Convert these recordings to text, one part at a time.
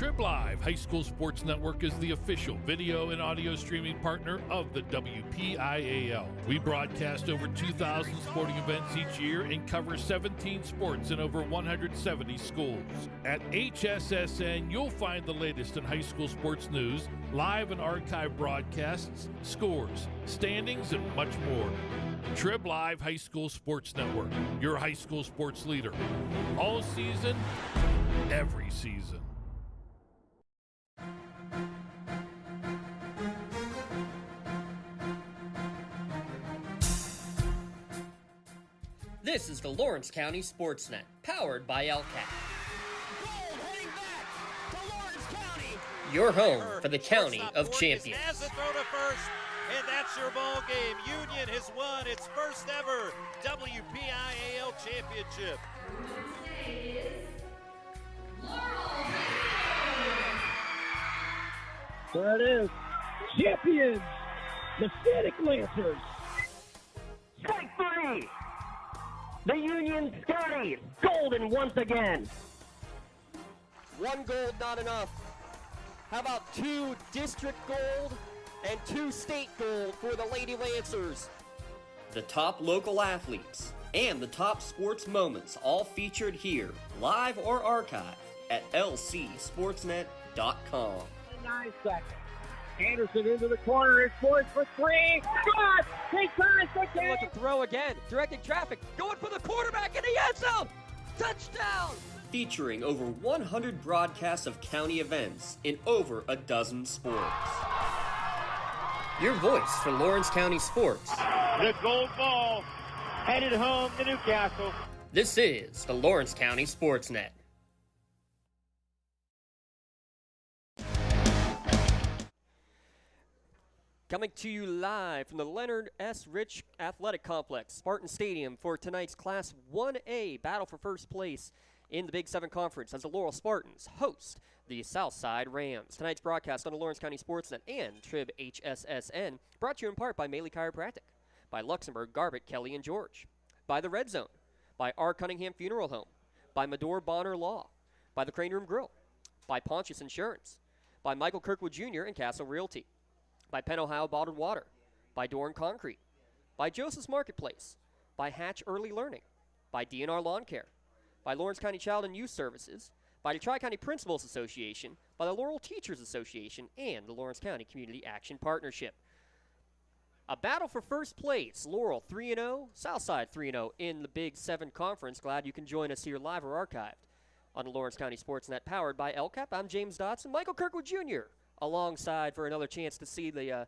Trib Live High School Sports Network is the official video and audio streaming partner of the WPIAL. We broadcast over 2,000 sporting events each year and cover 17 sports in over 170 schools. At HSSN, you'll find the latest in high school sports news, live and archive broadcasts, scores, standings, and much more. Trib Live High School Sports Network, your high school sports leader. All season, every season. This is the Lawrence County SportsNet, powered by LCAT. Heading back to Lawrence County. Your home for the County of Champions. Has it throw to first, and that's your ball game. Union has won its first ever WPIAL championship. There it is. Champions, the Static Lancers. Strike three. The Union Scotties, golden once again. One gold not enough. How about 2 district gold and 2 state gold for the Lady Lancers? The top local athletes and the top sports moments all featured here, live or archived at lcsportsnet.com. 9 seconds. Anderson into the corner. It's poised for 3. Shot! Take time for 10. Look to throw again. Directing traffic. Going for the quarterback in the end zone. Touchdown! Featuring over 100 broadcasts of county events in over a dozen sports. Your voice for Lawrence County sports. The gold ball headed home to Newcastle. This is the Lawrence County SportsNet. Coming to you live from the Leonard S. Rich Athletic Complex, Spartan Stadium, for tonight's Class 1A battle for first place in the Big 7 Conference as the Laurel Spartans host the Southside Rams. Tonight's broadcast on the Lawrence County SportsNet and Trib HSSN brought to you in part by Maley Chiropractic, by Luxembourg, Garbett, Kelly, and George, by The Red Zone, by R. Cunningham Funeral Home, by Medore Bonner Law, by the Crane Room Grill, by Pontius Insurance, by Michael Kirkwood Jr. and Castle Realty, by Penn Ohio Bottled Water, by Dorn Concrete, by Joseph's Marketplace, by Hatch Early Learning, by DNR Lawn Care, by Lawrence County Child and Youth Services, by the Tri-County Principals Association, by the Laurel Teachers Association, and the Lawrence County Community Action Partnership. A battle for first place. Laurel 3-0, Southside 3-0 in the Big 7 Conference. Glad you can join us here live or archived on the Lawrence County SportsNet, powered by LCAP. I'm James Dotson. Michael Kirkwood Jr. alongside for another chance to see the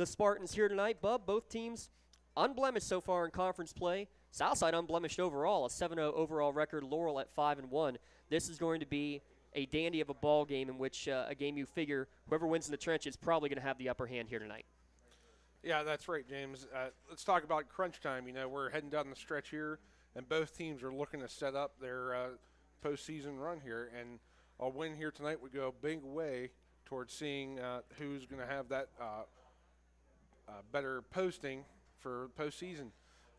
Spartans here tonight. Bub, both teams unblemished so far in conference play. Southside unblemished overall, a 7-0 overall record. Laurel at 5-1. This is going to be a dandy of a ball game in which a game you figure whoever wins in the trenches is probably going to have the upper hand here tonight. Yeah, that's right, James. Let's talk about crunch time. You know, we're heading down the stretch here, and both teams are looking to set up their postseason run here. And a win here tonight would go a big way towards seeing who's going to have that better posting for postseason.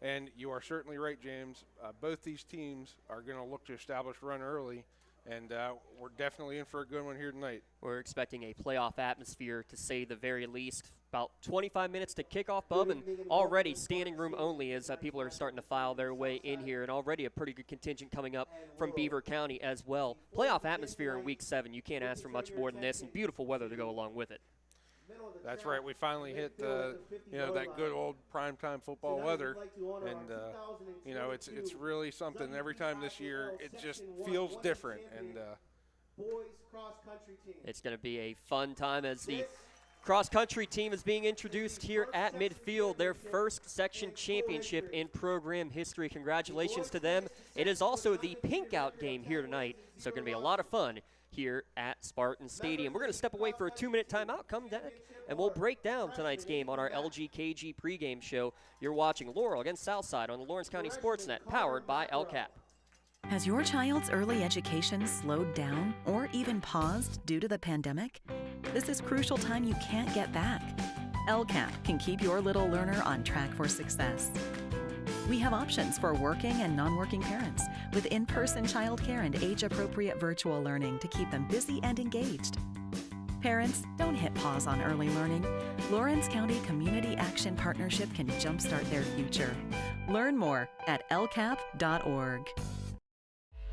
And you are certainly right, James. Both these teams are going to look to establish run early, and we're definitely in for a good one here tonight. We're expecting a playoff atmosphere, to say the very least. About 25 minutes to kick off, Bub, and already standing room only as people are starting to file their way in here, and already a pretty good contingent coming up from Beaver County as well. Playoff atmosphere in Week 7. You can't ask for much more than this, and beautiful weather to go along with it. That's right. We finally hit that good old primetime football weather, and it's really something. Every time this year, it just feels different. And it's going to be a fun time as the cross-country team is being introduced here at midfield, their first section championship in program history. Congratulations to them. It is also the pink-out game here tonight, so going to be a lot of fun here at Spartan Stadium. We're going to step away for a 2-minute timeout. Come back, and we'll break down tonight's game on our LGKG pregame show. You're watching Laurel against Southside on the Lawrence County SportsNet, powered by LCAP. Has your child's early education slowed down or even paused due to the pandemic? This is crucial time you can't get back. LCAP can keep your little learner on track for success. We have options for working and non-working parents with in-person childcare and age-appropriate virtual learning to keep them busy and engaged. Parents, don't hit pause on early learning. Lawrence County Community Action Partnership can jumpstart their future. Learn more at lcap.org.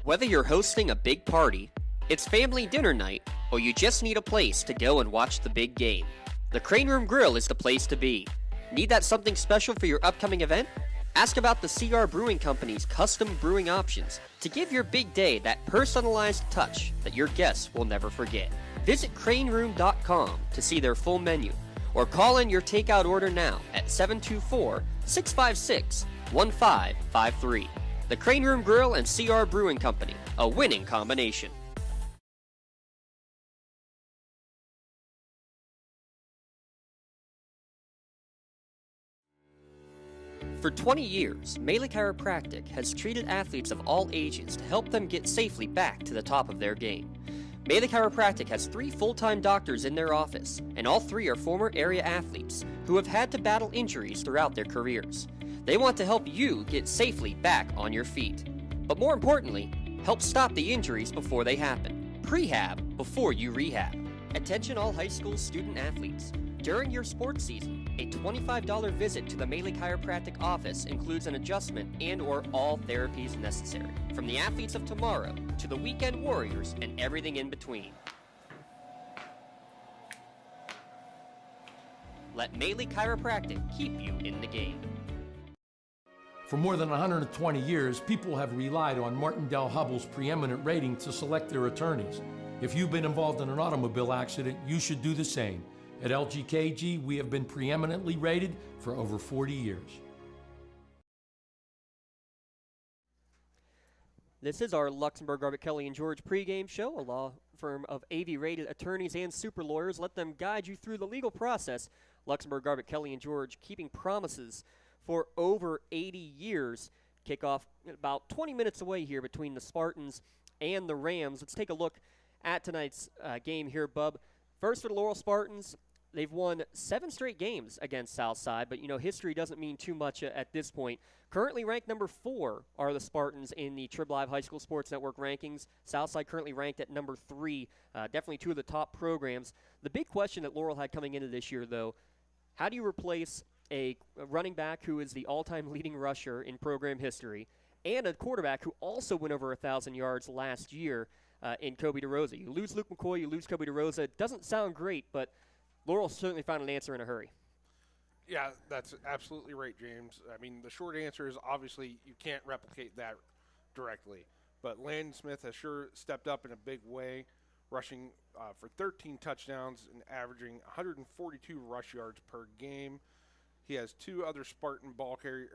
Whether you're hosting a big party, it's family dinner night, or you just need a place to go and watch the big game, the Crane Room Grill is the place to be. Need that something special for your upcoming event? Ask about the CR Brewing Company's custom brewing options to give your big day that personalized touch that your guests will never forget. Visit craneroom.com to see their full menu, or call in your takeout order now at 724-656-1553. The Crane Room Grill and CR Brewing Company, a winning combination. For 20 years, Melee Chiropractic has treated athletes of all ages to help them get safely back to the top of their game. Melee Chiropractic has 3 full-time doctors in their office, and all 3 are former area athletes who have had to battle injuries throughout their careers. They want to help you get safely back on your feet. But more importantly, help stop the injuries before they happen. Prehab before you rehab. Attention all high school student athletes. During your sports season, a $25 visit to the Melee Chiropractic office includes an adjustment and/or all therapies necessary, from the athletes of tomorrow to the weekend warriors and everything in between. Let Melee Chiropractic keep you in the game. For more than 120 years, people have relied on Martindale Hubbell's preeminent rating to select their attorneys. If you've been involved in an automobile accident, you should do the same. At LGKG, we have been preeminently rated for over 40 years. This is our Luxembourg, Garbutt, Kelly, and George pregame show, a law firm of AV-rated attorneys and super lawyers. Let them guide you through the legal process. Luxembourg, Garbutt, Kelly, and George keeping promises for over 80 years. Kickoff about 20 minutes away here between the Spartans and the Rams. Let's take a look at tonight's game here, Bub. First for the Laurel Spartans. They've won 7 straight games against Southside, but, you know, history doesn't mean too much at this point. Currently ranked number 4 are the Spartans in the Trib Live High School Sports Network rankings. Southside currently ranked at number 3, definitely 2 of the top programs. The big question that Laurel had coming into this year, though, how do you replace a running back who is the all-time leading rusher in program history and a quarterback who also went over 1,000 yards last year in Kobe DeRosa? You lose Luke McCoy, you lose Kobe DeRosa. It doesn't sound great, but Laurel certainly found an answer in a hurry. Yeah, that's absolutely right, James. I mean, the short answer is obviously you can't replicate that directly. But Landon Smith has sure stepped up in a big way, rushing for 13 touchdowns and averaging 142 rush yards per game. He has 2 other Spartan ball carriers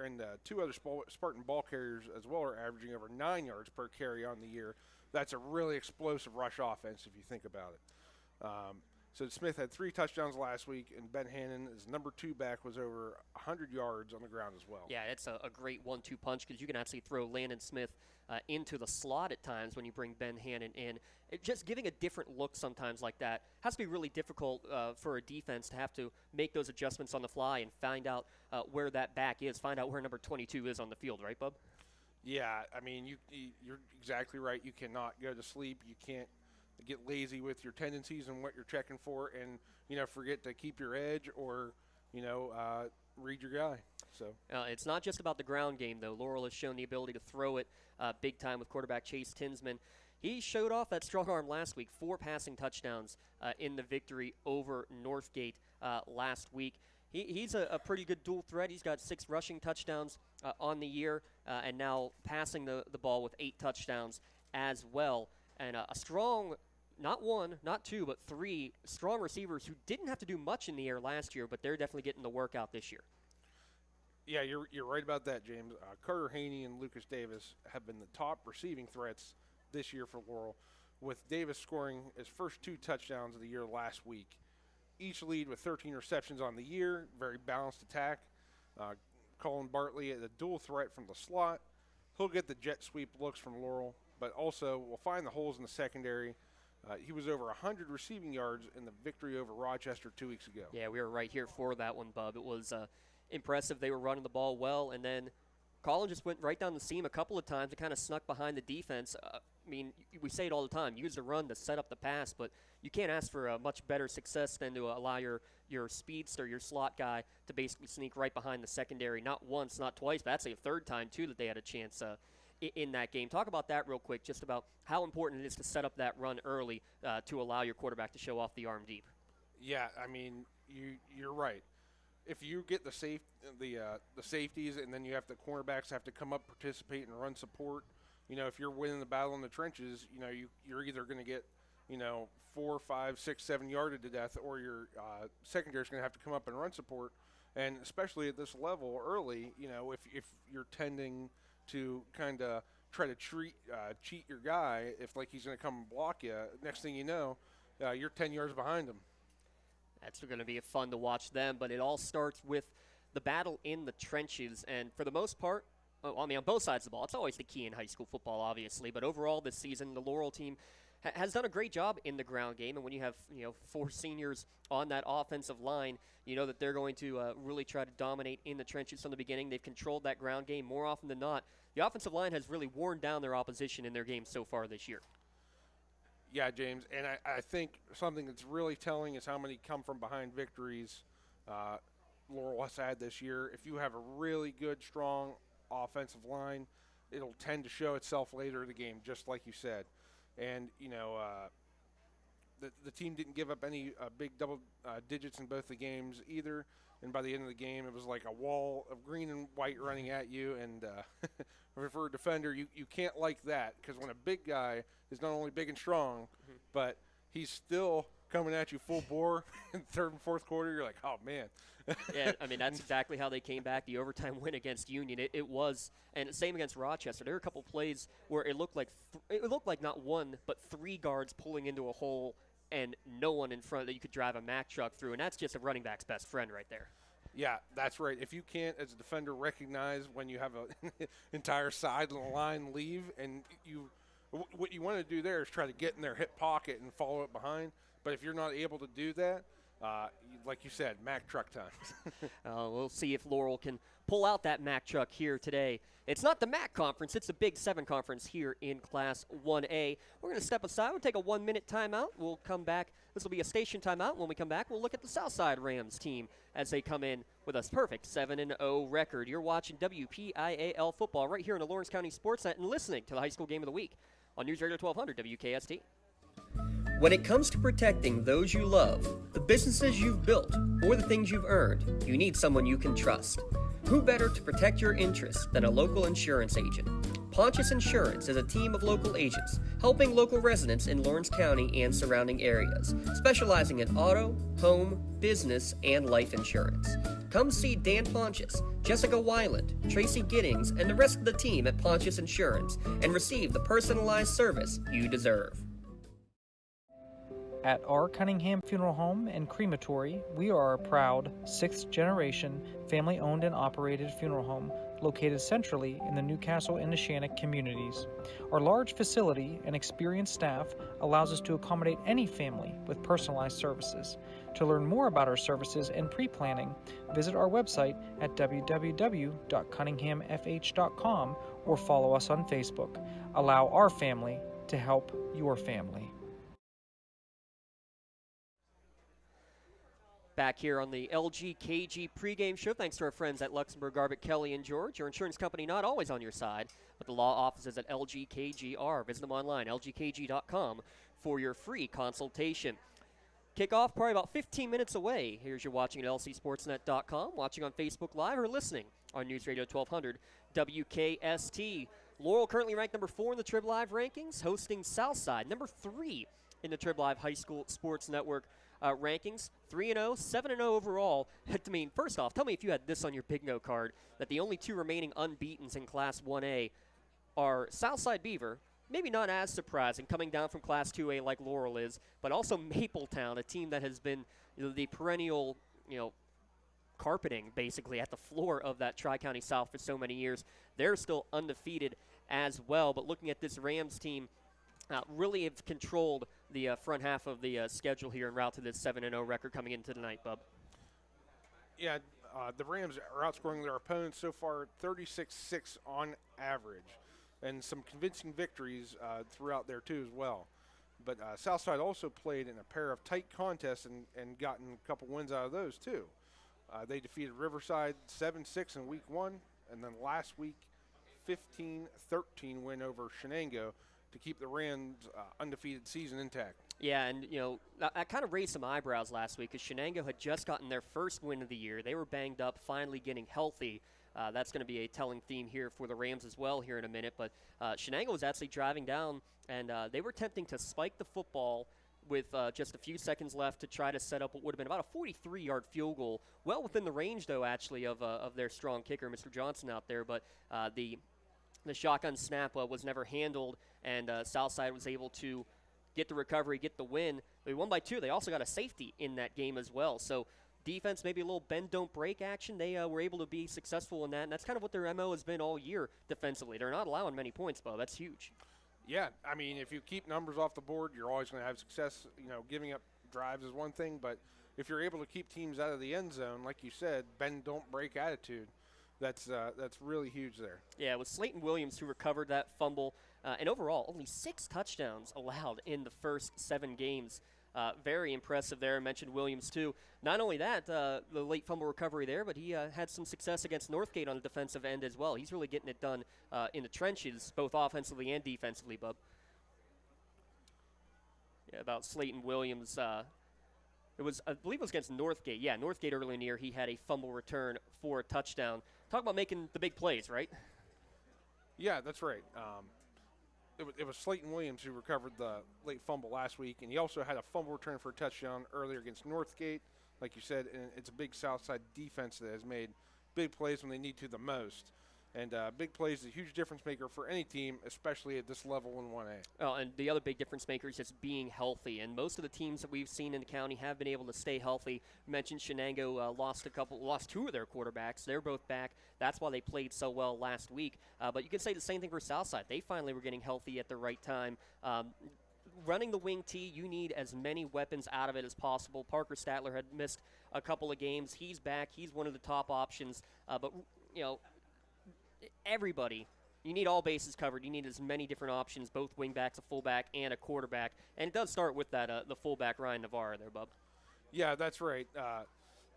as well are averaging over 9 yards per carry on the year. That's a really explosive rush offense if you think about it. So Smith had 3 touchdowns last week, and Ben Hannon, his number 2 back, was over 100 yards on the ground as well. Yeah, it's a great 1-2 punch because you can actually throw Landon Smith into the slot at times when you bring Ben Hannon in. Just giving a different look sometimes like that has to be really difficult for a defense to have to make those adjustments on the fly and find out where that back is, find out where number 22 is on the field, right, Bub? Yeah, I mean, you're exactly right. You cannot go to sleep. You can't get lazy with your tendencies and what you're checking for, and forget to keep your edge or read your guy. So it's not just about the ground game, though. Laurel has shown the ability to throw it big time with quarterback Chase Tinsman. He showed off that strong arm last week, 4 passing touchdowns in the victory over Northgate last week. He's a pretty good dual threat. He's got 6 rushing touchdowns on the year, and now passing the ball with 8 touchdowns as well. And a strong, not 1, not 2, but 3 strong receivers who didn't have to do much in the air last year, but they're definitely getting the workout this year. Yeah, you're right about that, James. Carter Haney and Lucas Davis have been the top receiving threats this year for Laurel, with Davis scoring his first 2 touchdowns of the year last week. Each lead with 13 receptions on the year, very balanced attack. Colin Bartley at the dual threat from the slot. He'll get the jet sweep looks from Laurel, but also will find the holes in the secondary. He was over 100 receiving yards in the victory over Rochester 2 weeks ago. Yeah, we were right here for that one, Bub. It was impressive. They were running the ball well, and then Collin just went right down the seam a couple of times and kind of snuck behind the defense. I mean, we say it all the time. Use the run to set up the pass, but you can't ask for a much better success than to allow your speedster, your slot guy, to basically sneak right behind the secondary. Not once, not twice, but that's a third time, too, that they had a chance in that game. Talk about that real quick, just about how important it is to set up that run early to allow your quarterback to show off the arm deep. Yeah, I mean, you're right. If you get the safeties and then you have the cornerbacks have to come up, participate, and run support, if you're winning the battle in the trenches, you're either going to get, 4, 5, 6, 7 yarded to death, or your secondary is going to have to come up and run support. And especially at this level early, if you're tending to kind of try to cheat your guy, if like he's going to come and block you, next thing you know, you're 10 yards behind him. That's going to be fun to watch them, but it all starts with the battle in the trenches. And for the most part, on both sides of the ball, it's always the key in high school football, obviously. But overall this season, the Laurel team has done a great job in the ground game. And when you have 4 seniors on that offensive line, you know that they're going to really try to dominate in the trenches from the beginning. They've controlled that ground game more often than not. The offensive line has really worn down their opposition in their games so far this year. Yeah, James, and I think something that's really telling is how many come-from-behind victories Laurel has had this year. If you have a really good, strong offensive line, it'll tend to show itself later in the game, just like you said. And, the team didn't give up any big double digits in both the games either. And by the end of the game, it was like a wall of green and white running at you. And for a defender, you can't like that, because when a big guy is not only big and strong, but he's still coming at you full bore in third and fourth quarter, you're like, oh, man. Yeah, I mean, that's exactly how they came back. The overtime win against Union, it was, and same against Rochester. There were a couple plays where it looked like not one, but 3 guards pulling into a hole and no one in front that you could drive a Mack truck through, and that's just a running back's best friend right there. Yeah, that's right. If you can't, as a defender, recognize when you have an entire side of the line leave, and what you want to do there is try to get in their hip pocket and follow it behind. But if you're not able to do that, like you said, Mack truck time. We'll see if Laurel can pull out that Mack truck here today. It's not the Mack conference, it's the Big 7 conference here in Class 1A. We're going to step aside. We'll take a 1-minute timeout. We'll come back. This will be a station timeout. When we come back, we'll look at the Southside Rams team as they come in with a perfect 7-0 record. You're watching WPIAL football right here on the Lawrence County SportsNet and listening to the high school game of the week on News Radio 1200 WKST. When it comes to protecting those you love, the businesses you've built, or the things you've earned, you need someone you can trust. Who better to protect your interests than a local insurance agent? Pontius Insurance is a team of local agents helping local residents in Lawrence County and surrounding areas, specializing in auto, home, business, and life insurance. Come see Dan Pontius, Jessica Weiland, Tracy Giddings, and the rest of the team at Pontius Insurance and receive the personalized service you deserve. At our Cunningham Funeral Home and Crematory, we are a proud 6th-generation, family-owned and operated funeral home located centrally in the Newcastle and Neshannock communities. Our large facility and experienced staff allows us to accommodate any family with personalized services. To learn more about our services and pre-planning, visit our website at www.cunninghamfh.com or follow us on Facebook. Allow our family to help your family. Back here on the LGKG pregame show, thanks to our friends at Luxembourg, Garbutt, Kelly, and George. Your insurance company not always on your side, but the law offices at LGKG are. Visit them online, lgkg.com, for your free consultation. Kickoff probably about 15 minutes away. Here's your watching at lcsportsnet.com, watching on Facebook Live, or listening on News Radio 1200 WKST. Laurel currently ranked number 4 in the Trib Live rankings, hosting Southside, number 3 in the Trib Live High School Sports Network rankings, 3-0, 7-0 overall. I mean, first off, tell me if you had this on your bingo card, that the only 2 remaining unbeatens in Class 1A are Southside Beaver, maybe not as surprising, coming down from Class 2A like Laurel is, but also Mapletown, a team that has been the perennial, carpeting basically at the floor of that Tri-County South for so many years. They're still undefeated as well, but looking at this Rams team, really have controlled the front half of the schedule here en route to this 7-0 record coming into tonight, Bub. Yeah, The Rams are outscoring their opponents so far 36-6 on average, and some convincing victories throughout there too as well. But Southside also played in a pair of tight contests and gotten a couple wins out of those too. They defeated Riverside 7-6 in week 1, and then last week 15-13 win over Shenango to keep the Rams' undefeated season intact. Yeah, and, that kind of raised some eyebrows last week because Shenango had just gotten their first win of the year. They were banged up, finally getting healthy. That's going to be a telling theme here for the Rams as well here in a minute. But Shenango was actually driving down, and they were attempting to spike the football with just a few seconds left to try to set up what would have been about a 43-yard field goal. Well within the range, though, actually, of their strong kicker, Mr. Johnson, out there. But the shotgun snap was never handled, and Southside was able to get the recovery, get the win. They won by 2. They also got a safety in that game as well. So defense, maybe a little bend, don't break action. They were able to be successful in that, and that's kind of what their MO has been all year defensively. They're not allowing many points, Bo. That's huge. Yeah, I mean, if you keep numbers off the board, you're always going to have success. Giving up drives is one thing, but if you're able to keep teams out of the end zone, like you said, bend, don't break attitude, that's really huge there. Yeah, it was Slayton Williams who recovered that fumble. And overall, only 6 touchdowns allowed in the first 7 games. Very impressive there. I mentioned Williams, too. Not only that, the late fumble recovery there, but he had some success against Northgate on the defensive end as well. He's really getting it done in the trenches, both offensively and defensively, Bub. Yeah, about Slayton Williams. I believe it was against Northgate. Yeah, Northgate early in the year, he had a fumble return for a touchdown. Talk about making the big plays, right? Yeah, that's right. It was Slayton Williams who recovered the late fumble last week, and he also had a fumble return for a touchdown earlier against Northgate. Like you said, and it's a big Southside defense that has made big plays when they need to the most. And big plays is a huge difference maker for any team, especially at this level in 1A. Oh, and the other big difference maker is just being healthy. And most of the teams that we've seen in the county have been able to stay healthy. You mentioned Shenango lost 2 of their quarterbacks. They're both back. That's why they played so well last week. But you can say the same thing for Southside. They finally were getting healthy at the right time. Running the wing T, you need as many weapons out of it as possible. Parker Statler had missed a couple of games. He's back. He's one of the top options. But everybody, you need all bases covered. You need as many different options, both wingbacks, a fullback, and a quarterback. And it does start with that the fullback, Ryan Navarre there, Bub. Yeah, that's right.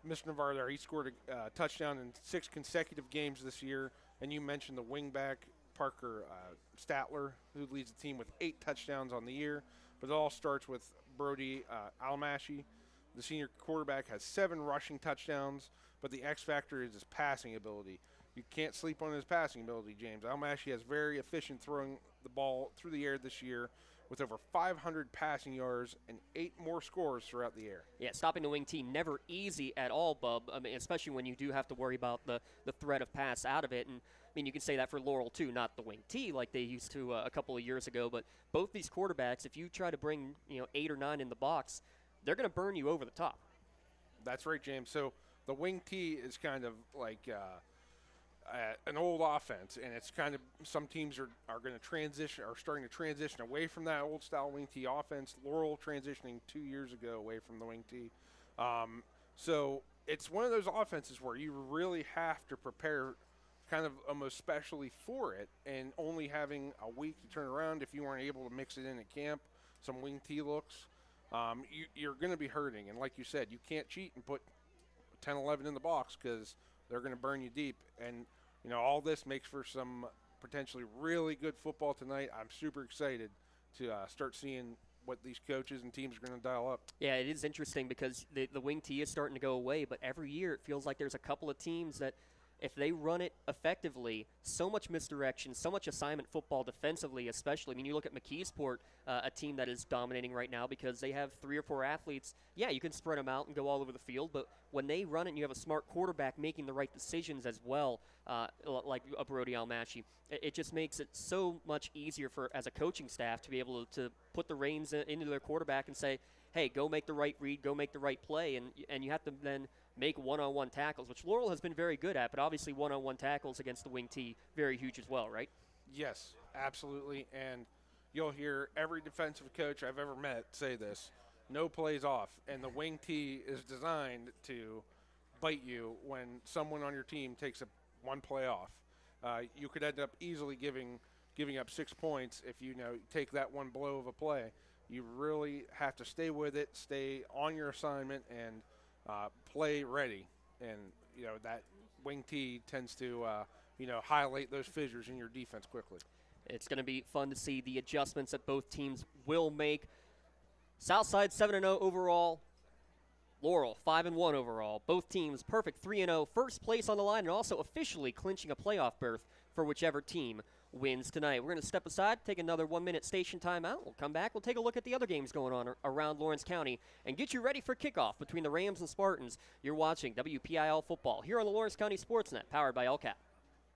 Mr. Navarre there, he scored a touchdown in 6 consecutive games this year. And you mentioned the wingback, Parker Statler, who leads the team with 8 touchdowns on the year. But it all starts with Brody Almashi. The senior quarterback has 7 rushing touchdowns, but the X factor is his passing ability. You can't sleep on his passing ability, James. Almashi has very efficient throwing the ball through the air this year with over 500 passing yards and 8 more scores throughout the air. Yeah, stopping the wing team never easy at all, Bub. I mean, especially when you do have to worry about the threat of pass out of it. And I mean, you can say that for Laurel too, not the wing T like they used to a couple of years ago. But both these quarterbacks, if you try to bring 8 or 9 in the box, they're going to burn you over the top. That's right, James. So the wing T is kind of like an old offense, and it's kind of some teams are going to transition, are starting to transition away from that old style wing T offense. Laurel transitioning 2 years ago away from the wing T. So it's one of those offenses where you really have to prepare kind of almost specially for it, and only having a week to turn around if you weren't able to mix it in at camp, some wing T looks, you're going to be hurting. And like you said, you can't cheat and put 10, 11 in the box because they're going to burn you deep. And all this makes for some potentially really good football tonight. I'm super excited to start seeing what these coaches and teams are going to dial up. Yeah, it is interesting because the wing T is starting to go away, but every year it feels like there's a couple of teams that if they run it effectively, so much misdirection, so much assignment football defensively especially. I mean, you look at McKeesport, a team that is dominating right now because they have 3 or 4 athletes. Yeah, you can spread them out and go all over the field, but when they run it and you have a smart quarterback making the right decisions as well, like a Brody Almashi, it just makes it so much easier for as a coaching staff to be able to put the reins into their quarterback and say, hey, go make the right read, go make the right play, and you have to then make one-on-one tackles, which Laurel has been very good at, but obviously one-on-one tackles against the wing T, very huge as well, right? Yes, absolutely, and you'll hear every defensive coach I've ever met say this, no plays off, and the wing T is designed to bite you when someone on your team takes one play off. You could end up easily giving up 6 points if you take that one blow of a play. You really have to stay with it, stay on your assignment, and play ready. And that wing T tends to highlight those fissures in your defense quickly. It's going to be fun to see the adjustments that both teams will make. Southside 7-0 overall. Laurel 5-1 overall. Both teams perfect 3-0. First place on the line, and also officially clinching a playoff berth for whichever team wins tonight. We're going to step aside, take another 1-minute station timeout. We'll come back. We'll take a look at the other games going on around Lawrence County and get you ready for kickoff between the Rams and Spartans. You're watching WPIAL football here on the Lawrence County SportsNet, powered by LCAP.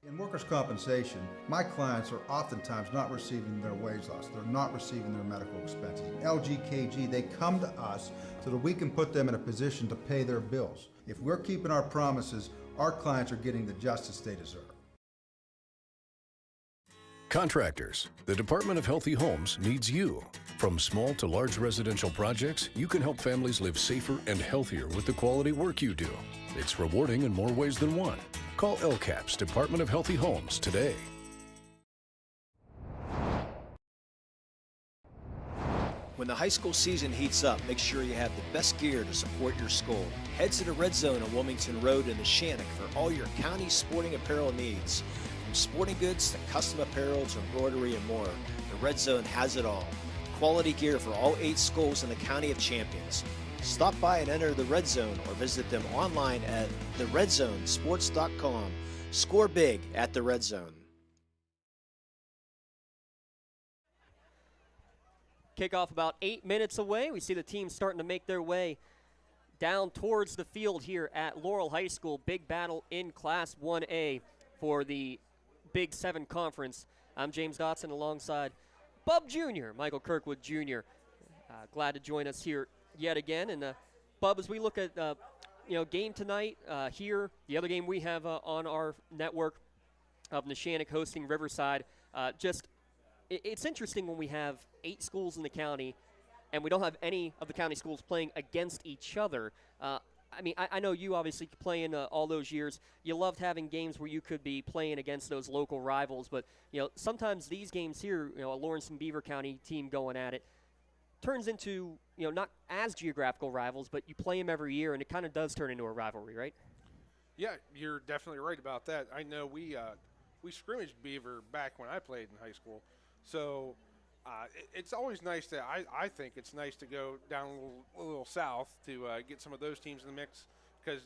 In workers' compensation, my clients are oftentimes not receiving their wage loss. They're not receiving their medical expenses. LGKG, they come to us so that we can put them in a position to pay their bills. If we're keeping our promises, our clients are getting the justice they deserve. Contractors, the Department of Healthy Homes needs you. From small to large residential projects, you can help families live safer and healthier with the quality work you do. It's rewarding in more ways than one. Call LCAP's Department of Healthy Homes today. When the high school season heats up, make sure you have the best gear to support your school. Head to the Red Zone on Wilmington Road in Neshannock for all your county sporting apparel needs. From sporting goods to custom apparel to embroidery and more, the Red Zone has it all. Quality gear for all 8 schools in the County of Champions. Stop by and enter the Red Zone or visit them online at theredzonesports.com. Score big at the Red Zone. Kickoff about 8 minutes away. We see the teams starting to make their way down towards the field here at Laurel High School. Big battle in Class 1A for the Big 7 Conference. I'm James Dotson alongside Bub Jr., Michael Kirkwood Jr. Glad to join us here yet again. And Bub, as we look at game tonight here, the other game we have on our network of Neshannock hosting Riverside, it's interesting when we have 8 schools in the county and we don't have any of the county schools playing against each other. I know you obviously playing all those years. You loved having games where you could be playing against those local rivals, but sometimes these games here, a Lawrence and Beaver County team going at it, turns into not as geographical rivals, but you play them every year, and it kind of does turn into a rivalry, right? Yeah, you're definitely right about that. I know we scrimmaged Beaver back when I played in high school, so it's always nice to I think it's nice to go down a little south to get some of those teams in the mix. Because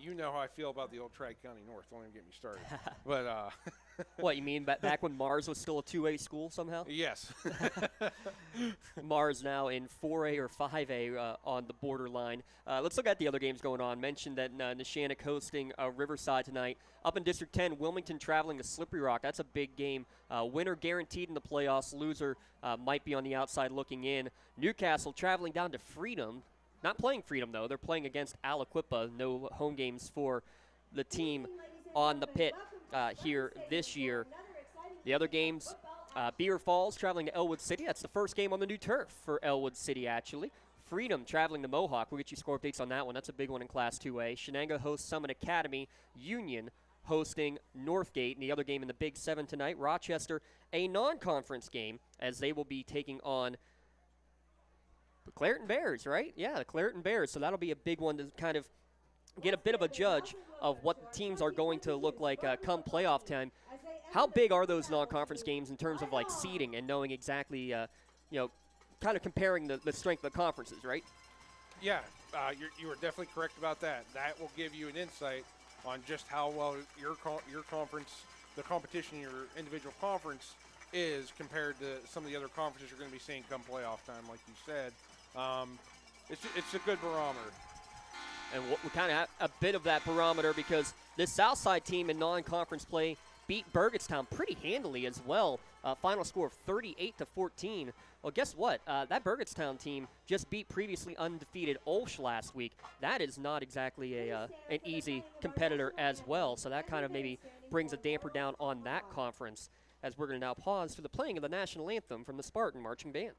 you know how I feel about the old Tri-County North. Don't even get me started. But what, you mean back when Mars was still a 2A school somehow? Yes. Mars now in 4A or 5A on the borderline. Let's look at the other games going on. Mentioned that Neshannock hosting Riverside tonight. Up in District 10, Wilmington traveling to Slippery Rock. That's a big game. Winner guaranteed in the playoffs. Loser might be on the outside looking in. Newcastle traveling down to Freedom. Not playing Freedom, though. They're playing against Aliquippa. No home games for the team on the pit here this year. The other games, Beaver Falls traveling to Elwood City. That's the first game on the new turf for Elwood City, actually. Freedom traveling to Mohawk. We'll get you score updates on that one. That's a big one in Class 2A. Shenango hosts Summit Academy. Union hosting Northgate. And the other game in the Big 7 tonight, Rochester, a non-conference game, as they will be taking on the Clareton Bears, right? Yeah, the Clareton Bears. So that'll be a big one to kind of get a bit of a judge of what the teams are going to look like come playoff time. How big are those non-conference games in terms of seeding and knowing exactly, kind of comparing the strength of the conferences, right? Yeah, you are definitely correct about that. That will give you an insight on just how well your conference, the competition in your individual conference is compared to some of the other conferences you're going to be seeing come playoff time, like you said. It's a good barometer. And we kind of have a bit of that barometer because this Southside team in non-conference play beat Burgettstown pretty handily as well. Final score of 38-14. Well, guess what? That Burgettstown team just beat previously undefeated Olsh last week. That is not exactly an easy competitor as well. So that kind of maybe brings a damper down on that conference, as we're going to now pause for the playing of the national anthem from the Spartan Marching Band.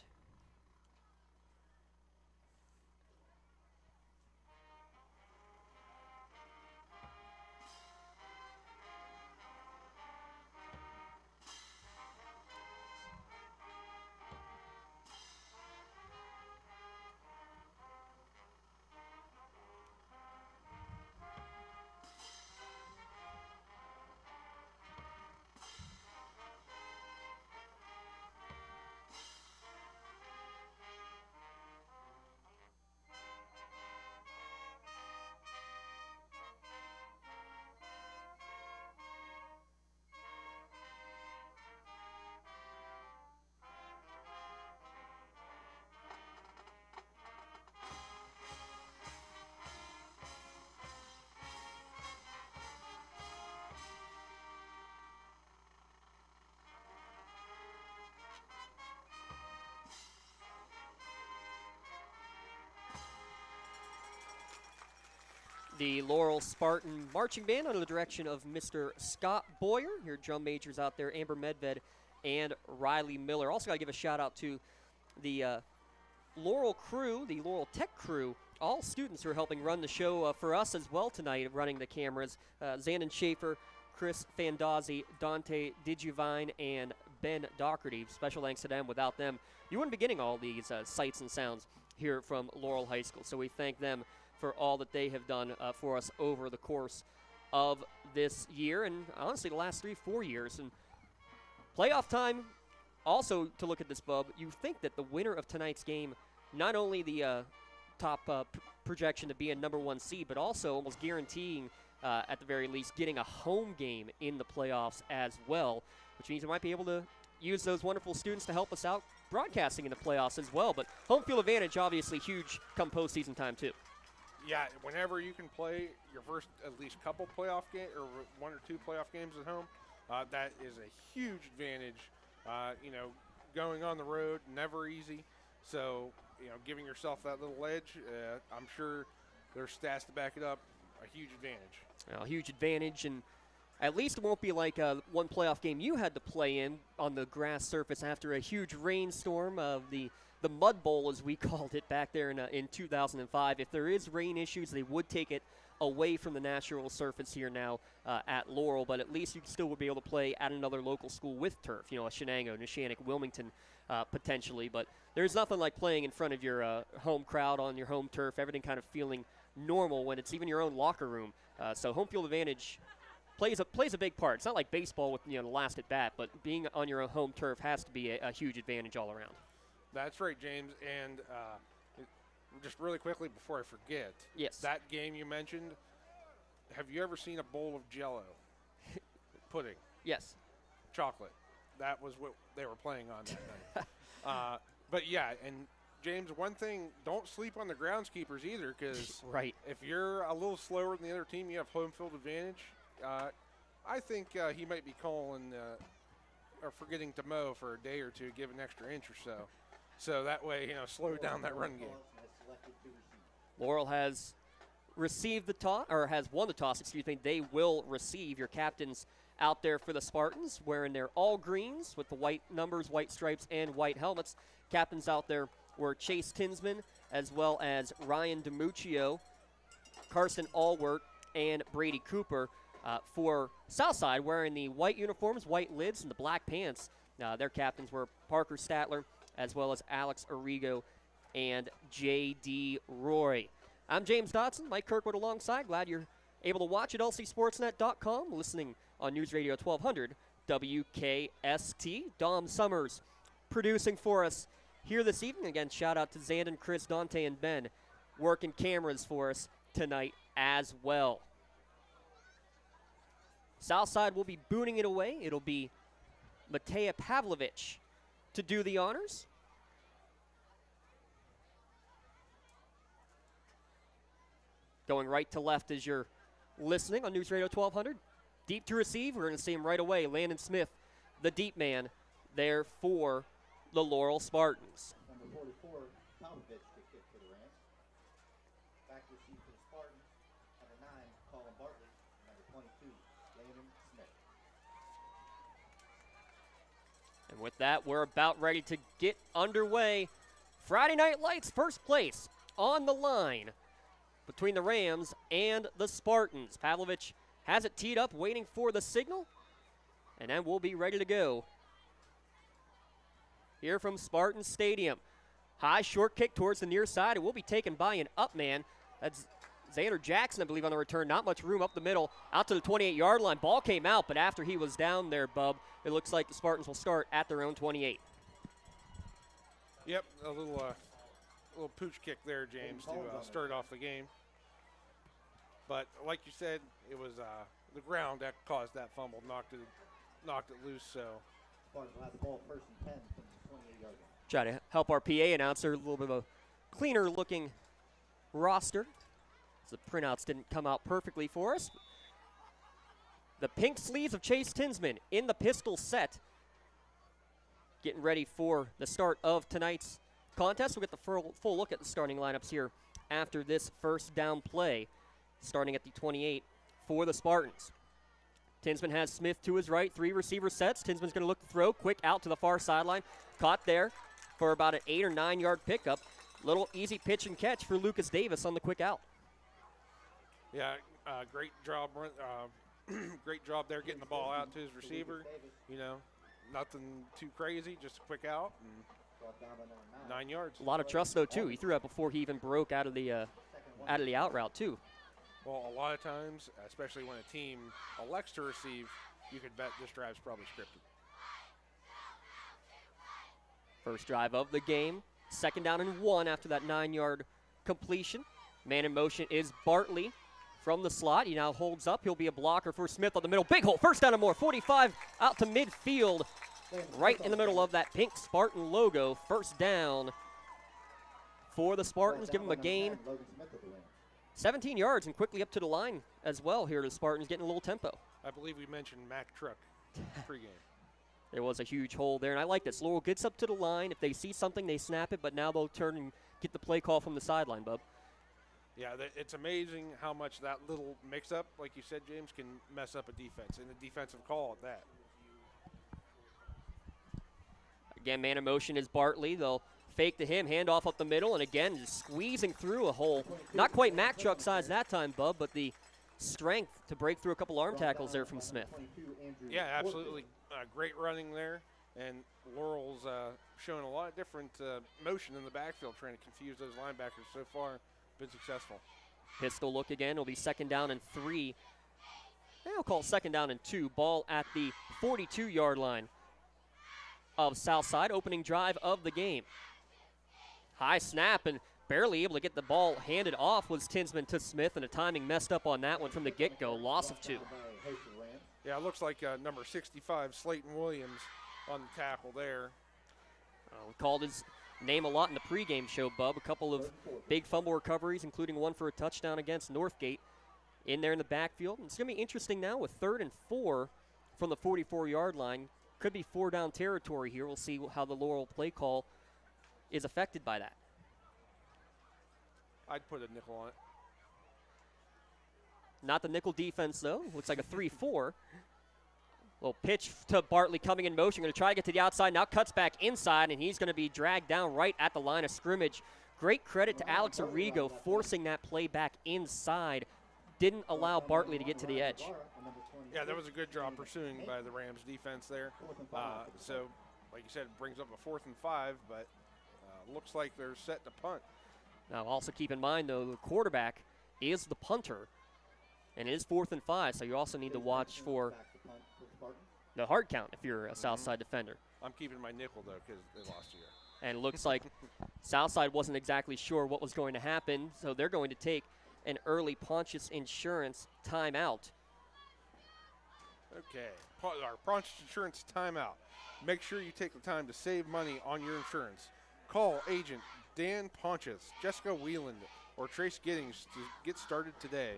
the Laurel Spartan Marching Band under the direction of Mr. Scott Boyer. Your drum majors out there, Amber Medved and Riley Miller. Also got to give a shout out to the Laurel crew, the Laurel Tech crew, all students who are helping run the show for us as well tonight, running the cameras. Zandon Schaefer, Chris Fandazzi, Dante DiGiovine, and Ben Doherty. Special thanks to them. Without them, you wouldn't be getting all these sights and sounds here from Laurel High School. So we thank them for all that they have done for us over the course of this year and honestly the last 3-4 years. And playoff time, also to look at this, Bub, you think that the winner of tonight's game, not only the top projection to be a number 1 seed, but also almost guaranteeing at the very least getting a home game in the playoffs as well, which means we might be able to use those wonderful students to help us out broadcasting in the playoffs as well. But home field advantage obviously huge come postseason time too. Yeah, whenever you can play your first at least couple playoff game or 1 or 2 playoff games at home, that is a huge advantage. Going on the road, never easy. So, giving yourself that little edge, I'm sure there's stats to back it up, a huge advantage. A huge advantage, and at least it won't be like one playoff game you had to play in on the grass surface after a huge rainstorm of the Mud Bowl, as we called it back there in 2005. If there is rain issues, they would take it away from the natural surface here now at Laurel, but at least you still would be able to play at another local school with turf, a Shenango, Neshannock, Wilmington potentially. But there's nothing like playing in front of your home crowd on your home turf, everything kind of feeling normal when it's even your own locker room. So home field advantage plays a big part. It's not like baseball with the last at bat, but being on your own home turf has to be a huge advantage all around. That's right, James. And just really quickly before I forget, yes, that game you mentioned, have you ever seen a bowl of Jell-O? Pudding. Yes. Chocolate. That was what they were playing on that night. But yeah, and James, one thing, don't sleep on the groundskeepers either, because right, if you're a little slower than the other team, you have home field advantage. I think he might be calling or forgetting to mow for a day or two, give an extra inch or so. So that way, slow down that run game. Laurel has received the toss, or has won the toss, excuse me. They will receive. Your captains out there for the Spartans wearing their all greens with the white numbers, white stripes, and white helmets. Captains out there were Chase Tinsman, as well as Ryan DiMuccio, Carson Allwert, and Brady Cooper. For Southside, wearing the white uniforms, white lids, and the black pants. Their captains were Parker Statler, as well as Alex Arrigo and J.D. Roy. I'm James Dotson, Mike Kirkwood alongside. Glad you're able to watch at lcsportsnet.com, listening on News Radio 1200 WKST. Dom Summers producing for us here this evening. Again, shout out to Zandon, Chris, Dante, and Ben working cameras for us tonight as well. Southside will be booning it away. It'll be Mateja Pavlovich to do the honors. Going right to left as you're listening on News Radio 1200. Deep to receive. We're going to see him right away. Landon Smith, the deep man, there for the Laurel Spartans. Number 44, Pavlovich to kick for the Rams. Back to receive for the Spartans. Number 9, Colin Bartley. Number 22, Landon Smith. And with that, we're about ready to get underway. Friday Night Lights, first place on the line between the Rams and the Spartans. Pavlovich has it teed up, waiting for the signal, and then we'll be ready to go. Here from Spartan Stadium. High short kick towards the near side. It will be taken by an up man. That's Xander Jackson, I believe, on the return. Not much room up the middle, out to the 28-yard line. Ball came out, but after he was down there, Bub, it looks like the Spartans will start at their own 28. Yep, a little pooch kick there, James, to start off the game. But like you said, it was the ground that caused that fumble, knocked it loose. So, ball first and 10 from the 28-yard line. Try to help our PA announcer, a little bit of a cleaner-looking roster. The printouts didn't come out perfectly for us. The pink sleeves of Chase Tinsman in the pistol set. Getting ready for the start of tonight's contest. We'll get the full look at the starting lineups here after this first down play. starting at the 28 for the Spartans. Tinsman has Smith to his right, 3 receiver sets. Tinsman's going to look to throw, quick out to the far sideline. Caught there for about an 8 or 9 yard pickup. Little easy pitch and catch for Lucas Davis on the quick out. Yeah, great job. Great job there getting the ball out to his receiver. You know, nothing too crazy, just a quick out and 9 yards. A lot of trust though too. He threw that before he even broke out of the out route too. Well, a lot of times, especially when a team elects to receive, you could bet this drive's probably scripted. First drive of the game. 2nd down and 1 after that 9 yard completion. Man in motion is Bartley from the slot. He now holds up. He'll be a blocker for Smith on the middle. Big hole. 1st down and more. 45 out to midfield. Right in the middle of that pink Spartan logo. 1st down for the Spartans. Give them a gain. 17 yards and quickly up to the line as well here. The Spartans getting a little tempo. I believe we mentioned Mack Truck pregame. There was a huge hole there, and I like this. Laurel gets up to the line. If they see something, they snap it, but now they'll turn and get the play call from the sideline, Bub. Yeah, it's amazing how much that little mix-up, like you said, James, can mess up a defense, and a defensive call at that. Again, man in motion is Bartley. They'll fake to him, handoff up the middle, and again, just squeezing through a hole. Not quite Mack truck size that time, Bub, but the strength to break through a couple arm tackles there from Smith. Yeah, absolutely. Great running there, and Laurel's showing a lot of different motion in the backfield, trying to confuse those linebackers. So far, been successful. Pistol look again. It'll be 2nd down and 3. I'll call it 2nd down and 2. Ball at the 42-yard line of Southside. Opening drive of the game. High snap and barely able to get the ball handed off was Tinsman to Smith, and the timing messed up on that one from the get-go. Loss of 2. Yeah, it looks like number 65, Slayton Williams, on the tackle there. We called his name a lot in the pregame show, Bub. A couple of big fumble recoveries, including one for a touchdown against Northgate in there in the backfield. And it's going to be interesting now with 3rd and 4 from the 44-yard line. Could be 4-down territory here. We'll see how the Laurel play call is affected by that. I'd put a nickel on it. Not the nickel defense, though. Looks like a 3-4. Little pitch to Bartley coming in motion. Going to try to get to the outside. Now cuts back inside, and he's going to be dragged down right at the line of scrimmage. Great credit to Alex Arrigo forcing that play back inside. Didn't allow Bartley to get to the edge. Yeah, that was a good job pursuing by the Rams defense there. So, like you said, it brings up a 4th and 5, but looks like they're set to punt. Now, also keep in mind, though, the quarterback is the punter. And it is 4th and 5, so you also need to watch for the hard count if you're a Southside defender. I'm keeping my nickel, though, because they lost here. And it looks like Southside wasn't exactly sure what was going to happen, so they're going to take an early Pontius Insurance timeout. Okay, our Pontius Insurance timeout. Make sure you take the time to save money on your insurance. Call agent Dan Pontius, Jessica Wieland, or Trace Giddings to get started today.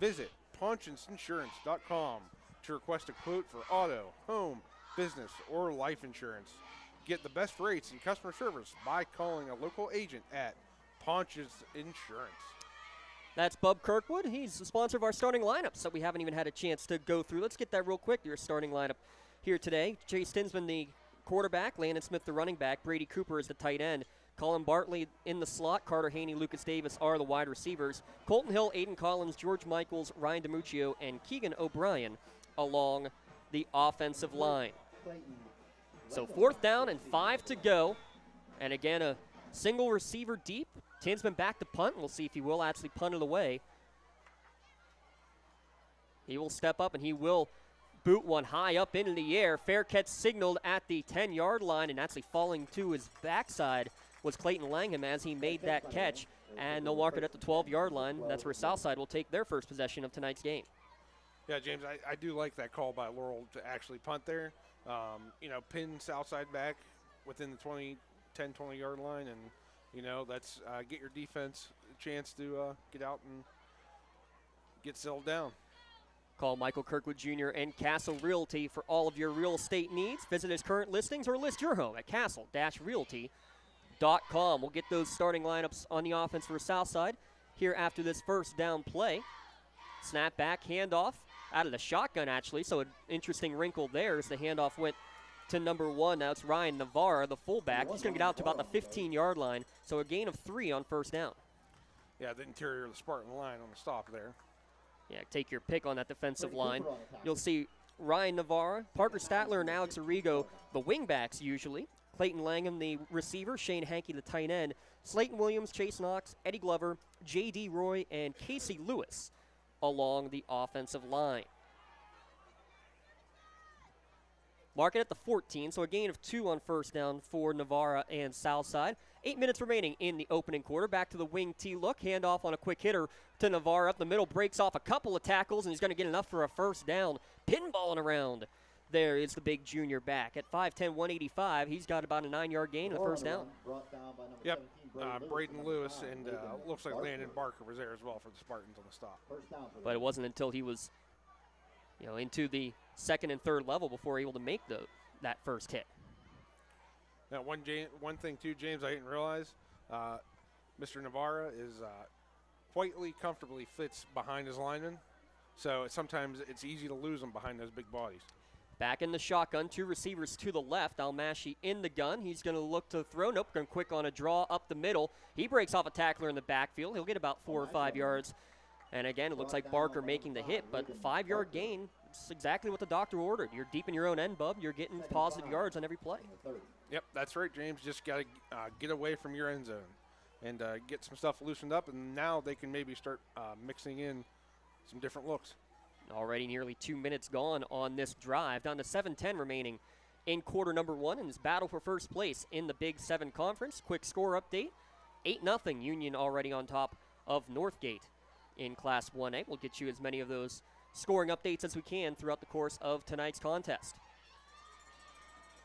Visit pontiusinsurance.com to request a quote for auto, home, business, or life insurance. Get the best rates and customer service by calling a local agent at Pontius Insurance. That's Bub Kirkwood. He's the sponsor of our starting lineups that we haven't even had a chance to go through. Let's get that real quick, your starting lineup here today. Chase Tinsman, the quarterback. Landon Smith, the running back. Brady Cooper is the tight end. Colin Bartley in the slot. Carter Haney, Lucas Davis are the wide receivers. Colton Hill, Aiden Collins, George Michaels, Ryan DiMuccio, and Keegan O'Brien along the offensive line. So 4th down and 5 to go. And again, a single receiver deep. Tinsman back to punt. We'll see if he will actually punt it away. He will step up and he will boot one high up into the air. Fair catch signaled at the 10-yard line, and actually falling to his backside was Clayton Langham as he made that catch. And they'll mark it at the 12-yard line. That's where Southside will take their first possession of tonight's game. Yeah, James, I do like that call by Laurel to actually punt there. Pin Southside back within the 10-20-yard line, and, that's get your defense a chance to get out and get settled down. Call Michael Kirkwood Jr. and Castle Realty for all of your real estate needs. Visit his current listings or list your home at castle-realty.com. We'll get those starting lineups on the offense for Southside here after this first down play. Snap back, handoff out of the shotgun, actually. So an interesting wrinkle there as the handoff went to number 1. Now it's Ryan Navarra, the fullback. He's going to get out to about the 15-yard line. So a gain of 3 on first down. Yeah, the interior of the Spartan line on the stop there. Yeah, take your pick on that defensive line. You'll see Ryan Navarra, Parker Statler, and Alex Arrigo, the wingbacks usually. Clayton Langham, the receiver. Shane Hankey, the tight end. Slayton Williams, Chase Knox, Eddie Glover, J.D. Roy, and Casey Lewis along the offensive line. Mark it at the 14, so a gain of 2 on first down for Navarra and Southside. 8 minutes remaining in the opening quarter. Back to the wing T look. Handoff on a quick hitter to Navarra up the middle. Breaks off a couple of tackles, and he's going to get enough for a first down. Pinballing around. There is the big junior back. At 5'10", 185, he's got about a 9-yard gain and a first down. Yep, Braden Lewis, and looks like Landon Barker was there as well for the Spartans on the stop. But it wasn't until he was into the second and third level before able to make that first hit. Now, one thing, too, James, I didn't realize, Mr. Navarra is quietly, comfortably fits behind his lineman, so sometimes it's easy to lose him behind those big bodies. Back in the shotgun, 2 receivers to the left. Almashi in the gun. He's going to look to throw. Nope, going quick on a draw up the middle. He breaks off a tackler in the backfield. He'll get about 4 or 5 yards. And again, it looks like Barker making the hit, but 5-yard gain, it's exactly what the doctor ordered. You're deep in your own end, bub. You're getting positive yards on every play. Yep, that's right, James. Just got to get away from your end zone and get some stuff loosened up, and now they can maybe start mixing in some different looks. Already nearly 2 minutes gone on this drive. Down to 7:10 remaining in quarter number 1 in this battle for first place in the Big 7 Conference. Quick score update. 8-0 Union already on top of Northgate in Class 1A. We'll get you as many of those scoring updates as we can throughout the course of tonight's contest.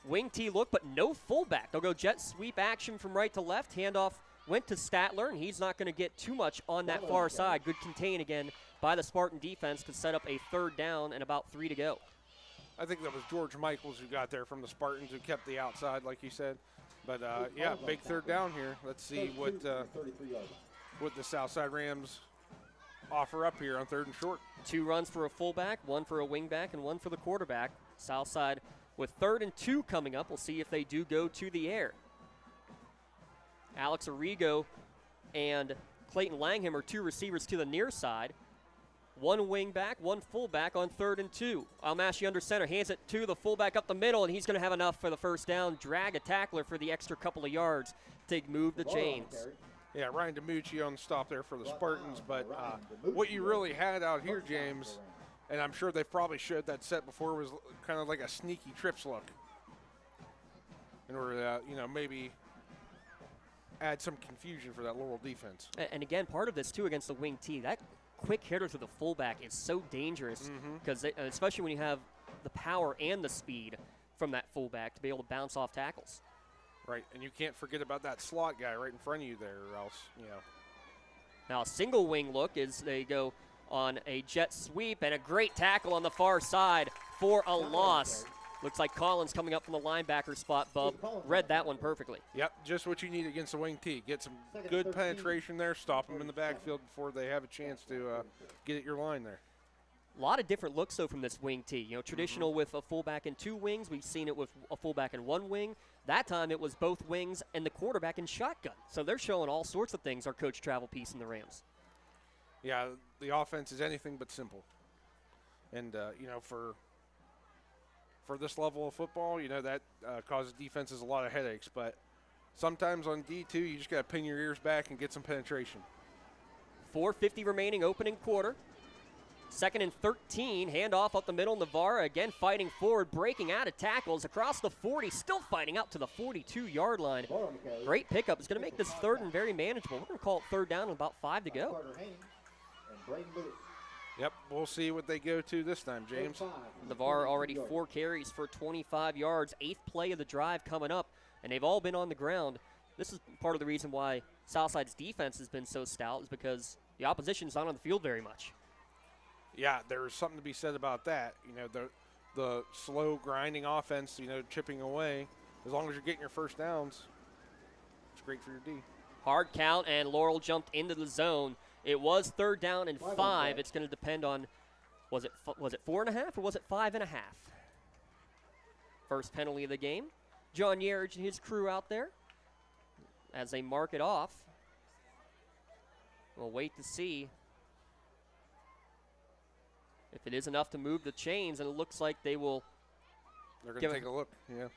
Wing T look, but no fullback. They'll go jet sweep action from right to left. Handoff went to Statler, and he's not going to get too much on that far side. Good contain again by the Spartan defense to set up a third down and about 3 to go. I think that was George Michaels who got there from the Spartans, who kept the outside, like you said. But, yeah, big third down here. Let's see what the Southside Rams offer up here on 3rd and short. 2 runs for a fullback, 1 for a wingback, and 1 for the quarterback. Southside with 3rd and 2 coming up. We'll see if they do go to the air. Alex Arrigo and Clayton Langham are 2 receivers to the near side. 1 wingback, 1 fullback on 3rd and 2. Almashi under center, hands it to the fullback up the middle, and he's going to have enough for the first down. Drag a tackler for the extra couple of yards to move the chains. Yeah, Ryan DiMucci on the stop there for the Spartans, but what you really had out here, James, and I'm sure they probably showed that set before, was kind of like a sneaky trips look in order to, maybe add some confusion for that Laurel defense. And again, part of this, too, against the wing T, that quick hitter to the fullback is so dangerous because especially when you have the power and the speed from that fullback to be able to bounce off tackles. Right, and you can't forget about that slot guy right in front of you there, or else, Now a single wing look as they go on a jet sweep, and a great tackle on the far side for a loss. Looks like Collins coming up from the linebacker spot, Bub. Read that one perfectly. Yep, just what you need against the wing T. Get some good penetration there, stop them in the backfield before they have a chance to get at your line there. A lot of different looks, though, from this wing T. Traditional with a fullback and 2 wings. We've seen it with a fullback and 1 wing. That time it was both wings and the quarterback in shotgun. So they're showing all sorts of things, our coach Travel Piece and the Rams. Yeah, the offense is anything but simple. And, for this level of football, that causes defenses a lot of headaches. But sometimes on D2, you just got to pin your ears back and get some penetration. 4:50 remaining opening quarter. 2nd and 13, handoff up the middle. Navarra again fighting forward, breaking out of tackles across the 40, still fighting out to the 42-yard line. Great pickup. It's going to make this 3rd and very manageable. We're going to call it 3rd down with about 5 to go. Yep, we'll see what they go to this time, James. Navarra already 4 carries for 25 yards, 8th play of the drive coming up, and they've all been on the ground. This is part of the reason why Southside's defense has been so stout, is because the opposition's not on the field very much. Yeah, there's something to be said about that. The slow grinding offense, chipping away. As long as you're getting your first downs, it's great for your D. Hard count, and Laurel jumped into the zone. It was 3rd down and 5. It's going to depend on, was it 4.5 or was it 5.5? First penalty of the game. John Yerridge and his crew out there as they mark it off. We'll wait to see if it is enough to move the chains, and it looks like they will. They're going to take a look, yeah.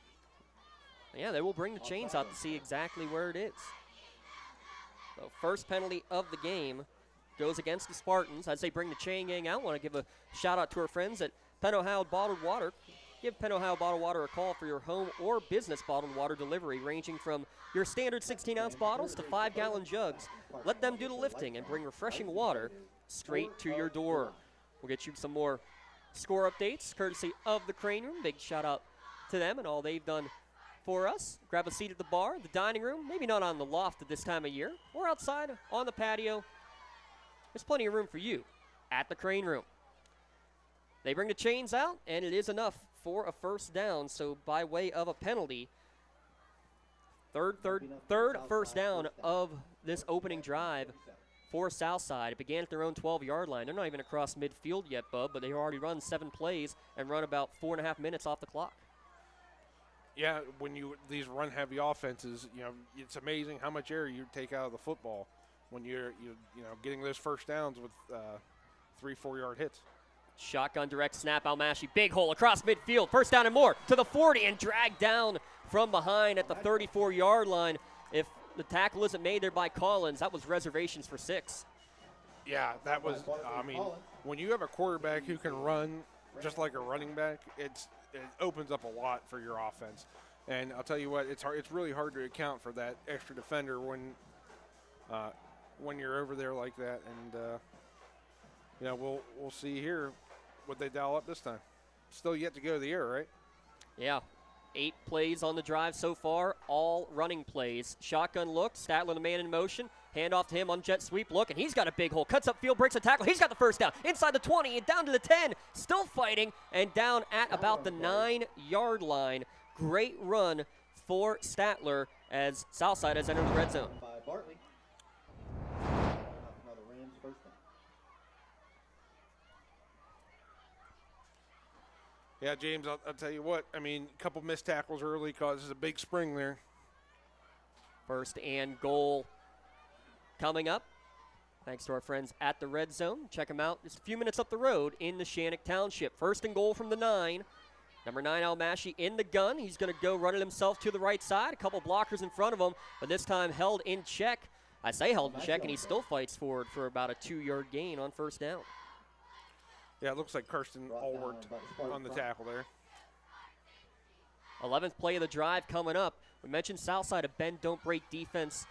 Yeah, they will bring the chains out to see exactly where it is. So first penalty of the game goes against the Spartans as they bring the chain gang out. I want to give a shout out to our friends at Penn Ohio Bottled Water. Give Penn Ohio Bottled Water a call for your home or business bottled water delivery, ranging from your standard 16-ounce bottles to 5-gallon jugs. Let them do the lifting and bring refreshing water straight to your door. We'll get you some more score updates, courtesy of the Crane Room. Big shout out to them and all they've done for us. Grab a seat at the bar, the dining room, maybe not on the loft at this time of year, or outside on the patio. There's plenty of room for you at the Crane Room. They bring the chains out, and it is enough for a first down. So by way of a penalty, third first down of this opening drive for Southside. It began at their own 12-yard line. They're not even across midfield yet, Bub, but they've already run 7 plays and run about 4.5 minutes off the clock. Yeah, when these run-heavy offenses, it's amazing how much air you take out of the football when you're getting those first downs with 3-4 yard hits. Shotgun direct snap, Almashi, big hole across midfield, first down and more to the 40 and dragged down from behind at the 34-yard line. If the tackle isn't made there by Collins, that was reservations for 6. Yeah, that was, when you have a quarterback who can run just like a running back, it opens up a lot for your offense. And I'll tell you what, it's really hard to account for that extra defender when you're over there like that. And we'll see here what they dial up this time. Still yet to go to the air, right? Yeah. 8 plays on the drive so far, all running plays. Shotgun look, Statler the man in motion, hand off to him on jet sweep look, and he's got a big hole. Cuts up field, breaks a tackle. He's got the first down. Inside the 20 and down to the 10. Still fighting and down at about the 9-yard line. Great run for Statler as Southside has entered the red zone. Bartley. Another Rams first down. Yeah, James, I'll tell you what. A couple missed tackles early causes a big spring there. First and goal coming up. Thanks to our friends at the Red Zone. Check them out just a few minutes up the road in the Shannock Township. First and goal from the 9. Number 9, Almashi in the gun. He's going to go running himself to the right side. A couple blockers in front of him, but this time held in check. I say held in check, and he still fights forward for about a 2-yard gain on first down. Yeah, it looks like Kirsten all worked on the tackle there. 11th play of the drive coming up. We mentioned Southside, a bend, don't break defense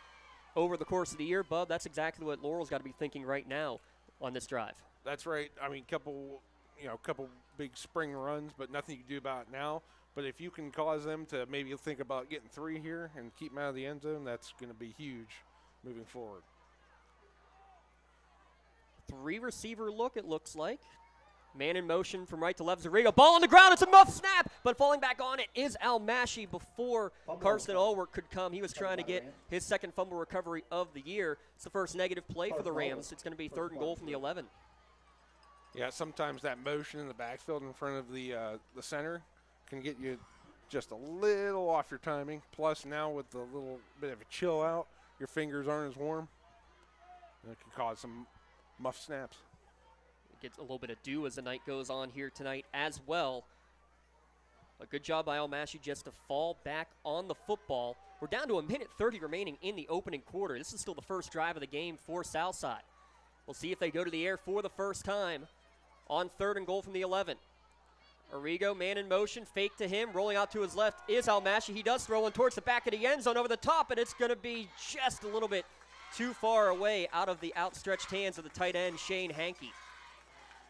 over the course of the year. Bub, that's exactly what Laurel's got to be thinking right now on this drive. That's right. Couple big spring runs, but nothing you can do about it now. But if you can cause them to maybe think about getting 3 here and keep them out of the end zone, that's going to be huge moving forward. 3-receiver look, it looks like. Man in motion from right to left. Zarigo. Ball on the ground. It's a muff snap, but falling back on it is Almashi before Karsten Allwork could come. He was trying to get his second fumble recovery of the year. It's the first negative play for the Rams. It's going to be 3rd and goal from the 11. Yeah, sometimes that motion in the backfield in front of the center can get you just a little off your timing. Plus, now with the little bit of a chill out, your fingers aren't as warm. And it can cause some muff snaps. Gets a little bit of dew as the night goes on here tonight as well. A good job by Almashi just to fall back on the football. We're down to 1:30 remaining in the opening quarter. This is still the first drive of the game for Southside. We'll see if they go to the air for the first time on 3rd and goal from the 11. Arrigo, man in motion, fake to him, rolling out to his left is Almashi. He does throw one towards the back of the end zone over the top, and it's going to be just a little bit too far away out of the outstretched hands of the tight end, Shane Hankey.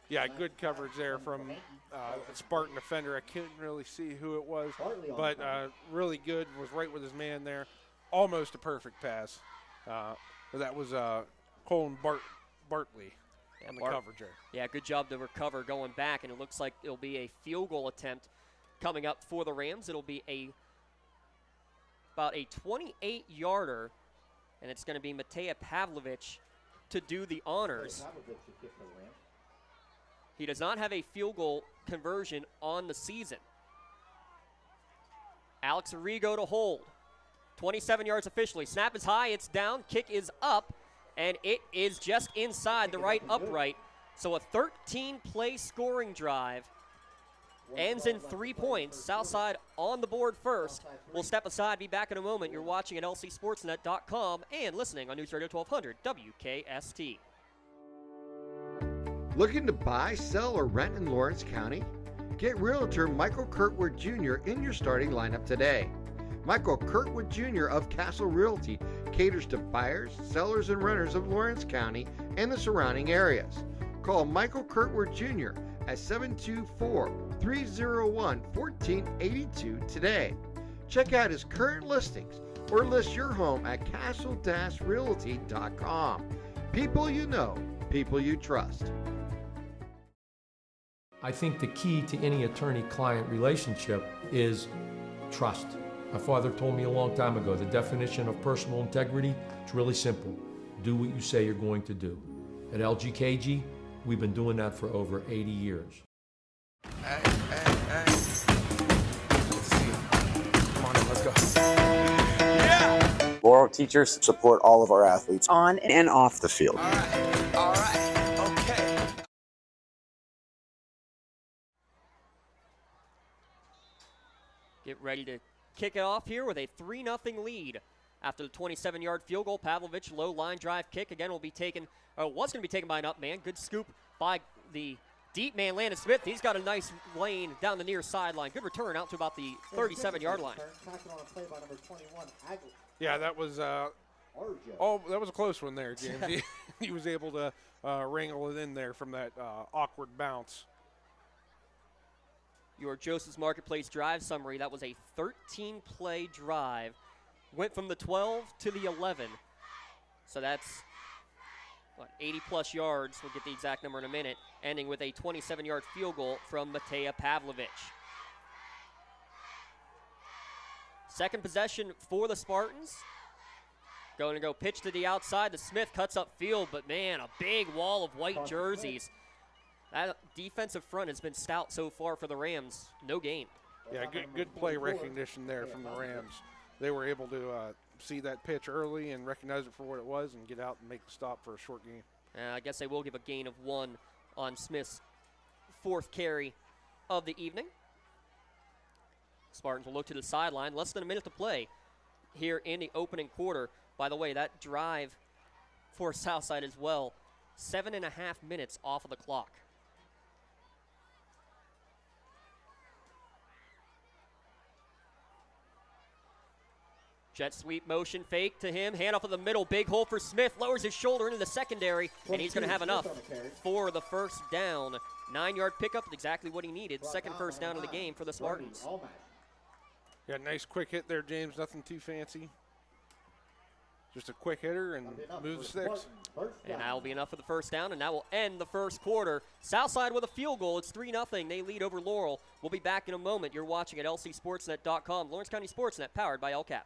Yeah, good coverage there from a Spartan defender. I couldn't really see who it was, but really good. Was right with his man there. Almost a perfect pass. That was Colin Bartley on the coverage there. Yeah, good job to recover going back, and it looks like it'll be a field goal attempt coming up for the Rams. It'll be about a 28-yarder, and it's going to be Mateja Pavlovich to do the honors. He does not have a field goal conversion on the season. Alex Arrigo to hold. 27 yards officially. Snap is high, it's down, kick is up, and it is just inside the right upright. So a 13-play scoring drive ends in 3 points. Southside on the board first. We'll step aside, be back in a moment. You're watching at lcsportsnet.com and listening on News Radio 1200 WKST. Looking to buy, sell, or rent in Lawrence County? Get Realtor Michael Kirkwood Jr. in your starting lineup today. Michael Kirkwood Jr. of Castle Realty caters to buyers, sellers, and renters of Lawrence County and the surrounding areas. Call Michael Kirkwood Jr. at 724-301-1482 today. Check out his current listings or list your home at castle-realty.com. People you know, people you trust. I think the key to any attorney-client relationship is trust. My father told me a long time ago, the definition of personal integrity is really simple. Do what you say you're going to do. At LGKG, we've been doing that for over 80 years. Hey. Good to see you. Come on in, let's go. Yeah! Laurel teachers support all of our athletes on and off the field. All right, okay. Get ready to kick it off here with a 3-0 lead. After the 27-yard field goal, Pavlovich low line drive kick again was going to be taken by an up man. Good scoop by the deep man, Landon Smith. He's got a nice lane down the near sideline. Good return out to about the 37-yard line. Yeah, that was that was a close one there, James. He was able to wrangle it in there from that awkward bounce. Your Joseph's Marketplace drive summary, that was a 13-play drive. Went from the 12 to the 11. So that's, 80-plus yards. We'll get the exact number in a minute. Ending with a 27-yard field goal from Mateja Pavlovich. Second possession for the Spartans. Going to go pitch to the outside. The Smith cuts up field, but man, a big wall of white jerseys. That defensive front has been stout so far for the Rams. No gain. Yeah, good play recognition there from the Rams. They were able to see that pitch early and recognize it for what it was and get out and make the stop for a short gain. I guess they will give a gain of 1 on Smith's 4th carry of the evening. Spartans will look to the sideline. Less than a minute to play here in the opening quarter. By the way, that drive for Southside as well, 7.5 minutes off of the clock. Jet sweep motion, fake to him, handoff of the middle, big hole for Smith, lowers his shoulder into the secondary, and he's going to have enough for the first down. 9-yard pickup, exactly what he needed. Second first down of the game for the Spartans. Yeah, nice quick hit there, James. Nothing too fancy. Just a quick hitter and move the sticks. And that will be enough for the first down, and that will end the first quarter. Southside with a field goal. It's 3-0. They lead over Laurel. We'll be back in a moment. You're watching at lcsportsnet.com. Lawrence County SportsNet, powered by LCAP.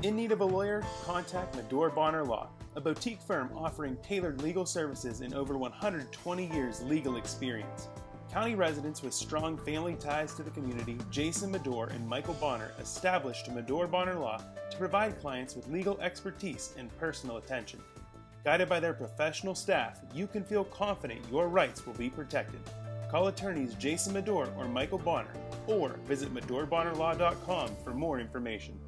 In need of a lawyer? Contact Medore Bonner Law, a boutique firm offering tailored legal services in over 120 years legal experience. County residents with strong family ties to the community, Jason Medore and Michael Bonner, established Medore Bonner Law to provide clients with legal expertise and personal attention. Guided by their professional staff, you can feel confident your rights will be protected. Call attorneys Jason Medore or Michael Bonner, or visit MedoreBonnerLaw.com for more information.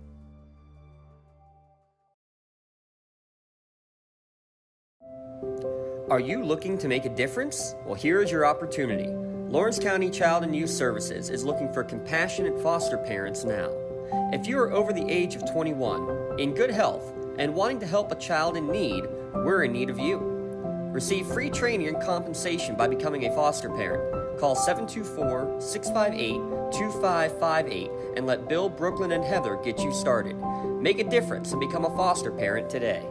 Are you looking to make a difference? Well, here is your opportunity. Lawrence County Child and Youth Services is looking for compassionate foster parents now. If you are over the age of 21, in good health, and wanting to help a child in need, we're in need of you. Receive free training and compensation by becoming a foster parent. Call 724-658-2558 and let Bill, Brooklyn, and Heather get you started. Make a difference and become a foster parent today.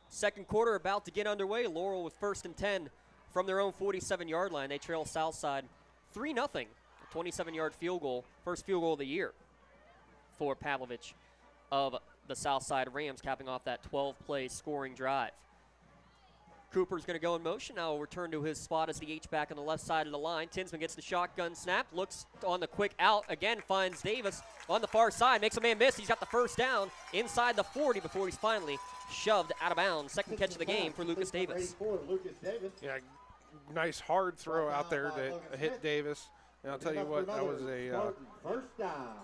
Second quarter about to get underway. Laurel with 1st and 10 from their own 47-yard line. They trail Southside 3-0. A 27-yard field goal. First field goal of the year for Pavlovich of the Southside Rams, capping off that 12-play scoring drive. Cooper's going to go in motion. Now will return to his spot as the H-back on the left side of the line. Tinsman gets the shotgun snap, looks on the quick out, again finds Davis on the far side, makes a man miss. He's got the first down inside the 40 before he's finally shoved out of bounds. Second catch of the game for Lucas Davis. Yeah, nice hard throw out there to hit Davis. And I'll tell you what, that was a first down.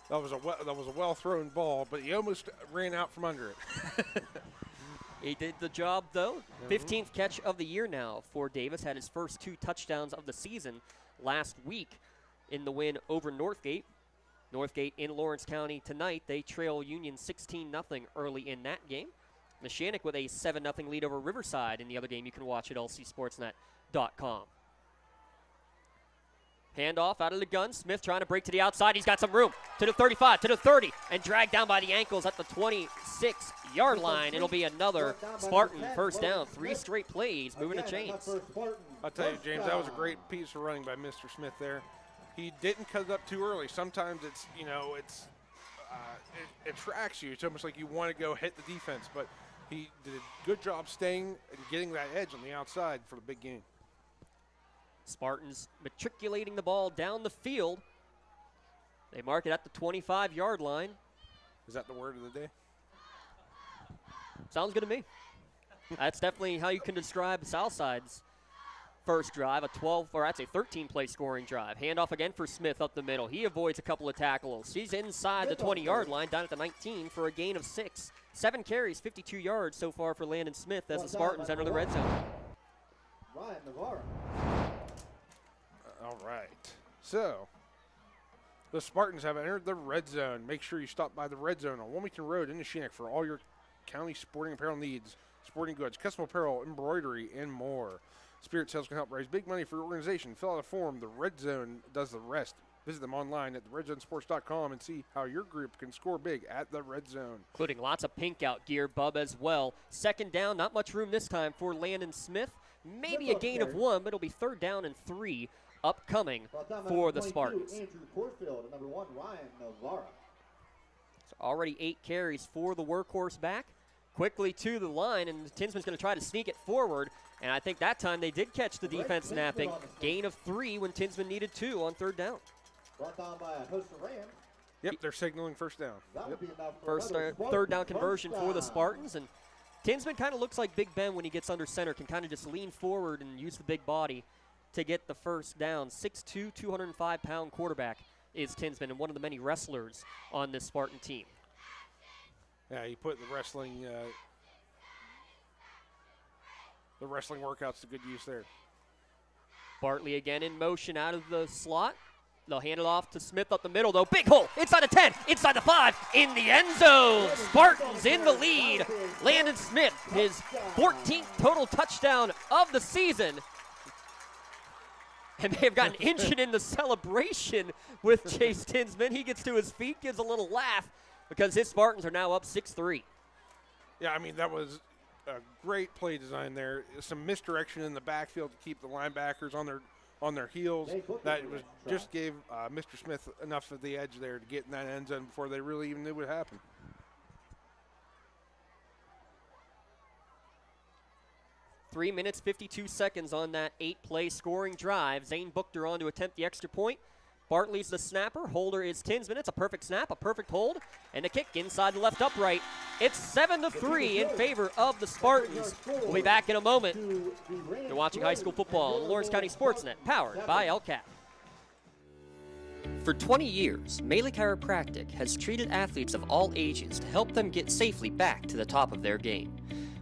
That was a well-thrown ball, but he almost ran out from under it. He did the job, though. 15th catch of the year now for Davis. Had his first 2 touchdowns of the season last week in the win over Northgate. Northgate in Lawrence County tonight. They trail Union 16-0 early in that game. Neshannock with a 7-0 lead over Riverside in the other game you can watch at lcsportsnet.com. Handoff out of the gun. Smith trying to break to the outside. He's got some room to the 35, to the 30, and dragged down by the ankles at the 26-yard line. It'll be another Spartan first down. 3 straight plays, moving the chains. I'll tell you, James, that was a great piece of running by Mr. Smith there. He didn't cut it up too early. Sometimes it's, it tracks you. It's almost like you want to go hit the defense, but he did a good job staying and getting that edge on the outside for the big game. Spartans matriculating the ball down the field. They mark it at the 25-yard line. Is that the word of the day? Sounds good to me. That's definitely how you can describe Southside's first drive, a 13-play scoring drive. Handoff again for Smith up the middle. He avoids a couple of tackles. He's inside the 20-yard line, down at the 19 for a gain of 6. 7 carries, 52 yards so far for Landon Smith as the Spartans enter the red zone. Ryan Navarro. All right. So, the Spartans have entered the red zone. Make sure you stop by the red zone on Wilmington Road in Neshannock for all your county sporting apparel needs, sporting goods, custom apparel, embroidery, and more. Spirit Sales can help raise big money for your organization. Fill out a form. The Red Zone does the rest. Visit them online at theredzonesports.com and see how your group can score big at the Red Zone. Including lots of pink out gear, Bub, as well. Second down, not much room this time for Landon Smith. Maybe a gain of 1, but it'll be 3rd down and 3 upcoming for the Spartans. Andrew Corfield, number 1, Ryan Navarro. So already 8 carries for the workhorse back. Quickly to the line, and Tinsman's going to try to sneak it forward. And I think that time they did catch the defense napping. Gain of 3 when Tinsman needed 2 on 3rd down. Brought down by a host of Rams. Yep, they're signaling first down. First 3rd down conversion for the Spartans. And Tinsman kind of looks like Big Ben when he gets under center, can kind of just lean forward and use the big body to get the first down. 6'2", 205-pound quarterback is Tinsman, and one of the many wrestlers on this Spartan team. Yeah, you put the wrestling workouts to good use there. Bartley again in motion out of the slot. They'll hand it off to Smith up the middle, though. Big hole, inside the 10, inside the 5, in the end zone. Spartans in the lead. Landon Smith, his 14th total touchdown of the season. And they have gotten injured in the celebration with Chase Tinsman. He gets to his feet, gives a little laugh because his Spartans are now up 6-3. Yeah, I mean, that was a great play design there. Some misdirection in the backfield to keep the linebackers on their heels. That was just gave Mr. Smith enough of the edge there to get in that end zone before they really even knew what happened. Three minutes, 52 seconds on that 8-play scoring drive. Zane Buchter on to attempt the extra point. Bartley's the snapper. Holder is Tinsman. It's a perfect snap, a perfect hold, and a kick inside the left upright. It's 7-3 in favor of the Spartans. We'll be back in a moment. You're watching high school football on Lawrence County SportsNet, powered by LCAP. For 20 years, Melee Chiropractic has treated athletes of all ages to help them get safely back to the top of their game.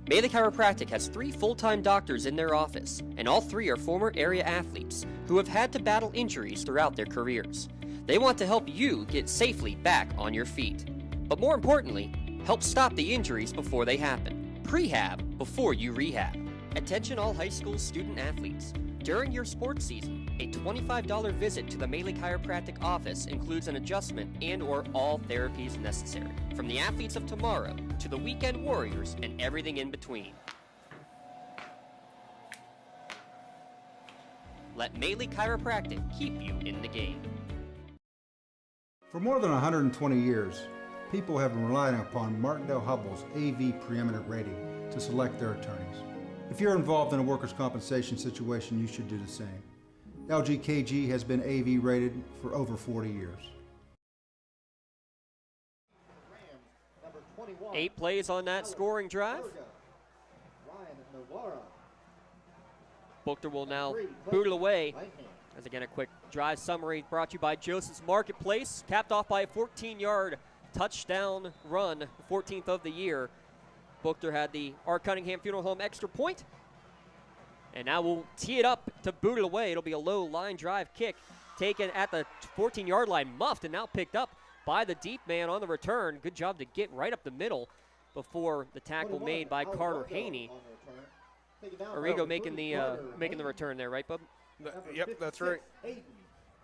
Melee Chiropractic has 3 full-time doctors in their office, and all 3 are former area athletes who have had to battle injuries throughout their careers. They want to help you get safely back on your feet. But more importantly, help stop the injuries before they happen. Prehab before you rehab. Attention all high school student athletes. During your sports season, a $25 visit to the Melee Chiropractic office includes an adjustment and/or all therapies necessary. From the athletes of tomorrow to the weekend warriors and everything in between. Let Melee Chiropractic keep you in the game. For more than 120 years, People have been relying upon Martindale Hubbell's AV preeminent rating to select their attorneys. If you're involved in a workers' compensation situation, you should do the same. LGKG has been AV rated for over 40 years. 8 plays on that scoring drive. Buchter will now boot it away. As again, a quick drive summary brought to you by Joseph's Marketplace, capped off by a 14-yard touchdown run, 14th of the year. Buchter had the Art Cunningham Funeral Home extra point. And now we'll tee it up to boot it away. It'll be a low line drive kick taken at the 14-yard line, muffed, and now picked up by the deep man on the return. Good job to get right up the middle before the tackle made by Carter Haney. Arrigo making the return there, right, Bub? Yep, that's right.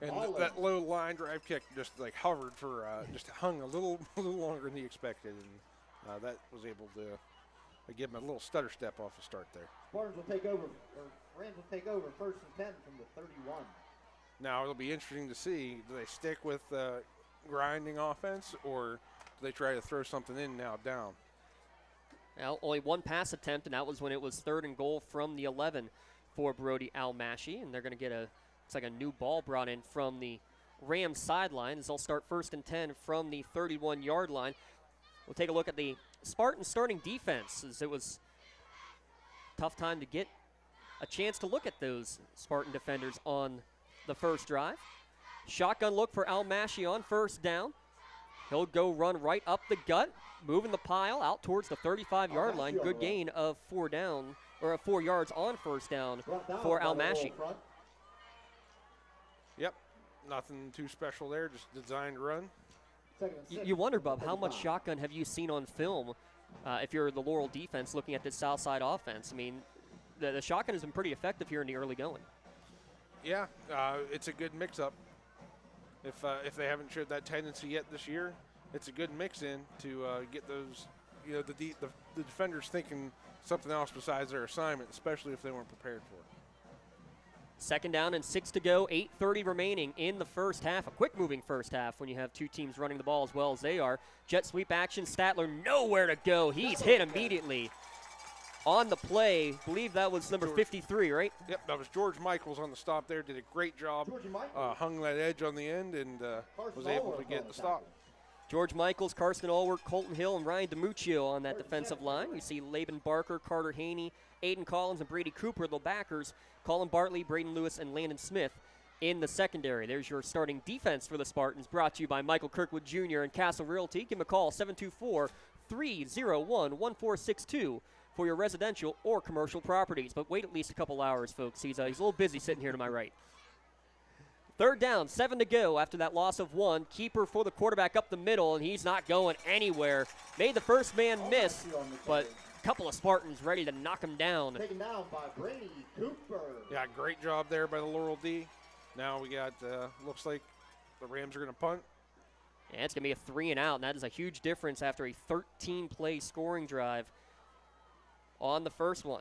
And that low line drive kick just like hovered for, just hung a little longer than he expected, and that was able to give him a little stutter step off the start there. Spartans will take over, or Rams will take over 1st and 10 from the 31. Now it'll be interesting to see, do they stick with grinding offense, or do they try to throw something in now down? Well, only one pass attempt, and that was when it was 3rd and goal from the 11 for Brody Almashi, and they're going to get looks like a new ball brought in from the Rams sideline as they'll start 1st and 10 from the 31-yard line. We'll take a look at the Spartans starting defense, as it was a tough time to get a chance to look at those Spartan defenders on the first drive. Shotgun look for Almashi on 1st down. He'll go run right up the gut, moving the pile out towards the 35-yard line. Good gain of 4 yards on 1st down for Almashi. Yep, nothing too special there, just designed run. You wonder, Bub, how much shotgun have you seen on film if you're the Laurel defense looking at this Southside offense? I mean, the shotgun has been pretty effective here in the early going. Yeah, it's a good mix-up. If they haven't showed that tendency yet this year, it's a good mix-in to get those, the defenders thinking something else besides their assignment, especially if they weren't prepared for it. 2nd down and 6 to go, 8:30 remaining in the first half. A quick-moving first half when you have two teams running the ball as well as they are. Jet sweep action, Statler nowhere to go. He's hit immediately on the play. I believe that was number 53, right? Yep, that was George Michaels on the stop there. Did a great job. Hung that edge on the end and was able to get the stop. George Michaels, Carson Allwork, Colton Hill, and Ryan DiMuccio on that defensive line. You see Laban Barker, Carter Haney, Aiden Collins, and Brady Cooper, the backers. Colin Bartley, Braden Lewis, and Landon Smith in the secondary. There's your starting defense for the Spartans, brought to you by Michael Kirkwood Jr. and Castle Realty. Give him a call, 724-301-1462 for your residential or commercial properties. But wait at least a couple hours, folks. He's a little busy sitting here to my right. 3rd down, 7 to go after that loss of 1. Keeper for the quarterback up the middle, and he's not going anywhere. Made the first man miss, but a couple of Spartans ready to knock him down. Taken down by Brady Cooper. Yeah, great job there by the Laurel D. Now we got, looks like the Rams are going to punt. Yeah, it's going to be a 3 and out, and that is a huge difference after a 13-play scoring drive on the first one.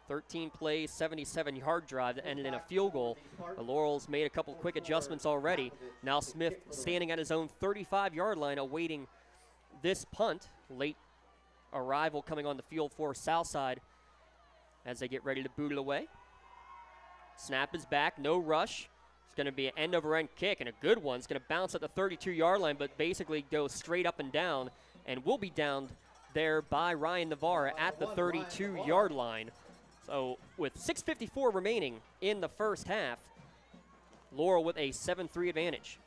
13-play, 77-yard drive that ended in a field goal. The Laurels made a couple quick adjustments already. Now Smith standing at his own 35-yard line awaiting this punt. Late arrival coming on the field for Southside as they get ready to boot it away. Snap is back, no rush. It's going to be an end-over-end kick, and a good one. It's going to bounce at the 32-yard line, but basically go straight up and down, and will be downed there by Ryan Navarra at the 32-yard line. So with 6:54 remaining in the first half, Laurel with a 7-3 advantage.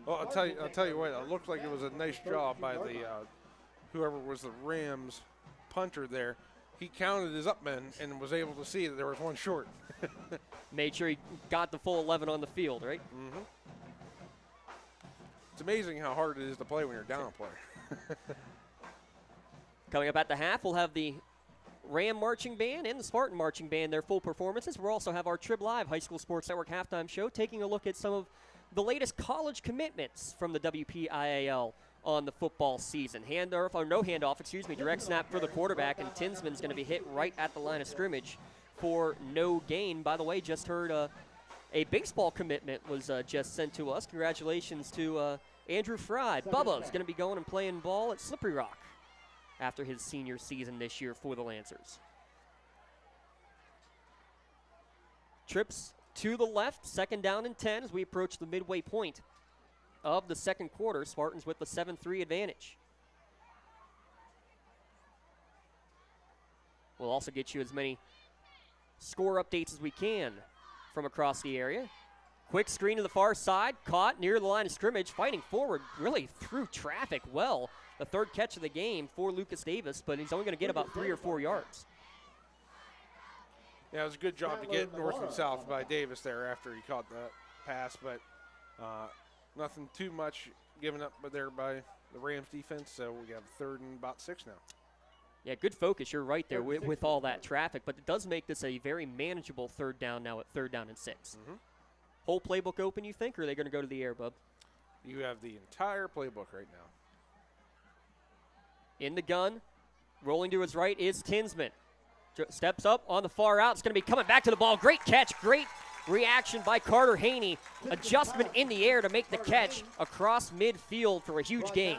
Well, I'll tell you what, it looked like it was a nice job by the whoever was the Rams punter there. He counted his up men and was able to see that there was one short. Made sure he got the full 11 on the field, right? Mm-hmm. It's amazing how hard it is to play when you're down a player. Coming up at the half, we'll have the Ram Marching Band and the Spartan Marching Band, their full performances. We'll also have our Trib Live High School Sports Network halftime show, taking a look at some of the latest college commitments from the WPIAL on the football season. Direct snap for the quarterback, and Tinsman's going to be hit right at the line of scrimmage for no gain. By the way, just heard a baseball commitment was just sent to us. Congratulations to Andrew Fry. Bubba's going to be going and playing ball at Slippery Rock after his senior season this year for the Lancers. Trips to the left, 2nd down and 10 as we approach the midway point of the second quarter. Spartans with the 7-3 advantage. We'll also get you as many score updates as we can from across the area. Quick screen to the far side, caught near the line of scrimmage, fighting forward, really through traffic well. The 3rd catch of the game for Lucas Davis, but he's only going to get about 3 or 4 yards. Yeah, it was a good job to get north and south by Davis there after he caught that pass, but nothing too much given up there by the Rams defense, so we have 3rd and about 6 now. Yeah, good focus. You're right there with all that traffic, but it does make this a very manageable 3rd down now at 3rd down and 6. Whole playbook open, you think, or are they going to go to the air, Bub? You have the entire playbook right now. In the gun, rolling to his right is Tinsman. Steps up on the far out. It's going to be coming back to the ball. Great catch, great reaction by Carter Haney. Adjustment in the air to make the catch across midfield for a huge gain.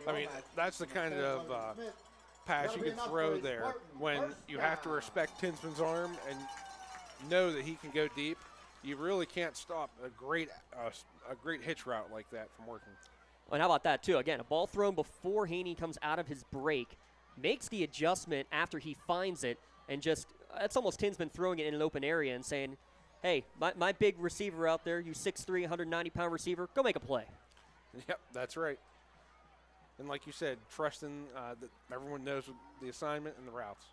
I mean, that's the kind of pass you can throw there when you have to respect Tinsman's arm and know that he can go deep. You really can't stop a great hitch route like that from working. And how about that, too? Again, a ball thrown before Haney comes out of his break, makes the adjustment after he finds it, and just, that's almost Tinsman throwing it in an open area and saying, hey, my big receiver out there, you 6'3", 190-pound receiver, go make a play. Yep, that's right. And like you said, trusting that everyone knows the assignment and the routes.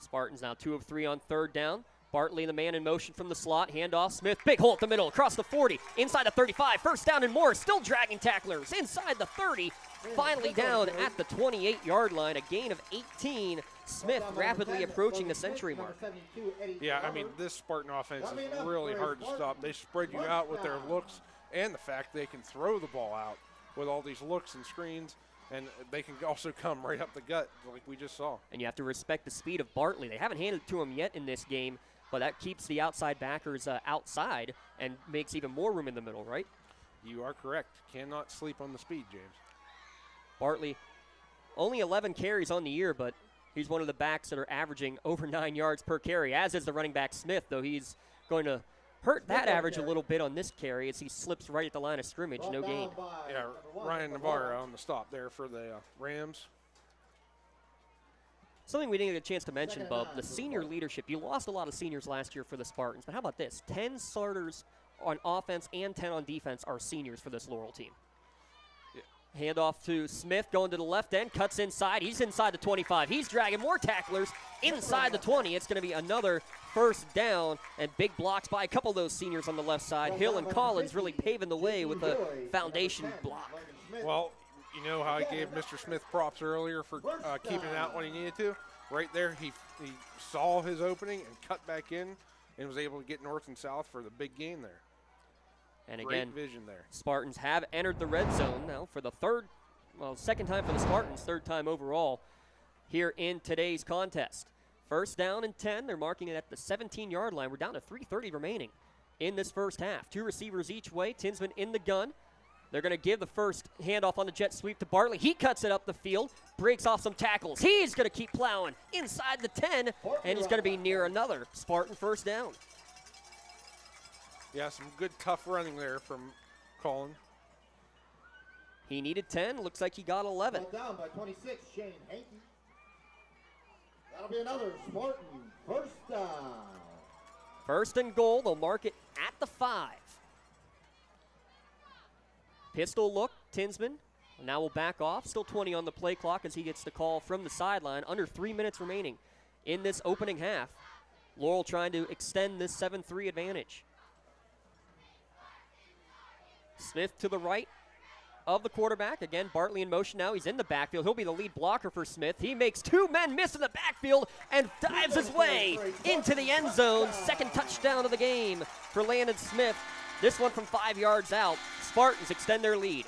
Spartans now 2 of 3 on 3rd down. Bartley, the man in motion from the slot. Handoff, Smith, big hole at the middle, across the 40, inside the 35. 1st down and more, still dragging tacklers. Inside the 30, finally down at the 28-yard line. A gain of 18. Smith rapidly approaching the century mark. Yeah, I mean, this Spartan offense is really hard to stop. They spread you out with their looks and the fact they can throw the ball out with all these looks and screens. And they can also come right up the gut like we just saw. And you have to respect the speed of Bartley. They haven't handed it to him yet in this game, but that keeps the outside backers outside and makes even more room in the middle, right? You are correct. Cannot sleep on the speed, James. Bartley, only 11 carries on the year, but he's one of the backs that are averaging over 9 yards per carry, as is the running back Smith, though he's going to hurt that average a little bit on this carry as he slips right at the line of scrimmage, no gain. Yeah, Ryan Navarro on the stop there for the Rams. Something we didn't get a chance to mention, Bub, the senior leadership. You lost a lot of seniors last year for the Spartans, but how about this? 10 starters on offense and 10 on defense are seniors for this Laurel team. Yeah. Handoff to Smith, going to the left end, cuts inside. He's inside the 25. He's dragging more tacklers inside the 20. It's going to be another 1st down, and big blocks by a couple of those seniors on the left side. Hill and Collins really paving the way with a foundation block. Well, you know how I gave Mr. Smith props earlier for keeping it out when he needed to? Right there, he saw his opening and cut back in and was able to get north and south for the big gain there. And great again, vision there. Spartans have entered the red zone now for the 2nd time for the Spartans, 3rd time overall here in today's contest. 1st down and 10. They're marking it at the 17-yard line. We're down to 3:30 remaining in this first half. 2 receivers each way. Tinsman in the gun. They're going to give the first handoff on the jet sweep to Bartley. He cuts it up the field, breaks off some tackles. He's going to keep plowing inside the 10, and he's going to be near another Spartan 1st down. Yeah, some good tough running there from Colin. He needed 10. Looks like he got 11. Down by 26, Shane Hankey. That'll be another Spartan 1st down. 1st and goal. They'll mark it at the 5. Pistol look, Tinsman. Now will back off. Still 20 on the play clock as he gets the call from the sideline. Under 3 minutes remaining in this opening half. Laurel trying to extend this 7-3 advantage. Smith to the right of the quarterback. Again, Bartley in motion now. He's in the backfield. He'll be the lead blocker for Smith. He makes 2 men miss in the backfield and dives his way into the end zone. 2nd touchdown of the game for Landon Smith. This one from 5 yards out. Spartans extend their lead.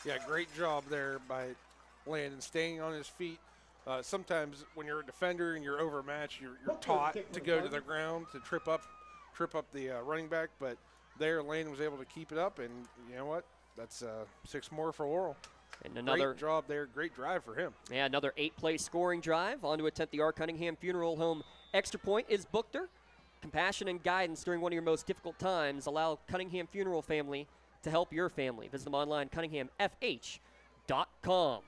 Yeah, great job there by Landon staying on his feet. Sometimes when you're a defender and you're overmatched, you're taught to go to the ground to trip up the running back. But there, Landon was able to keep it up, and you know what? That's 6 more for Laurel. And another great job there, great drive for him. Yeah, another 8-play scoring drive. On to attempt the R. Cunningham Funeral Home extra point is Bookter. Compassion and guidance during one of your most difficult times. Allow Cunningham Funeral family to help your family. Visit them online, cunninghamfh.com.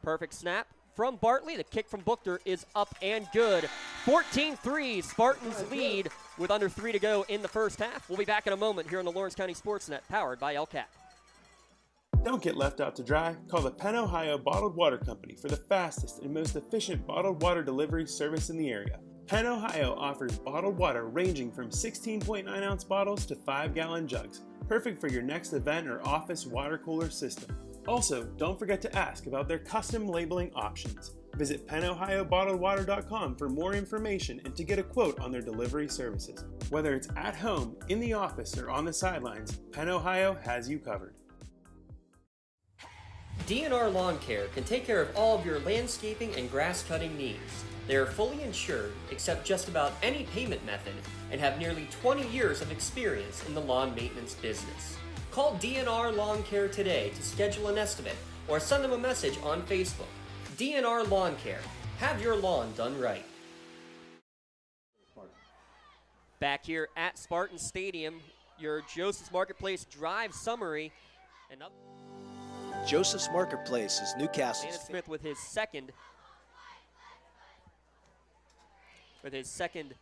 Perfect snap from Bartley. The kick from Bookter is up and good. 14-3, Spartans lead with under 3 to go in the first half. We'll be back in a moment here on the Lawrence County SportsNet, powered by LCAT. Don't get left out to dry. Call the Penn Ohio Bottled Water Company for the fastest and most efficient bottled water delivery service in the area. Penn Ohio offers bottled water ranging from 16.9-ounce bottles to 5-gallon jugs, perfect for your next event or office water cooler system. Also, don't forget to ask about their custom labeling options. Visit PennOhioBottledWater.com for more information and to get a quote on their delivery services. Whether it's at home, in the office, or on the sidelines, Penn Ohio has you covered. DNR Lawn Care can take care of all of your landscaping and grass cutting needs. They are fully insured, accept just about any payment method, and have nearly 20 years of experience in the lawn maintenance business. Call DNR Lawn Care today to schedule an estimate or send them a message on Facebook. DNR Lawn Care. Have your lawn done right. Back here at Spartan Stadium, your Joseph's Marketplace drive summary. And up Joseph's Marketplace is Newcastle's. Shannon Smith with his second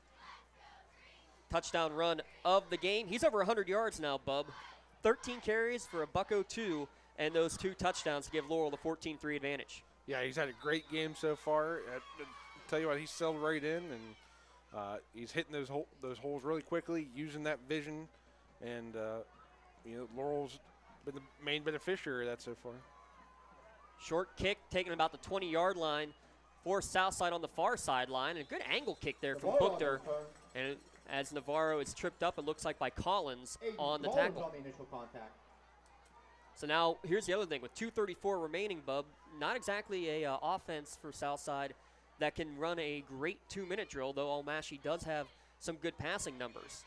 touchdown run of the game. He's over 100 yards now, Bub. 13 carries for a $102, and those 2 touchdowns to give Laurel the 14-3 advantage. Yeah, he's had a great game so far. I'll tell you what, he's settled right in, and he's hitting those holes really quickly, using that vision, and Laurel's been the main beneficiary of that so far. Short kick taken about the 20-yard line for Southside on the far sideline. And a good angle kick there from Bookter. And as Navarro is tripped up, it looks like by Collins on the tackle. On the initial contact. So now here's the other thing. With 2:34 remaining, Bub, not exactly a offense for Southside that can run a great 2-minute drill, though Almashi does have some good passing numbers.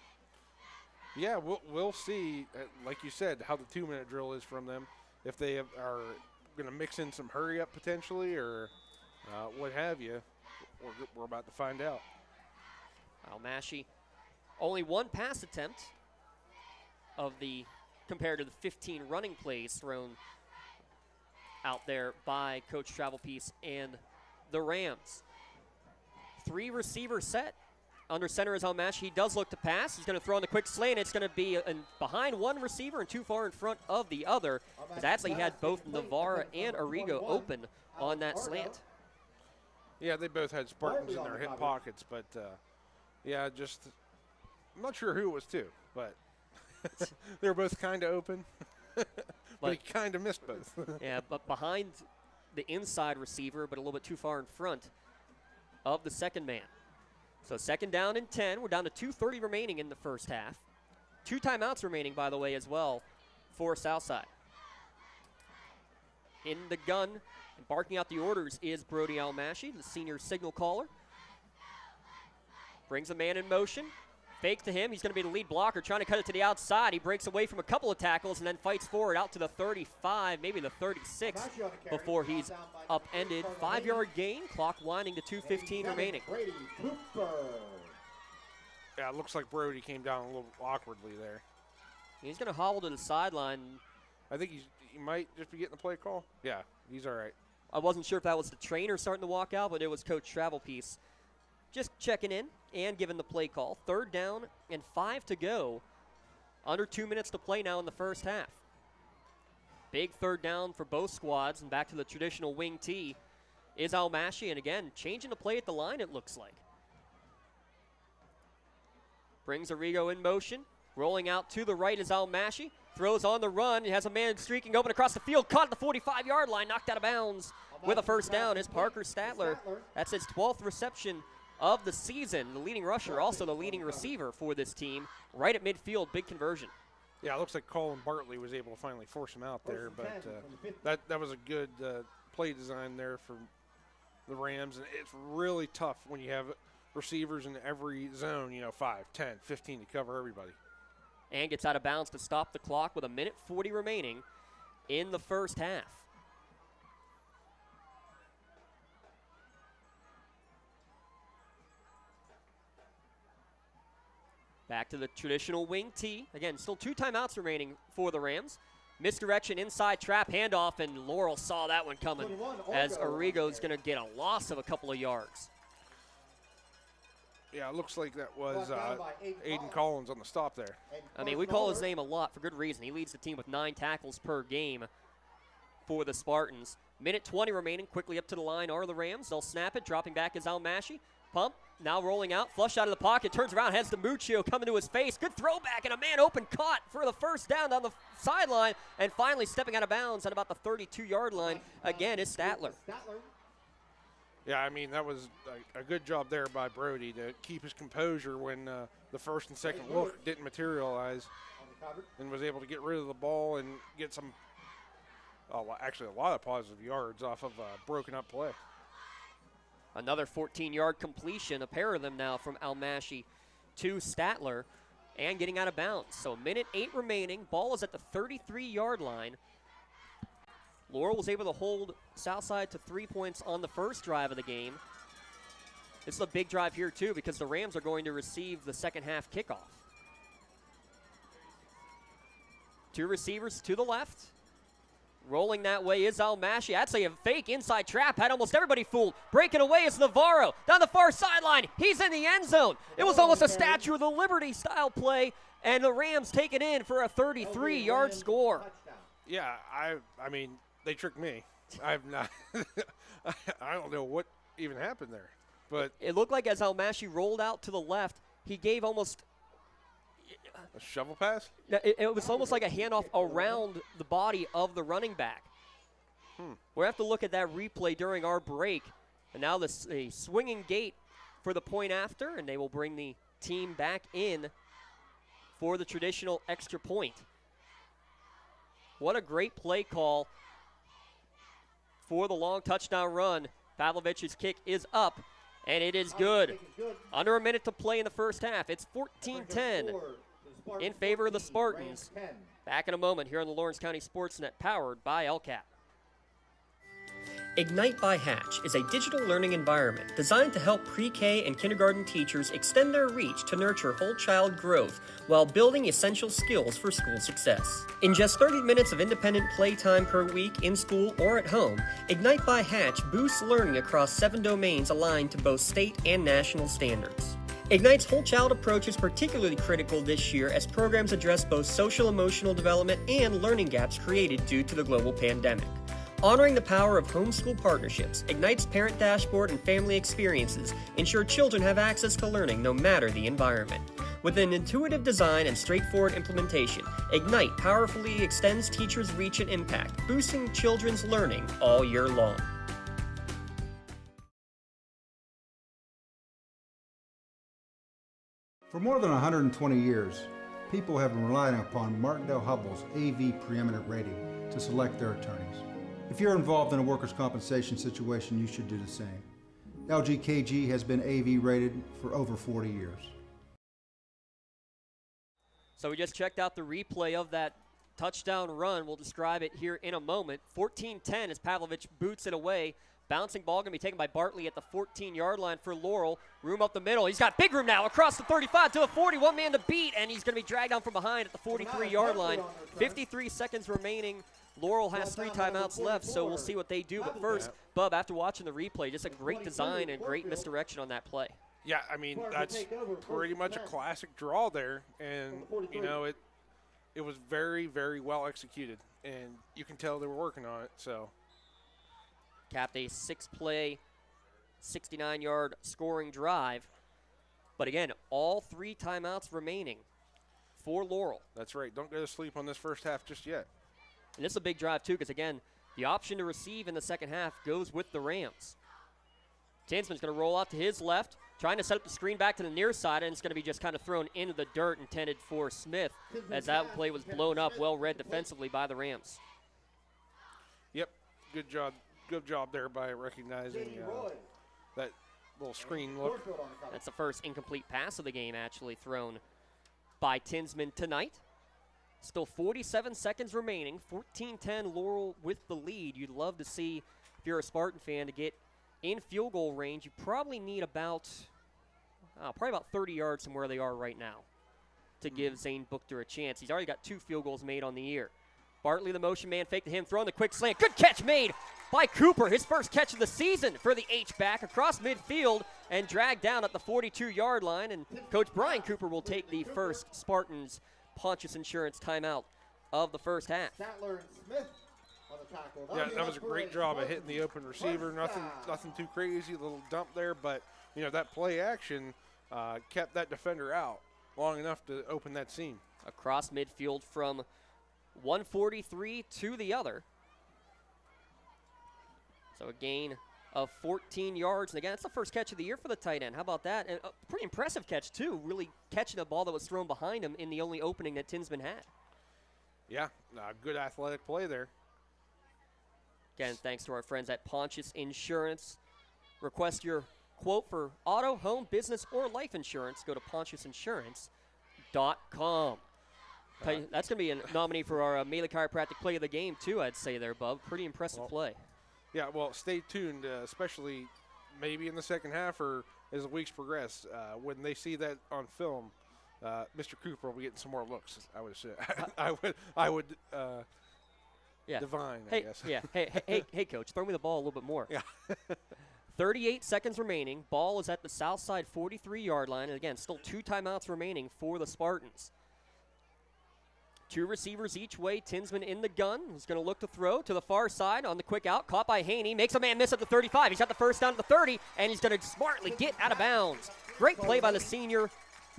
Yeah, we'll see, like you said, how the 2-minute drill is from them. If they are going to mix in some hurry-up potentially or what have you, we're about to find out. Almashi, only 1 pass attempt compared to the 15 running plays thrown out there by Coach Travelpiece and the Rams. 3 receiver set. Under center is Almashi. He does look to pass. He's going to throw on the quick slant. It's going to be behind one receiver and too far in front of the other. Because actually had both Navarra and Arrigo open on that slant. Yeah, they both had Spartans in their hip pockets, but yeah, I'm not sure who it was to, but they were both kind of open. But he kind of missed both. Yeah, but behind the inside receiver, but a little bit too far in front of the second man. So 2nd down and 10. We're down to 2:30 remaining in the first half. 2 timeouts remaining, by the way, as well for Southside. In the gun, and barking out the orders is Brody Almashi, the senior signal caller. Brings a man in motion. Fake to him. He's going to be the lead blocker, trying to cut it to the outside. He breaks away from a couple of tackles and then fights forward out to the 35, maybe the 36, before he's upended. 5-yard gain, clock winding to 2:15 remaining. Yeah, it looks like Brody came down a little awkwardly there. He's going to hobble to the sideline. I think he might just be getting the play call. Yeah, he's all right. I wasn't sure if that was the trainer starting to walk out, but it was Coach Travelpiece just checking in and giving the play call. 3rd down and 5 to go. Under 2 minutes to play now in the first half. Big 3rd down for both squads, and back to the traditional wing tee is Almashi, and again, changing the play at the line, it looks like. Brings Arrigo in motion. Rolling out to the right is Almashi. Throws on the run. He has a man streaking open across the field. Caught at the 45-yard line. Knocked out of bounds with a 1st down is Parker Statler. That's his 12th reception of the season. The leading rusher, also the leading receiver for this team. Right at midfield, big conversion. Yeah, it looks like Colin Bartley was able to finally force him out there, but that was a good play design there for the Rams. And it's really tough when you have receivers in every zone, 5, 10, 15 to cover everybody. And gets out of bounds to stop the clock with 1:40 remaining. in the first half. Back to the traditional wing T. Again, still 2 timeouts remaining for the Rams. Misdirection, inside trap, handoff, and Laurel saw that one coming as Arrigo's going to get a loss of a couple of yards. Yeah, it looks like that was Aiden Collins on the stop there. I mean, we call his name a lot for good reason. He leads the team with 9 tackles per game for the Spartans. Minute 20 remaining. Quickly up to the line are the Rams. They'll snap it. Dropping back is Almashi. Pump. Now rolling out. Flush out of the pocket. Turns around. Heads to Muccio. Coming to his face. Good throwback. And a man open caught for the first down down the sideline. And finally stepping out of bounds at about the 32-yard line. Again, is Statler. Yeah, I mean, that was a good job there by Brody to keep his composure when the first and second look didn't materialize, and was able to get rid of the ball and get some, actually a lot of positive yards off of a broken up play. Another 14-yard completion, a pair of them now from Almashi to Statler, and getting out of bounds. So minute 8 remaining, ball is at the 33-yard line. Laurel was able to hold Southside to 3 points on the first drive of the game. This is a big drive here, too, because the Rams are going to receive the second half kickoff. 2 receivers to the left. Rolling that way is Almashi. That's a fake inside trap. Had almost everybody fooled. Breaking away is Navarro. Down the far sideline. He's in the end zone. It was almost a Statue of the Liberty style play, and the Rams take it in for a 33-yard score. Yeah, I mean, they tricked me. I've not. I don't know what even happened there, but it looked like as Almashi rolled out to the left, he gave almost a shovel pass. It was almost like a handoff around the body of the running back. We'll have to look at that replay during our break. And now this a swinging gate for the point after, and they will bring the team back in for the traditional extra point. What a great play call for the long touchdown run. Pavlovich's kick is up, and it is good. Under a minute to play in the first half. It's 14-10 in favor of the Spartans. Back in a moment here on the Lawrence County SportsNet, powered by LCAT. Ignite by Hatch is a digital learning environment designed to help pre-K and kindergarten teachers extend their reach to nurture whole child growth while building essential skills for school success. In just 30 minutes of independent playtime per week in school or at home, Ignite by Hatch boosts learning across 7 domains aligned to both state and national standards. Ignite's whole child approach is particularly critical this year as programs address both social-emotional development and learning gaps created due to the global pandemic. Honoring the power of homeschool partnerships, Ignite's parent dashboard and family experiences ensure children have access to learning no matter the environment. With an intuitive design and straightforward implementation, Ignite powerfully extends teachers' reach and impact, boosting children's learning all year long. For more than 120 years, people have been relying upon Martindale-Hubbell's AV preeminent rating to select their attorneys. If you're involved in a workers' compensation situation, you should do the same. LGKG has been AV rated for over 40 years. So we just checked out the replay of that touchdown run. We'll describe it here in a moment. 14-10 as Pavlovich boots it away. Bouncing ball going to be taken by Bartley at the 14-yard line for Laurel. Room up the middle. He's got big room now across the 35 to the 40. One man to beat, and he's going to be dragged down from behind at the 43-yard line. 53 seconds remaining. Laurel has 3 timeouts left, so we'll see what they do. But first, Bub, after watching the replay, just a great design and great misdirection on that play. Yeah, I mean, that's pretty much a classic draw there. And, you know, it was very, very well executed. And you can tell they were working on it, so. Capped a 6-play, 69-yard scoring drive. But again, all 3 timeouts remaining for Laurel. That's right. Don't go to sleep on this first half just yet. And this is a big drive, too, because, again, the option to receive in the second half goes with the Rams. Tinsman's going to roll out to his left, trying to set up the screen back to the near side, and it's going to be just kind of thrown into the dirt intended for Smith as that play was blown up, well read defensively by the Rams. Yep, good job. Good job there by recognizing that little screen look. That's the first incomplete pass of the game actually thrown by Tinsman tonight. Still 47 seconds remaining. 14-10 Laurel with the lead. You'd love to see, if you're a Spartan fan, to get in field goal range. You probably need about 30 yards from where they are right now to give Zane Buchter a chance. He's already got 2 field goals made on the year. Bartley, the motion man, fake to him, throwing the quick slant. Good catch made by Cooper. His first catch of the season for the H-back across midfield and dragged down at the 42-yard line. And Coach Brian Cooper will take the first Spartans Pontius Insurance timeout of the first half. Sattler and Smith on the tackle. Yeah, that was a great job of hitting the open receiver. Nothing too crazy, little dump there, but that play action kept that defender out long enough to open that seam. Across midfield from 143 to the other. So a gain of 14 yards. And again, that's the first catch of the year for the tight end. How about that? And a pretty impressive catch, too, really catching a ball that was thrown behind him in the only opening that Tinsman had. Yeah, good athletic play there. Again, thanks to our friends at Pontius Insurance. Request your quote for auto, home, business, or life insurance. Go to pontiusinsurance.com. That's going to be a nominee for our Melee Chiropractic Play of the Game, too, I'd say there, Bub. Pretty impressive play. Yeah, well, stay tuned, especially maybe in the second half or as the weeks progress. When they see that on film, Mr. Cooper will be getting some more looks, I would say. I would divine, I guess. Yeah. Hey, Coach, throw me the ball a little bit more. Yeah. 38 seconds remaining. Ball is at the south side 43-yard line. And, again, still 2 timeouts remaining for the Spartans. 2 receivers each way. Tinsman in the gun. He's going to look to throw to the far side on the quick out. Caught by Haney. Makes a man miss at the 35. He's got the first down at the 30, and he's going to smartly get out of bounds. Great play by the senior.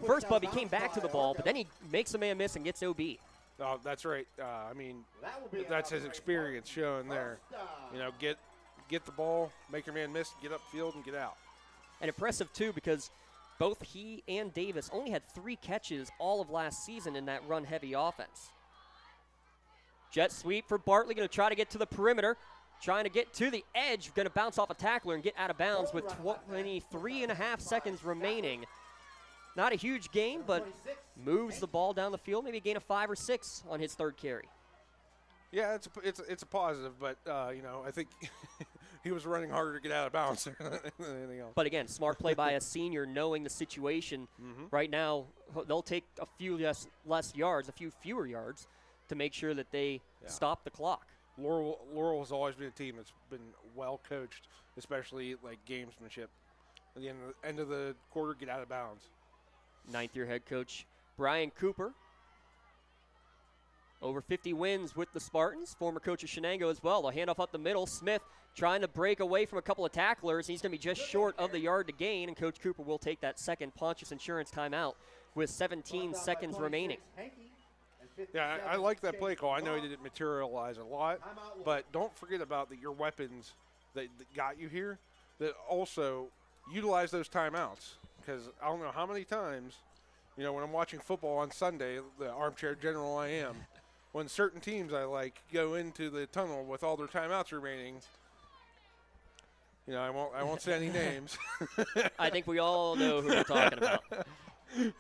First, Bub, he came back to the ball, but then he makes a man miss and gets OB. Oh, that's right. That's his experience showing there. Get the ball, make your man miss, get upfield, and get out. And impressive, too, because both he and Davis only had 3 catches all of last season in that run-heavy offense. Jet sweep for Bartley, going to try to get to the perimeter, trying to get to the edge, going to bounce off a tackler and get out of bounds with 23.5 seconds remaining. Not a huge gain, but moves the ball down the field, maybe a gain of 5 or 6 on his 3rd carry. Yeah, it's a positive, but I think he was running harder to get out of bounds than anything else. But again, smart play by a senior, knowing the situation. Right now, they'll take a few less yards, a few fewer yards, to make sure that they stop the clock. Laurel has always been a team that's been well coached, especially like gamesmanship. At the end of the quarter, get out of bounds. 9th-year head coach Brian Cooper. Over 50 wins with the Spartans. Former coach of Shenango as well. They'll hand off up the middle. Smith trying to break away from a couple of tacklers. He's going to be just short of the yard to gain, and Coach Cooper will take that second Pontius Insurance timeout with 17 seconds remaining. Yeah, I like that play call. I know he didn't materialize a lot, but don't forget about your weapons that got you here, that also utilize those timeouts, because I don't know how many times, when I'm watching football on Sunday, the armchair general I am, when certain teams I like go into the tunnel with all their timeouts remaining. I won't say any names. I think we all know who you're talking about. Well,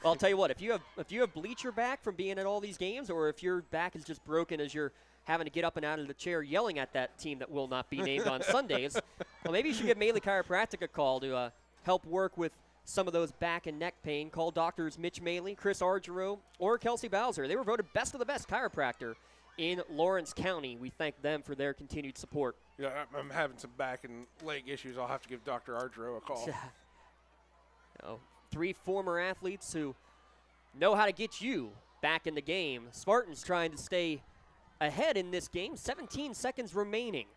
I'll tell you what, if you have bleacher back from being at all these games, or if your back is just broken as you're having to get up and out of the chair yelling at that team that will not be named on Sundays, well, maybe you should give Melee Chiropractic a call to help work with some of those back and neck pain. Call doctors Mitch Maley, Chris Argero, or Kelsey Bowser. They were voted best of the best chiropractor in Lawrence County. We thank them for their continued support. Yeah, I'm having some back and leg issues. I'll have to give Dr. Argero a call. 3 former athletes who know how to get you back in the game. Spartans trying to stay ahead in this game. 17 seconds remaining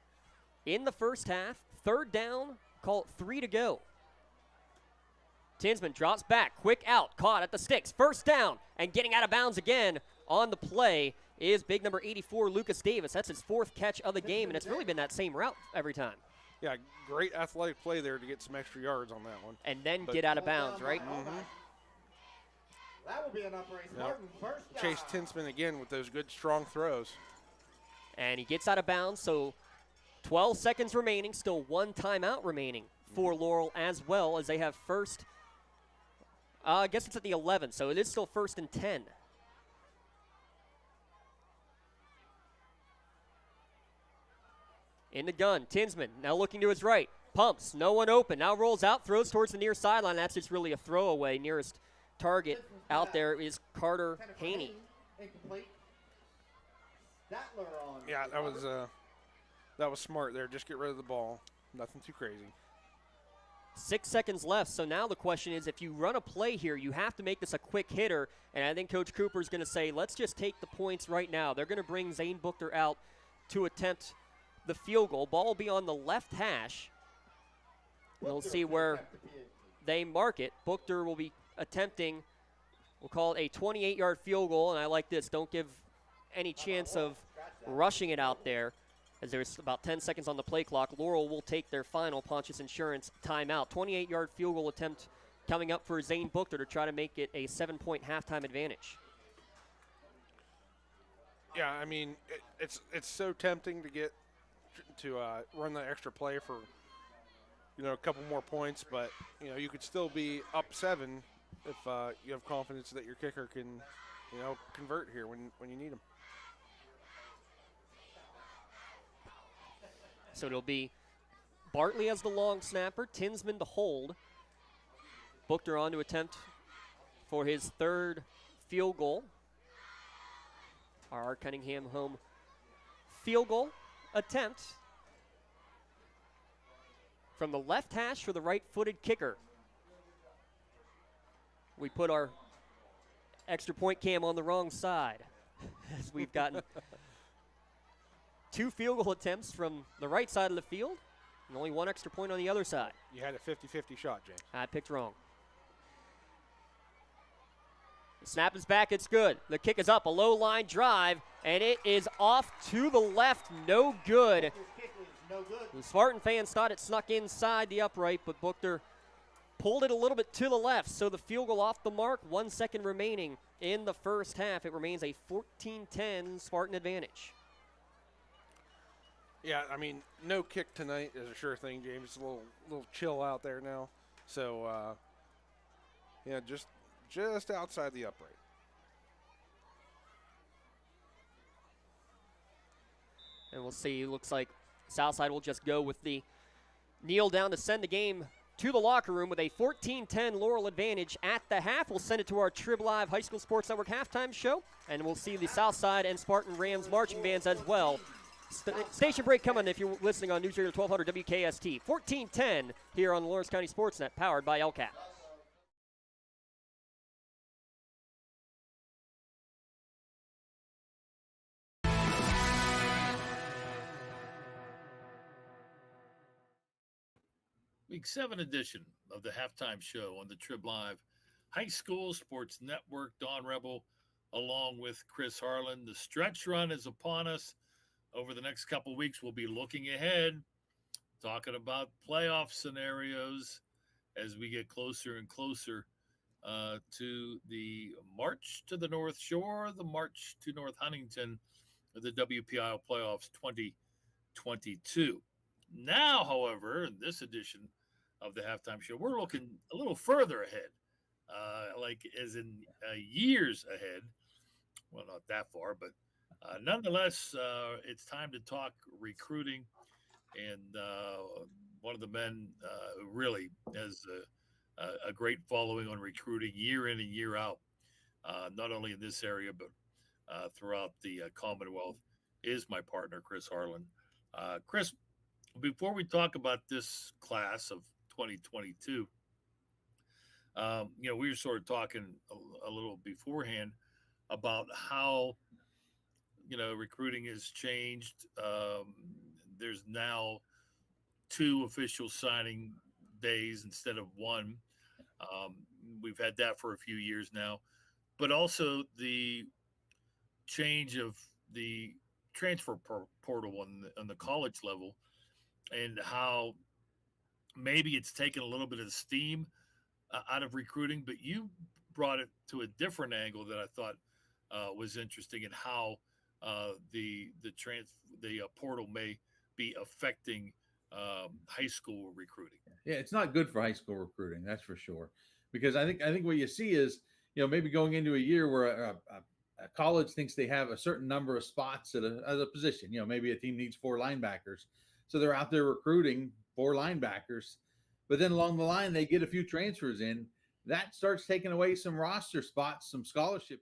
in the first half. 3rd down, call it 3 to go. Tinsman drops back, quick out, caught at the sticks, 1st down, and getting out of bounds again on the play is big number 84, Lucas Davis. That's his 4th catch of the game, and it's really been that same route every time. Yeah, great athletic play there to get some extra yards on that one. And then get out of bounds, right? That will be enough for a Spartan first down. Chase Tinsman again with those good, strong throws. And he gets out of bounds, so 12 seconds remaining, still 1 timeout remaining for Laurel, as well as they have first. I guess it's at the 11, so it is still 1st and 10. In the gun, Tinsman now looking to his right. Pumps, no one open. Now rolls out, throws towards the near sideline. That's just really a throwaway. Nearest target out there is Carter Haney. Incomplete. Statler on. Yeah, that was smart there. Just get rid of the ball. Nothing too crazy. 6 seconds left, so now the question is, if you run a play here, you have to make this a quick hitter, and I think Coach Cooper is going to say, let's just take the points right now. They're going to bring Zane Buchter out to attempt the field goal. Ball will be on the left hash. We'll see where they mark it. Buchter will be attempting, we'll call it a 28-yard field goal, and I like this. Don't give any chance of rushing it out there, as there's about 10 seconds on the play clock. Laurel will take their final Pontius Insurance timeout. 28-yard field goal attempt coming up for Zane Buchter to try to make it a 7-point halftime advantage. Yeah, I mean, it's so tempting to get to run that extra play for, a couple more points, but, you could still be up 7 if you have confidence that your kicker can, convert here when you need him. So it'll be Bartley as the long snapper, Tinsman to hold. Buchter on to attempt for his third field goal. Our Cunningham home field goal attempt from the left hash for the right-footed kicker. We put our extra point cam on the wrong side as we've gotten 2 field goal attempts from the right side of the field and only 1 extra point on the other side. You had a 50-50 shot, James. I picked wrong. The snap is back. It's good. The kick is up. A low line drive, and it is off to the left. No good. The Spartan fans thought it snuck inside the upright, but Buchter pulled it a little bit to the left. So the field goal off the mark. 1 second remaining in the first half. It remains a 14-10 Spartan advantage. Yeah, I mean, no kick tonight is a sure thing, James. It's a little chill out there now. So, just outside the upright. And we'll see. Looks like Southside will just go with the kneel down to send the game to the locker room with a 14-10 Laurel advantage at the half. We'll send it to our Trib Live High School Sports Network halftime show, and we'll see the Southside and Spartan Rams marching bands as well. Station break coming if you're listening on News Radio 1200 WKST. 14-10 here on the Lawrence County SportsNet, powered by LCAP. Week 7 edition of the halftime show on the Trib Live High School Sports Network. Don Rebel along with Chris Harlan. The stretch run is upon us. Over the next couple of weeks, we'll be looking ahead, talking about playoff scenarios as we get closer and closer to the march to the North Shore, the march to North Huntington of the WPIAL playoffs 2022. Now, however, in this edition of the halftime show, we're looking a little further ahead, like as in years ahead. Well, not that far, but nonetheless, it's time to talk recruiting. And one of the men who really has a great following on recruiting year in and year out, not only in this area, but throughout the Commonwealth, is my partner, Chris Harlan. Chris, before we talk about this class of 2022, we were sort of talking a little beforehand about how, recruiting has changed. There's now 2 official signing days instead of 1. We've had that for a few years now, but also the change of the transfer portal on the college level, and how maybe it's taken a little bit of steam out of recruiting, but you brought it to a different angle that I thought was interesting, in how the portal may be affecting high school recruiting. Yeah, it's not good for high school recruiting, that's for sure. Because I think what you see is, maybe going into a year where a college thinks they have a certain number of spots at a position. Maybe a team needs 4 linebackers. So they're out there recruiting 4 linebackers. But then along the line, they get a few transfers in. That starts taking away some roster spots, some scholarship.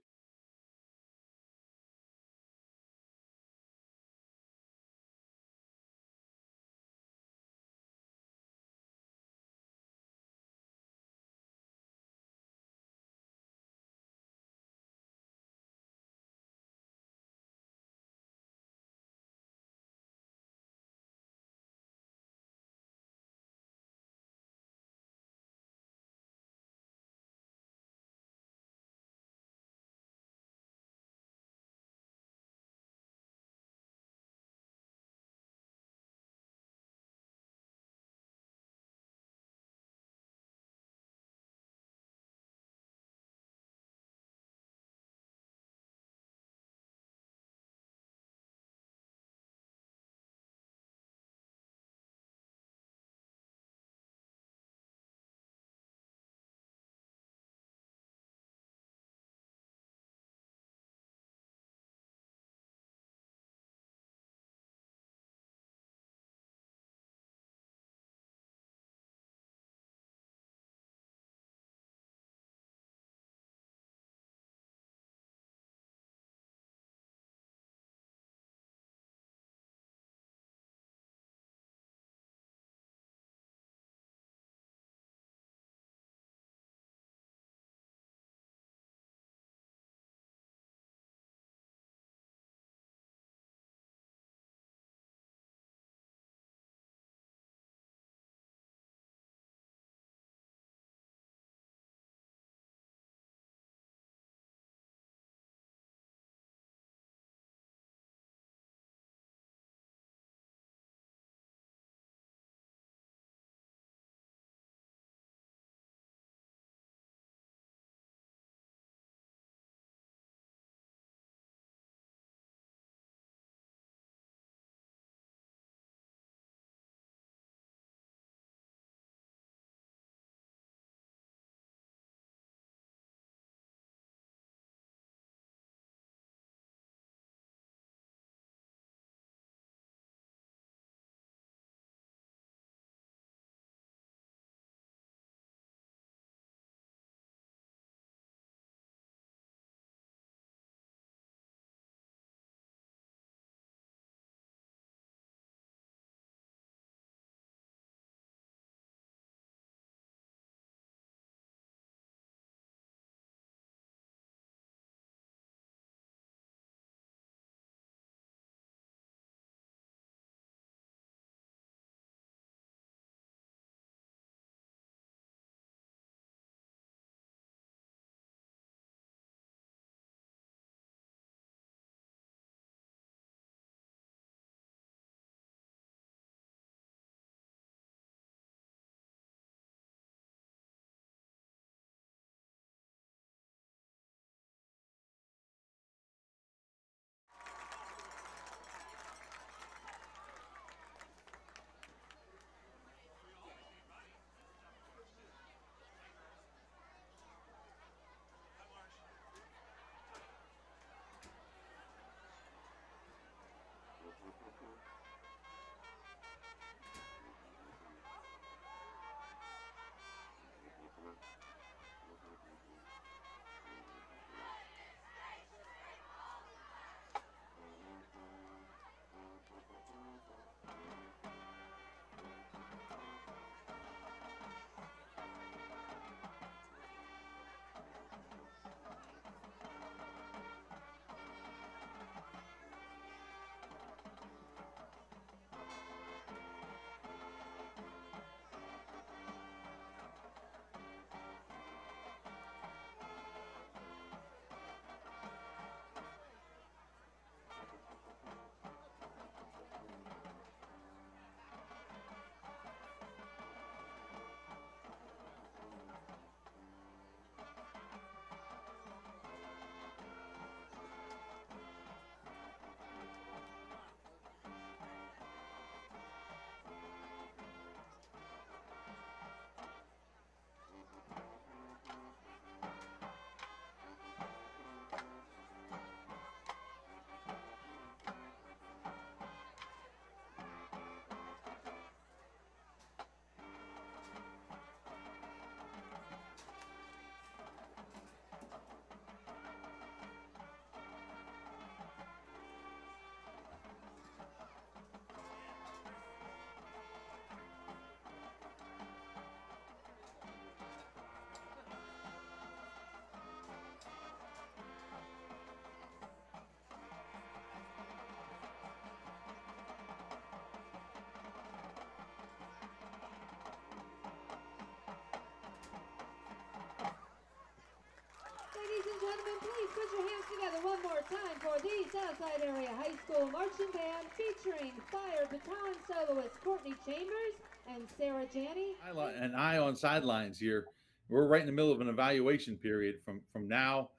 put your hands together one more time for the Southside Area High School Marching Band featuring Fire Baton soloist Courtney Chambers and Sarah Janney. An eye on sidelines here. We're right in the middle of an evaluation period from now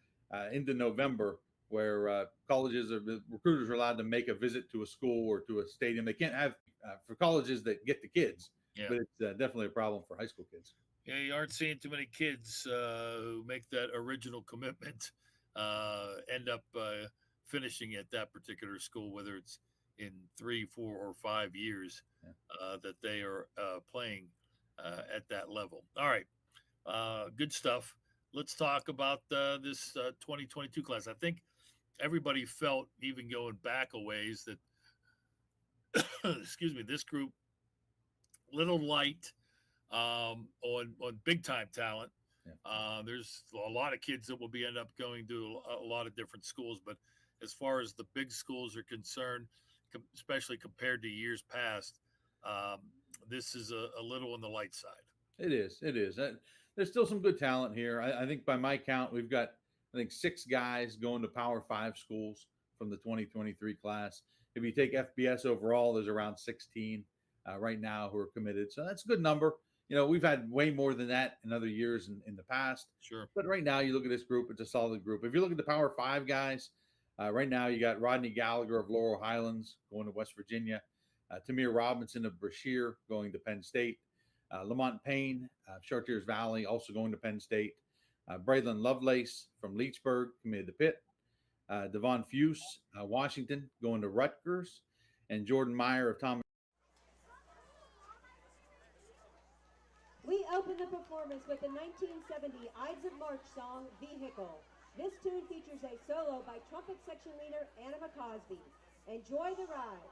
into November, where colleges or the recruiters are allowed to make a visit to a school or to a stadium. They can't have for colleges that get the kids, but it's definitely a problem for high school kids. Yeah, you aren't seeing too many kids who make that original commitment end up finishing at that particular school, whether it's in 3, 4, or 5 years that they are playing at that level. All right, good stuff. Let's talk about this 2022 class. I think everybody felt, even going back a ways, that excuse me, this group little light on big time talent. There's a lot of kids that will end up going to a lot of different schools, but as far as the big schools are concerned, especially compared to years past, this is a little on the light side. It is. There's still some good talent here. I think by my count, we've got 6 guys going to Power 5 schools from the 2023 class. If you take FBS overall, there's around 16 right now who are committed. So that's a good number. We've had way more than that in other years in the past. Sure. But right now, you look at this group, it's a solid group. If you look at the Power 5 guys, right now you got Rodney Gallagher of Laurel Highlands going to West Virginia, Tamir Robinson of Brashear going to Penn State, Lamont Payne of Chartiers Valley also going to Penn State, Braylon Lovelace from Leechburg committed to Pitt, Devon Fuse, Washington going to Rutgers, and Jordan Meyer of Thomas. We open the performance with the 1970 Ides of March song, Vehicle. This tune features a solo by trumpet section leader Anna McCosby. Enjoy the ride.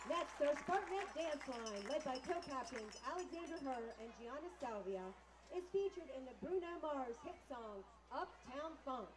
Next, our SpartNet dance line, led by co-captains Alexander Herr and Gianna Salvia, is featured in the Bruno Mars hit song, Uptown Funk.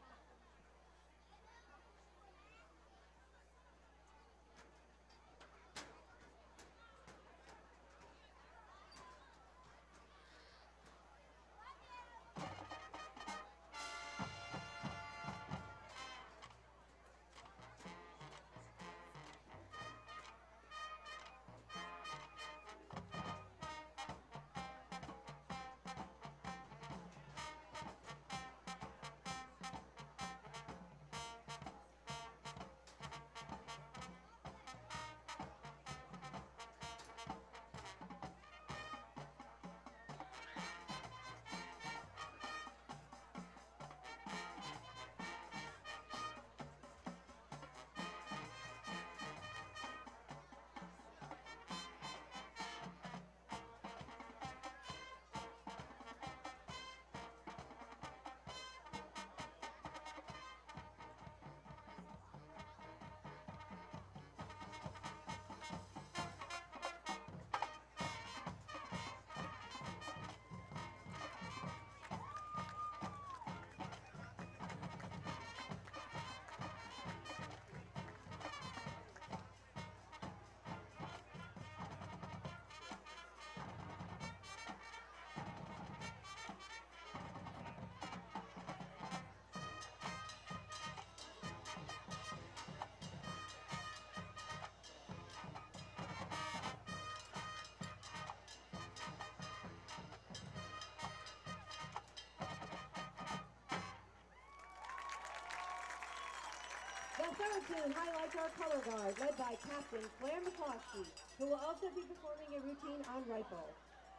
The third tune highlights our color guard, led by Captain Claire McCloskey, who will also be performing a routine on rifle.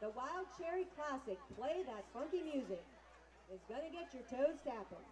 The Wild Cherry Classic, Play That Funky Music, is gonna get your toes tapping.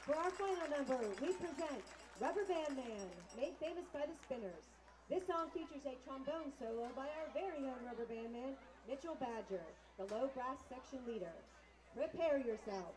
For our final number, we present Rubber Band Man, made famous by the Spinners. This song features a trombone solo by our very own rubber band man, Mitchell Badger, the low brass section leader. Prepare yourself.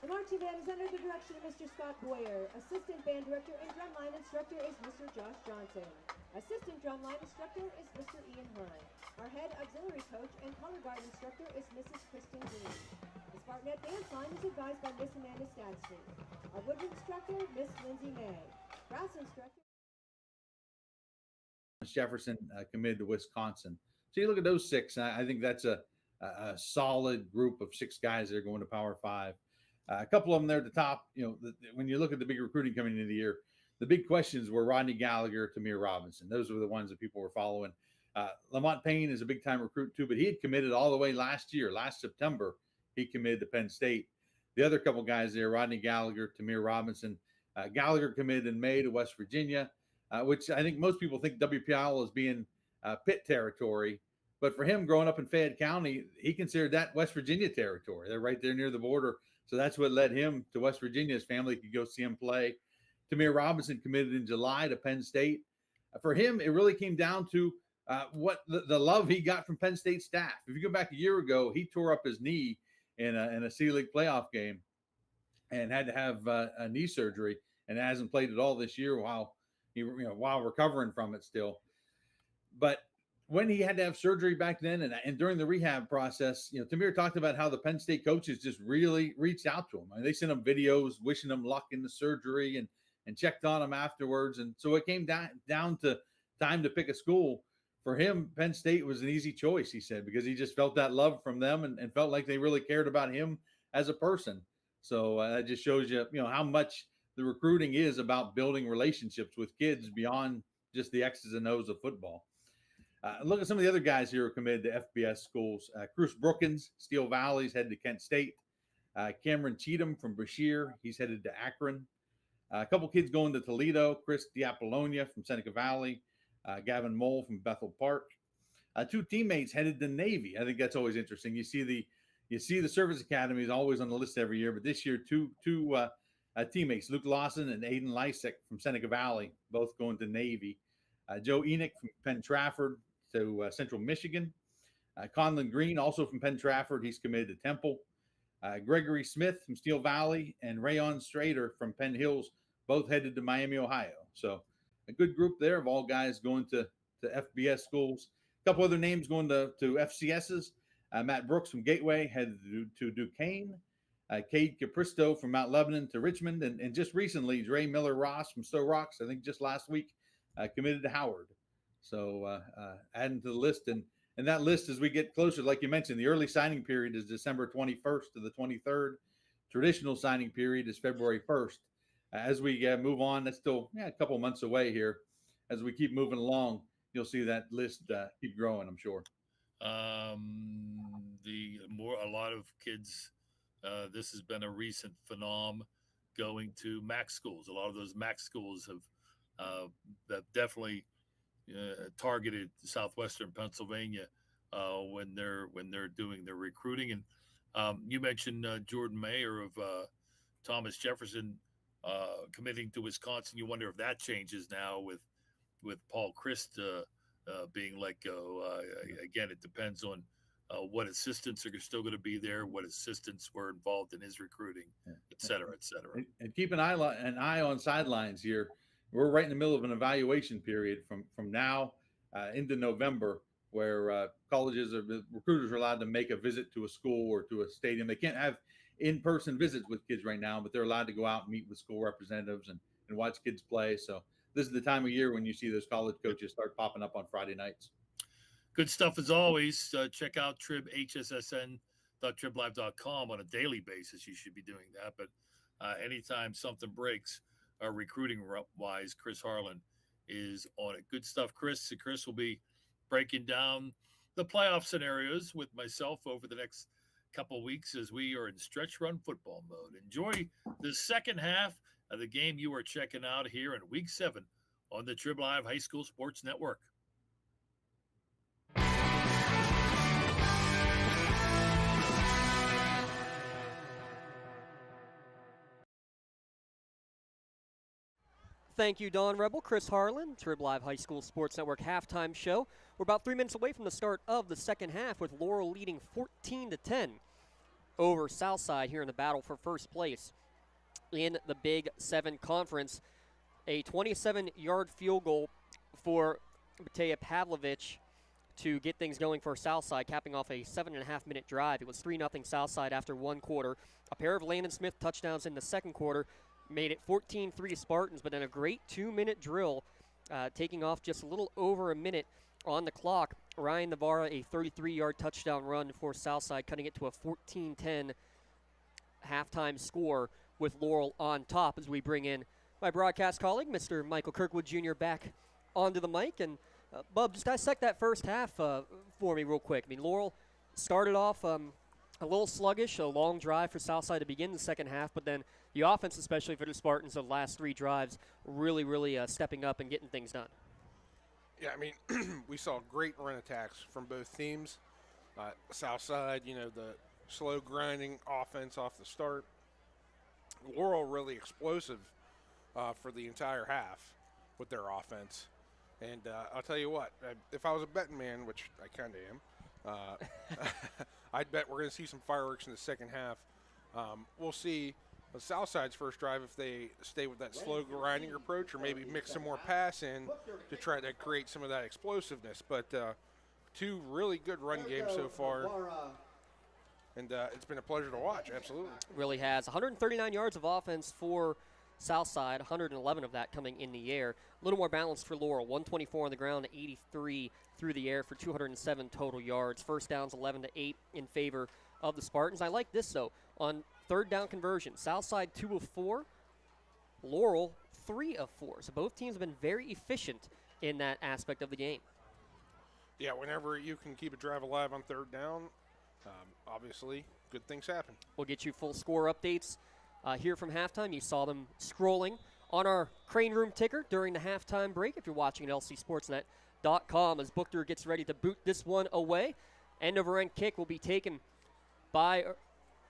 The marching band is under the direction of Mr. Scott Boyer. Assistant band director and drumline instructor is Mr. Josh Johnson. Assistant drumline instructor is Mr. Ian Hearn. Our head auxiliary coach and color guard instructor is Mrs. Kristen Green. The SpartanNet dance line is advised by Miss Amanda Stadstreet. Our wood instructor, Miss Lindsay May. Brass instructor. Jefferson committed to Wisconsin. So you look at those six, and I think that's a solid group of six guys that are going to Power 5. A couple of them there at the top. You know, when you look at the big recruiting coming into the year, the big questions were Rodney Gallagher, Tamir Robinson. Those were the ones that people were following. Lamont Payne is a big-time recruit too, but he had committed all the way last September. He committed to Penn State. The other couple guys there, Rodney Gallagher, Tamir Robinson, Gallagher committed in May to West Virginia, which I think most people think WPIAL as being Pitt territory. But for him, growing up in Fayette County, he considered that West Virginia territory. They're right there near the border. So that's what led him to West Virginia. His family could go see him play. Tamir Robinson committed in July to Penn State. For him, it really came down to what the love he got from Penn State staff. If you go back a year ago, he tore up his knee in a C-League playoff game and had to have a knee surgery, and hasn't played at all this year while recovering from it still. But when he had to have surgery back then and during the rehab process, Tamir talked about how the Penn State coaches just really reached out to him. I mean, they sent him videos wishing him luck in the surgery and checked on him afterwards. And so it came down to time to pick a school. For him, Penn State was an easy choice, he said, because he just felt that love from them and felt like they really cared about him as a person. So that just shows you, how much the recruiting is about building relationships with kids beyond just the X's and O's of football. Look at some of the other guys here who are committed to FBS schools. Cruz Brookins, Steel Valley's headed to Kent State. Cameron Cheatham from Brashear, he's headed to Akron. A couple kids going to Toledo. Chris Diapollonia from Seneca Valley. Gavin Mole from Bethel Park. Two teammates headed to Navy. I think that's always interesting. You see the service academies always on the list every year, but this year two teammates, Luke Lawson and Aiden Lysek from Seneca Valley, both going to Navy. Joe Enoch from Penn Trafford to Central Michigan. Conlon Green, also from Penn Trafford, he's committed to Temple. Gregory Smith from Steel Valley and Rayon Strader from Penn Hills, both headed to Miami, Ohio. So a good group there of all guys going to FBS schools. A couple other names going to FCSs. Matt Brooks from Gateway headed to Duquesne. Cade Capristo from Mount Lebanon to Richmond. And just recently, Dre Miller-Ross from Stowe Rocks, I think just last week, committed to Howard. So adding to the list. And that list, as we get closer, like you mentioned, the early signing period is December 21st to the 23rd. Traditional signing period is February 1st. As we move on, that's still a couple months away here. As we keep moving along, you'll see that list keep growing, I'm sure. A lot of kids, this has been a recent phenomenon going to MAC schools. A lot of those MAC schools have definitely targeted southwestern Pennsylvania when they're doing their recruiting. And you mentioned Jordan Mayer of Thomas Jefferson committing to Wisconsin. You wonder if that changes now with Paul Christ being let go. Again, it depends on what assistants are still going to be there, what assistants were involved in his recruiting, et cetera, et cetera. And keep an eye on sidelines here. We're right in the middle of an evaluation period from now into November, where recruiters are allowed to make a visit to a school or to a stadium. They can't have in-person visits with kids right now, but they're allowed to go out and meet with school representatives and watch kids play. So this is the time of year when you see those college coaches start popping up on Friday nights. Good stuff as always. Check out hssn.triblive.com on a daily basis. You should be doing that. But anytime something breaks, recruiting-wise, Chris Harlan is on it. Good stuff, Chris. Chris will be breaking down the playoff scenarios with myself over the next couple of weeks as we are in stretch run football mode. Enjoy the second half of the game you are checking out here in Week 7 on the Trib Live High School Sports Network. Thank you, Don Rebel. Chris Harlan, Trib Live High School Sports Network halftime show. We're about 3 minutes away from the start of the second half with Laurel leading 14-10 over Southside here in the battle for first place in the Big 7 Conference. A 27-yard field goal for Mateja Pavlovich to get things going for Southside, capping off a 7.5-minute drive. It was 3-0 Southside after one quarter. A pair of Landon Smith touchdowns in the second quarter made it 14-3 Spartans, but then a great 2-minute drill taking off just a little over a minute on the clock. Ryan Navarra, a 33-yard touchdown run for Southside, cutting it to a 14-10 halftime score with Laurel on top as we bring in my broadcast colleague, Mr. Michael Kirkwood Jr., back onto the mic. And, Bub, just dissect that first half for me real quick. I mean, Laurel started off A little sluggish, a long drive for Southside to begin the second half, but then the offense, especially for the Spartans, the last 3 drives, really stepping up and getting things done. Yeah, I mean, we saw great run attacks from both teams. Southside, the slow grinding offense off the start. Laurel really explosive for the entire half with their offense. And I'll tell you what, if I was a betting man, which I kind of am, I'd bet we're going to see some fireworks in the second half. We'll see the Southside's first drive if they stay with that slow grinding approach or maybe mix some more pass in to try to create some of that explosiveness. But 2 really good run games so far. And it's been a pleasure to watch, absolutely. Really has. 139 yards of offense for Southside, 111 of that coming in the air. A little more balanced for Laurel, 124 on the ground, 83 through the air for 207 total yards. First downs 11-8 in favor of the Spartans. I like this, though. On third down conversion, Southside 2 of 4, Laurel 3 of 4. So both teams have been very efficient in that aspect of the game. Yeah, whenever you can keep a drive alive on third down, obviously good things happen. We'll get you full score updates here from halftime. You saw them scrolling on our Crane Room ticker during the halftime break if you're watching at lcsportsnet.com as Buchter gets ready to boot this one away. End-over-end kick will be taken by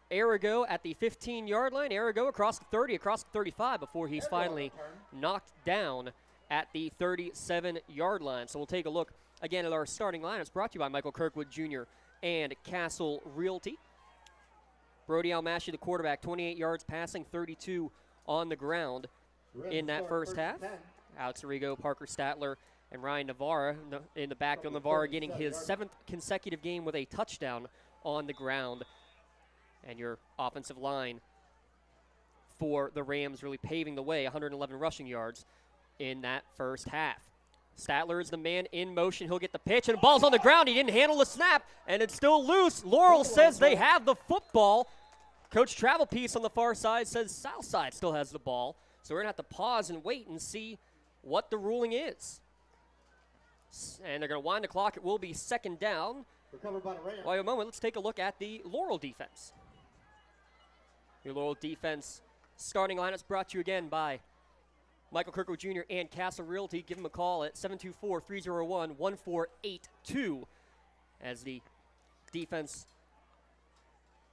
Arago at the 15-yard line. Arago across the 30, across the 35 before he's finally knocked down at the 37-yard line. So we'll take a look again at our starting line. It's brought to you by Michael Kirkwood Jr. and Castle Realty. Brody Almashi, the quarterback, 28 yards passing, 32 on the ground in that first half. Alex Arrigo, Parker Statler, and Ryan Navarra in the backfield. Navarra getting his 7th consecutive game with a touchdown on the ground. And your offensive line for the Rams really paving the way, 111 rushing yards in that first half. Statler is the man in motion. He'll get the pitch, and the ball's on the ground. He didn't handle the snap, and it's still loose. Laurel says they have the football. Coach Travelpiece on the far side says Southside still has the ball. So we're going to have to pause and wait and see what the ruling is. And they're going to wind the clock. It will be second down. Wait a moment. Let's take a look at the Laurel defense. Your Laurel defense starting lineups brought to you again by Michael Kirkwood Jr. and Castle Realty. Give them a call at 724-301-1482 as the defense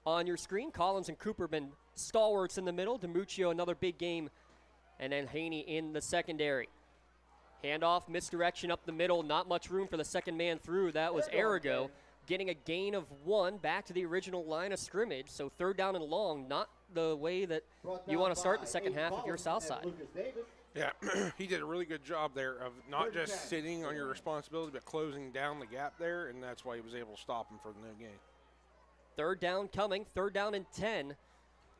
on your screen. Collins and Cooper been stalwarts in the middle. DiMuccio, another big game. And then Haney in the secondary. Handoff, misdirection up the middle. Not much room for the second man through. That was Arago getting a gain of 1 back to the original line of scrimmage. So third down and long, not the way that you want to start the second half if you're Southside. Yeah, he did a really good job there of not just sitting on your responsibility, but closing down the gap there, and that's why he was able to stop him for the no gain. Third down coming, 3rd down and 10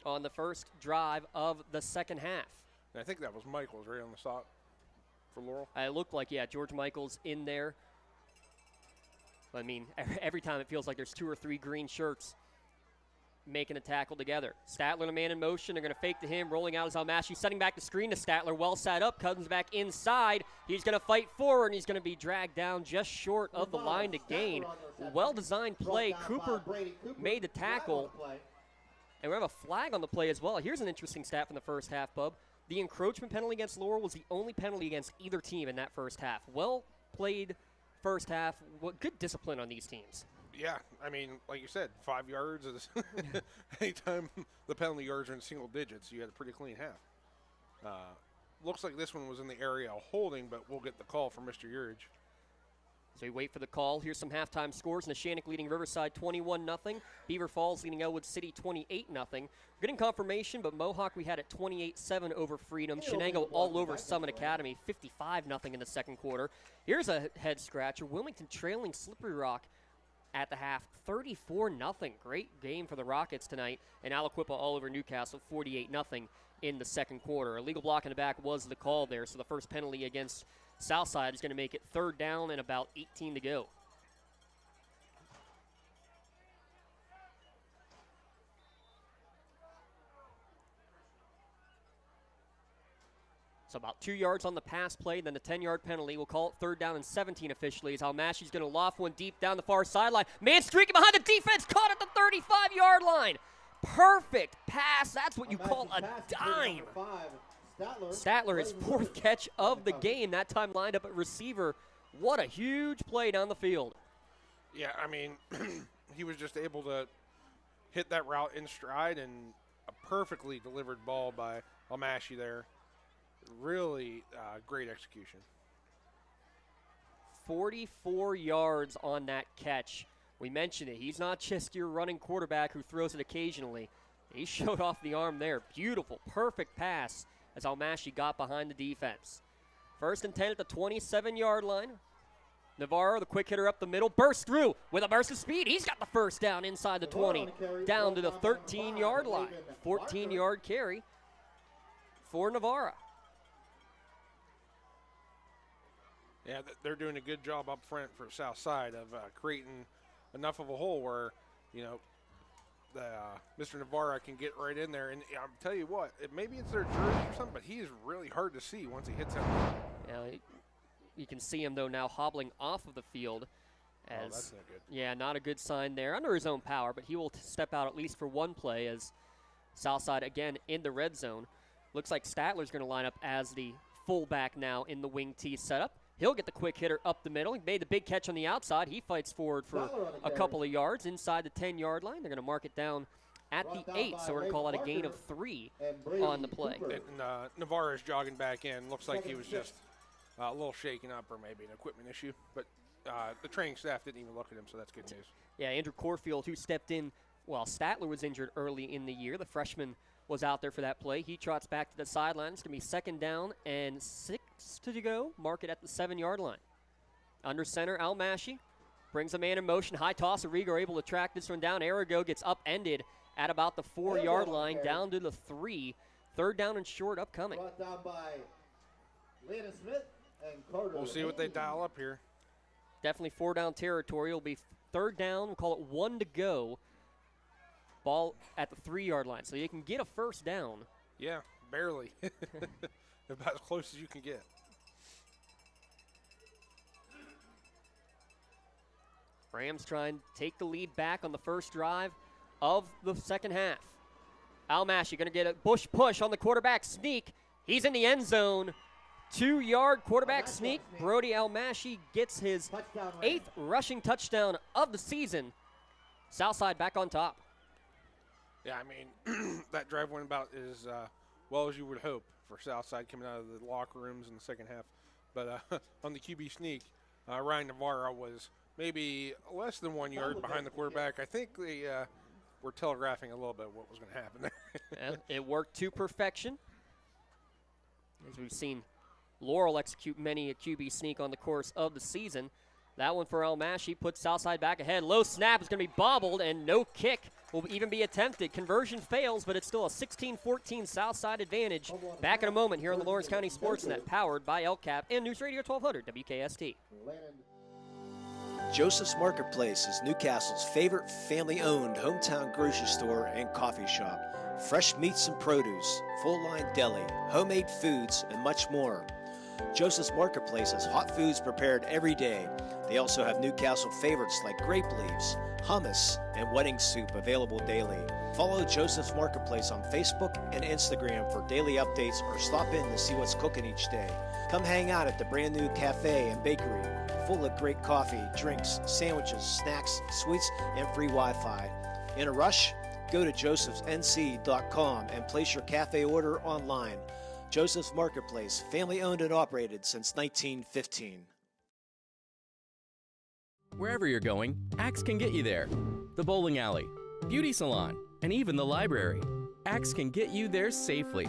on the first drive of the second half. And I think that was Michaels right on the stop for Laurel. It looked like, yeah, George Michaels in there. I mean, every time it feels like there's 2 or 3 green shirts making a tackle together. Statler, the man in motion. They're going to fake to him. Rolling out is Almashi. Setting back the screen to Statler. Well set up. Comes back inside. He's going to fight forward, and he's going to be dragged down just short of the line to gain. Well-designed play. Cooper made the tackle. And we have a flag on the play as well. Here's an interesting stat from the first half, Bub. The encroachment penalty against Laurel was the only penalty against either team in that first half. Well played first half. Good discipline on these teams. Yeah, I mean, like you said, 5 yards is anytime the penalty yards are in single digits, you had a pretty clean half. Looks like this one was in the area of holding, but we'll get the call from Mr. Urich. So we wait for the call. Here's some halftime scores. Neshannock leading Riverside 21-0. Beaver Falls leading Elwood City 28-0. We're getting confirmation, but Mohawk we had at 28-7 over Freedom. Shenango all over Summit Academy, 55-0 in the second quarter. Here's a head scratcher. Wilmington trailing Slippery Rock at the half, 34-0. Great game for the Rockets tonight. And Aliquippa all over Newcastle, 48-0 in the second quarter. A legal block in the back was the call there, so the first penalty against Southside is going to make it 3rd down and about 18 to go. So about 2 yards on the pass play, then the 10-yard penalty. We'll call it 3rd down and 17 officially as Almashi's going to loft one deep down the far sideline. Man streaking behind the defense, caught at the 35-yard line. Perfect pass. That's what you call a dime. Statler, his 4th catch of the game, that time lined up at receiver. What a huge play down the field. Yeah, I mean, he was just able to hit that route in stride, and a perfectly delivered ball by Almashi there. Really great execution. 44 yards on that catch. We mentioned it. He's not just your running quarterback who throws it occasionally. He showed off the arm there. Beautiful, perfect pass as Almashi got behind the defense. 1st and 10 at the 27-yard line. Navarro, the quick hitter up the middle, bursts through with a burst of speed. He's got the 1st down inside the 20, down to the 13-yard line. 14-yard carry for Navarro. Yeah, they're doing a good job up front for South Side of creating enough of a hole where, you know, Mr. Navarro can get right in there. And I'll tell you what, maybe it's their jersey or something, but he is really hard to see once he hits him. Yeah, you can see him, though, now hobbling off of the field. As, that's not good. Yeah, not a good sign there. Under his own power, but he will step out at least for one play as Southside, again, in the red zone. Looks like Statler's going to line up as the fullback now in the wing T setup. He'll get the quick hitter up the middle. He made the big catch on the outside. He fights forward for a couple of yards inside the 10-yard line. They're going to mark it down at the 8, so we're going to call it a gain of 3 on the play. And Navarro's jogging back in. Looks like he was just a little shaken up or maybe an equipment issue. But the training staff didn't even look at him, so that's good news. Yeah, Andrew Corfield, who stepped in while Statler was injured early in the year. The freshman was out there for that play. He trots back to the sideline. It's going to be 2nd down and 6 to go. Mark it at the 7-yard line. Under center, Almashi brings a man in motion. High toss. Arrigo able to track this one down. Arrigo gets upended at about the 4-yard line, down to the 3. 3rd down and short upcoming. Brought down by Landon Smith and Carter. We'll see what they dial up here. Definitely 4-down territory. It'll be 3rd down. We'll call it 1 to go. Ball at the 3-yard line, so you can get a 1st down. Yeah, barely. About as close as you can get. Rams trying to take the lead back on the first drive of the second half. Almashi going to get a push on the quarterback sneak. He's in the end zone. 2-yard quarterback sneak. Brody Almashi gets his 8th rushing touchdown of the season. Southside back on top. Yeah, I mean, that drive went about as well as you would hope for Southside coming out of the locker rooms in the second half. But on the QB sneak, Ryan Navarro was maybe less than 1 yard behind the quarterback. I think they were telegraphing a little bit what was going to happen there. It worked to perfection. As we've seen Laurel execute many a QB sneak on the course of the season. That one for Almashi puts Southside back ahead. Low snap is going to be bobbled, and no kick will even be attempted. Conversion fails, but it's still a 16-14 Southside advantage. Back in a moment here on the Lawrence County SportsNet, powered by LCAP and News Radio 1200 WKST. Joseph's Marketplace is Newcastle's favorite family-owned hometown grocery store and coffee shop. Fresh meats and produce, full-line deli, homemade foods, and much more. Joseph's Marketplace has hot foods prepared every day. They also have Newcastle favorites like grape leaves, hummus, and wedding soup available daily. Follow Joseph's Marketplace on Facebook and Instagram for daily updates or stop in to see what's cooking each day. Come hang out at the brand new cafe and bakery, full of great coffee, drinks, sandwiches, snacks, sweets, and free Wi-Fi. In a rush? Go to josephsnc.com and place your cafe order online. Joseph's Marketplace, family owned and operated since 1915. Wherever you're going, Axe can get you there. The bowling alley, beauty salon, and even the library. Axe can get you there safely.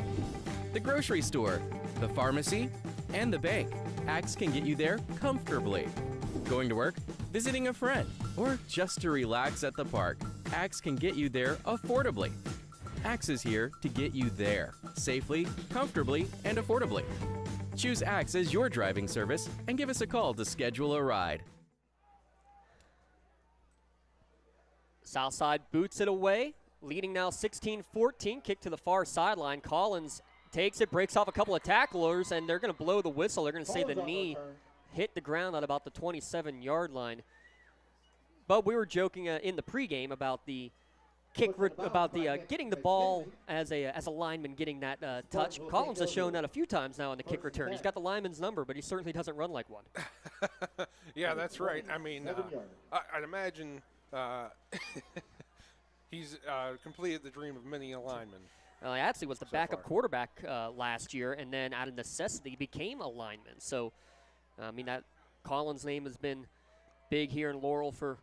The grocery store, the pharmacy, and the bank. Axe can get you there comfortably. Going to work, visiting a friend, or just to relax at the park. Axe can get you there affordably. Axe is here to get you there, safely, comfortably, and affordably. Choose Axe as your driving service and give us a call to schedule a ride. Southside boots it away, leading now 16-14. Kick to the far sideline. Collins takes it, breaks off a couple of tacklers, and they're going to blow the whistle. They're going to say the knee hit the ground at about the 27-yard line. But we were joking in the pregame about the getting the ball as a lineman getting that touch. Collins has shown that a few times now in the kick return. He's got the lineman's number, but he certainly doesn't run like one. Yeah, that's right. I mean, I'd imagine he's completed the dream of many a lineman. Well, he actually was the backup quarterback last year, and then out of necessity became a lineman. So, I mean, that Collins' name has been big here in Laurel for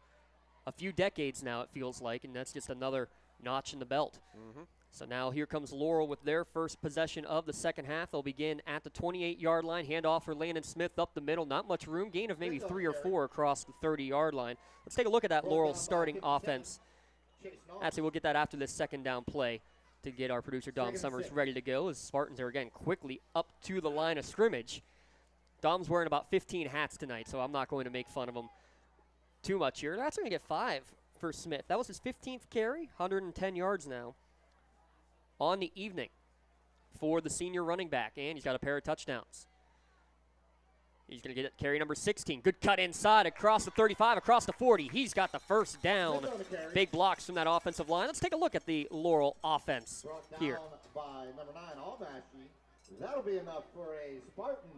a few decades now, it feels like, and that's just another notch in the belt. Mm-hmm. So now here comes Laurel with their first possession of the second half. They'll begin at the 28-yard line. Handoff for Landon Smith up the middle. Not much room. Gain of maybe 3 or 4 across the 30-yard line. Let's take a look at that Laurel starting offense. Actually, we'll get that after this second down play to get our producer Dom Summers ready to go as Spartans are, again, quickly up to the line of scrimmage. Dom's wearing about 15 hats tonight, so I'm not going to make fun of him too much here. That's going to get 5 for Smith. That was his 15th carry, 110 yards now on the evening for the senior running back, and he's got a pair of touchdowns. He's going to get carry number 16. Good cut inside across the 35, across the 40. He's got the first down. Big blocks from that offensive line. Let's take a look at the Laurel offense here. By number 9, Almashi. That'll be enough for a Spartan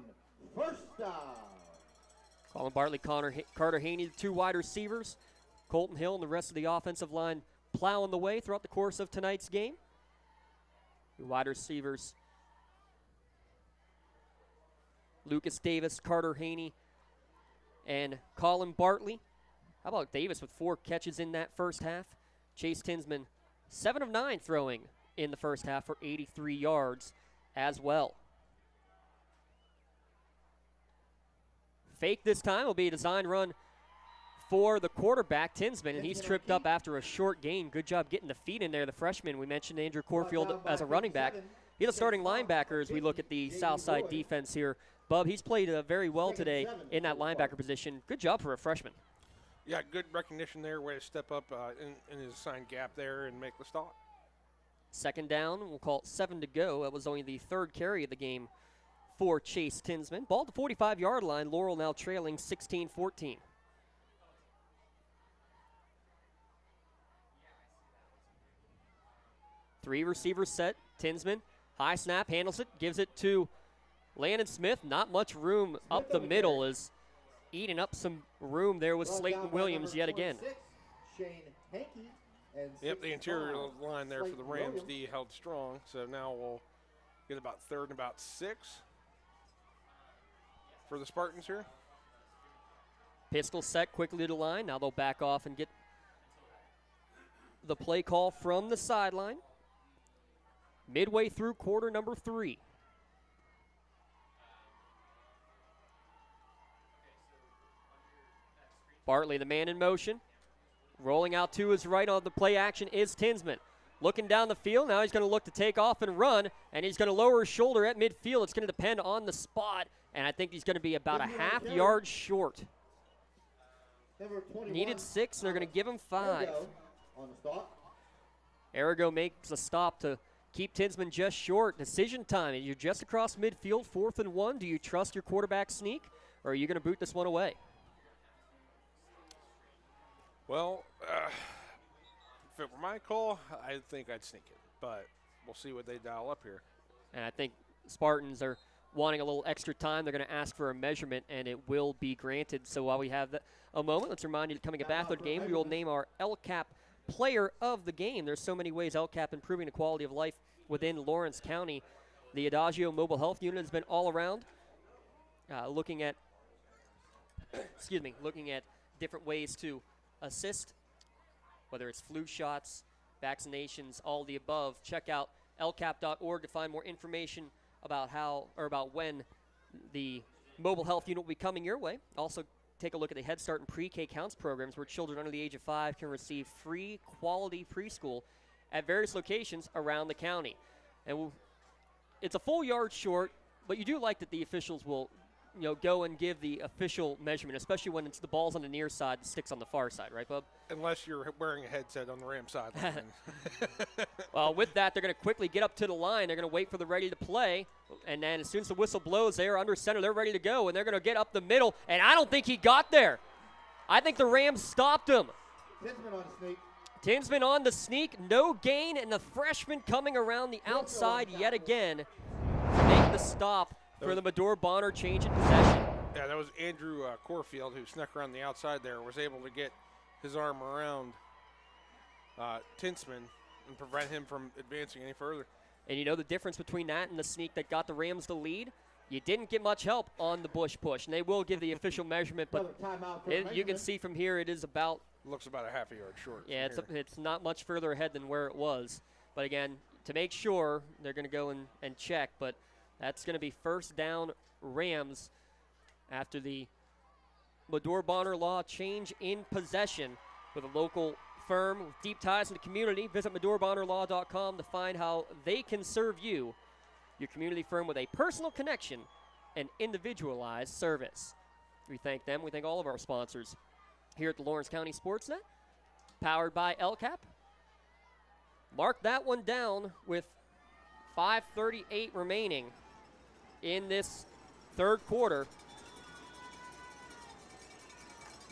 first down. Colin Bartley, Carter Haney, the 2 wide receivers. Colton Hill and the rest of the offensive line plowing the way throughout the course of tonight's game. 2 wide receivers. Lucas Davis, Carter Haney, and Colin Bartley. How about Davis with 4 catches in that first half? Chase Tinsman, 7 of 9 throwing in the first half for 83 yards as well. Fake this time will be a design run for the quarterback, Tinsman, and he's tripped up after a short gain. Good job getting the feet in there, the freshman. We mentioned Andrew Corfield as a running back. He's a starting linebacker as we look at the Southside defense here. Bub, he's played very well today in that linebacker position. Good job for a freshman. Yeah, good recognition there, way to step up in his assigned gap there and make the stop. Second down, we'll call it 7 to go. That was only the 3rd carry of the game for Chase Tinsman. Ball at the 45-yard line. Laurel now trailing 16-14. Three receivers set. Tinsman, high snap, handles it, gives it to Landon Smith. Not much room up the middle, is eating up some room there with Slayton Williams yet again. Yep, the interior line there for the Rams D held strong, so now we'll get about 3rd and about 6 for the Spartans here. Pistol set quickly to the line. Now they'll back off and get the play call from the sideline. Midway through quarter number 3. Bartley, the man in motion. Rolling out to his right on the play action is Tinsman. Looking down the field, now he's going to look to take off and run, and he's going to lower his shoulder at midfield. It's going to depend on the spot, and I think he's going to be about a half yard short. Needed 6, and they're going to give him 5. Arago makes a stop to keep Tinsman just short. Decision time. You're just across midfield, 4th and 1. Do you trust your quarterback sneak, or are you going to boot this one away? Well, if it were my call, I think I'd sneak it, but we'll see what they dial up here. And I think Spartans are wanting a little extra time. They're going to ask for a measurement, and it will be granted. So while we have a moment, let's remind you to coming back to the game, we will name our LCAP player of the game. There's so many ways LCAP improving the quality of life within Lawrence County. The Adagio Mobile Health Unit has been all around looking at different ways to assist, whether it's flu shots, vaccinations, all the above. Check out lcap.org to find more information about when the mobile health unit will be coming your way. Also, take a look at the Head Start and Pre-K Counts programs where children under the age of 5 can receive free quality preschool at various locations around the county. And it's a full yard short, but you do like that the officials will go and give the official measurement, especially when it's the ball's on the near side, the stick's on the far side, right, Bub? Unless you're wearing a headset on the Ram sideline. Well, with that, they're going to quickly get up to the line. They're going to wait for the ready to play. And then as soon as the whistle blows, they are under center. They're ready to go, and they're going to get up the middle. And I don't think he got there. I think the Rams stopped him. Tinsman on the sneak. Tinsman on the sneak. No gain, and the freshman coming around the outside yet again to make the stop for the Medor Bonner change in possession. Yeah, that was Andrew Corfield who snuck around the outside there, was able to get his arm around Tinsman and prevent him from advancing any further. And the difference between that and the sneak that got the Rams the lead? You didn't get much help on the Bush push, and they will give the official measurement, but you can see from here it is about... Looks about a half a yard short. Yeah, it's not much further ahead than where it was. But again, to make sure, they're going to go and check, but that's going to be first down Rams after the Medor Bonner Law change in possession with a local firm with deep ties in the community. Visit MedorBonnerLaw.com to find how they can serve you, your community firm, with a personal connection and individualized service. We thank them. We thank all of our sponsors here at the Lawrence County SportsNet, powered by LCAP. Mark that one down with 5:38 remaining in this third quarter.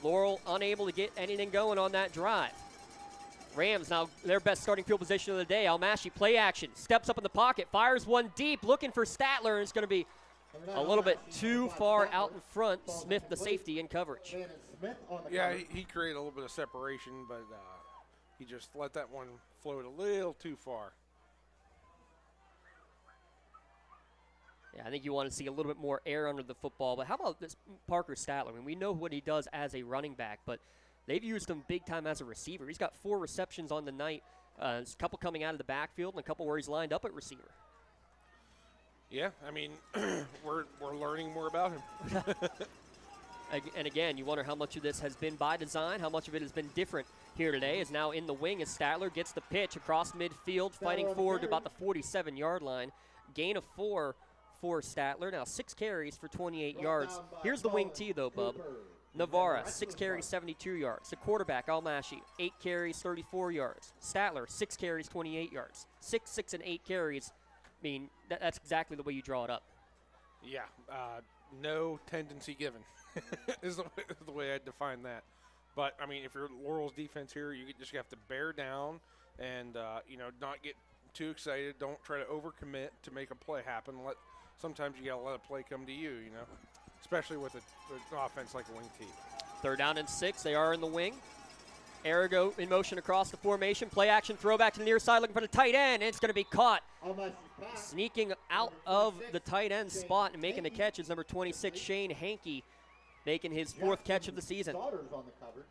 Laurel unable to get anything going on that drive. Rams now their best starting field position of the day. Almashi play action, steps up in the pocket, fires one deep, looking for Statler, and it's going to be a little bit too far out in front. Smith, the safety, in coverage. Yeah, he created a little bit of separation, but he just let that one float a little too far. Yeah, I think you want to see a little bit more air under the football. But how about this Parker Statler? I mean, we know what he does as a running back, but they've used him big time as a receiver. He's got 4 receptions on the night, a couple coming out of the backfield and a couple where he's lined up at receiver. Yeah, I mean, we're learning more about him. And again, you wonder how much of this has been by design, how much of it has been different here today. Is now in the wing as Statler gets the pitch across midfield, fighting forward to about the 47-yard line. Gain of 4 for Statler. Now 6 carries for 28 yards. Here's the wing T, though, Bub. Navarra, 6 carries, 72 yards. The quarterback, Almashi, 8 carries, 34 yards. Statler, 6 carries, 28 yards. 6, and 8 carries. I mean, that's exactly the way you draw it up. Yeah, no tendency given is the way I define that. But, I mean, if you're Laurel's defense here, you just have to bear down and, not get too excited. Don't try to overcommit to make a play happen. Sometimes you got to let a play come to you, especially with an offense like a wing T. 3rd down and 6. They are in the wing. Arago in motion across the formation. Play action, throwback to the near side, looking for the tight end. And it's going to be caught. Sneaking out of the tight end spot and making the catch is number 26, Shane Hankey, making his 4th catch of the season. Starters on the cover.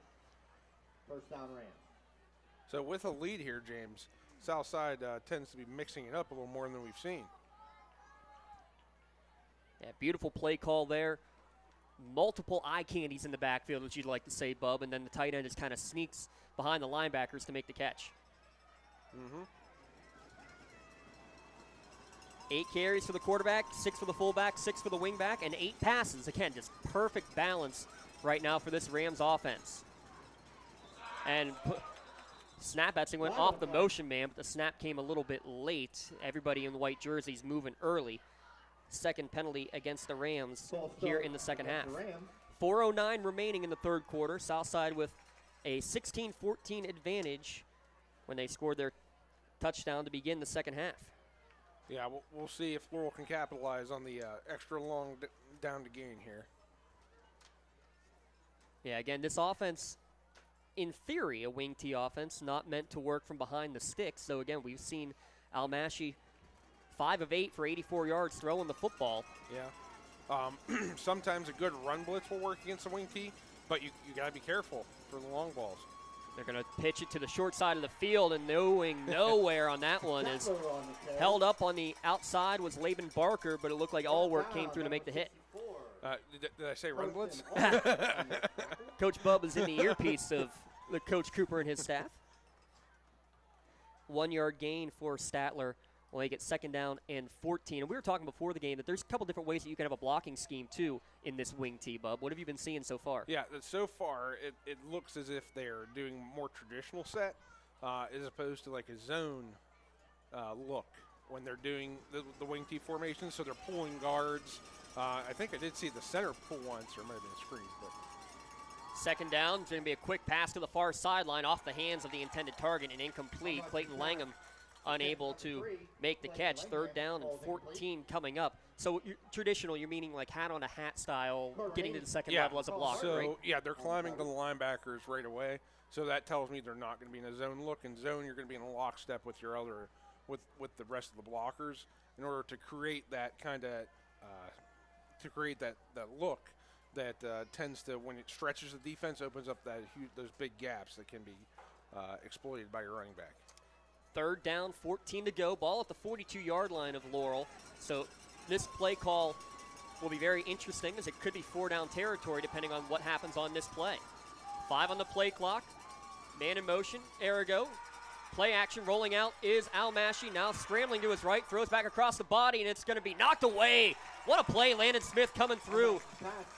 First down Rams. So with a lead here, James, Southside tends to be mixing it up a little more than we've seen. Yeah, beautiful play call there. Multiple eye candies in the backfield, as you'd like to say, Bub, and then the tight end just kind of sneaks behind the linebackers to make the catch. 8 carries for the quarterback, 6 for the fullback, 6 for the wingback, and 8 passes. Again, just perfect balance right now for this Rams offense. And snap actually went off the motion man, but the snap came a little bit late. Everybody in the white jerseys moving early. 2nd penalty against the Rams here in the second half. 4:09 remaining in the third quarter. Southside with a 16-14 advantage when they scored their touchdown to begin the second half. Yeah, we'll see if Laurel can capitalize on the extra long down to gain here. Yeah, again, this offense, in theory, a wing T offense, not meant to work from behind the sticks. So, again, we've seen Almashi 5 of 8 for 84 yards throwing the football. Yeah. Sometimes a good run blitz will work against a wing T, but you got to be careful for the long balls. They're going to pitch it to the short side of the field, and going nowhere on that one. Is held up on the outside was Laban Barker, but it looked like all work came through to make the hit. Did I say run blitz? Coach Bub is in the earpiece of the Coach Cooper and his staff. 1 yard gain for Statler will make it 2nd down and 14. And we were talking before the game that there's a couple different ways that you can have a blocking scheme, too, in this wing tee, Bub. What have you been seeing so far? Yeah, so far it looks as if they're doing more traditional set as opposed to like a zone look when they're doing the wing tee formation. So they're pulling guards. I think I did see the center pull once, or it might have been a screen. But 2nd down, it's going to be a quick pass to the far sideline off the hands of the intended target and incomplete. Clayton Langham unable to make the catch. 3rd down and 14 coming up. So traditional, you're meaning like hat on a hat style, getting to the second level as a blocker, so, right? Yeah, they're climbing to the linebackers right away. So that tells me they're not going to be in a zone look. In zone, you're going to be in a lockstep with your other, with the rest of the blockers in order to create that kind of, that look that tends to, when it stretches the defense, opens up those big gaps that can be exploited by your running back. 3rd down, 14 to go. Ball at the 42-yard line of Laurel. So this play call will be very interesting as it could be 4-down territory depending on what happens on this play. 5 on the play clock. Man in motion, Arago. Play action rolling out is Almashi. Now scrambling to his right, throws back across the body, and it's going to be knocked away. What a play. Landon Smith coming through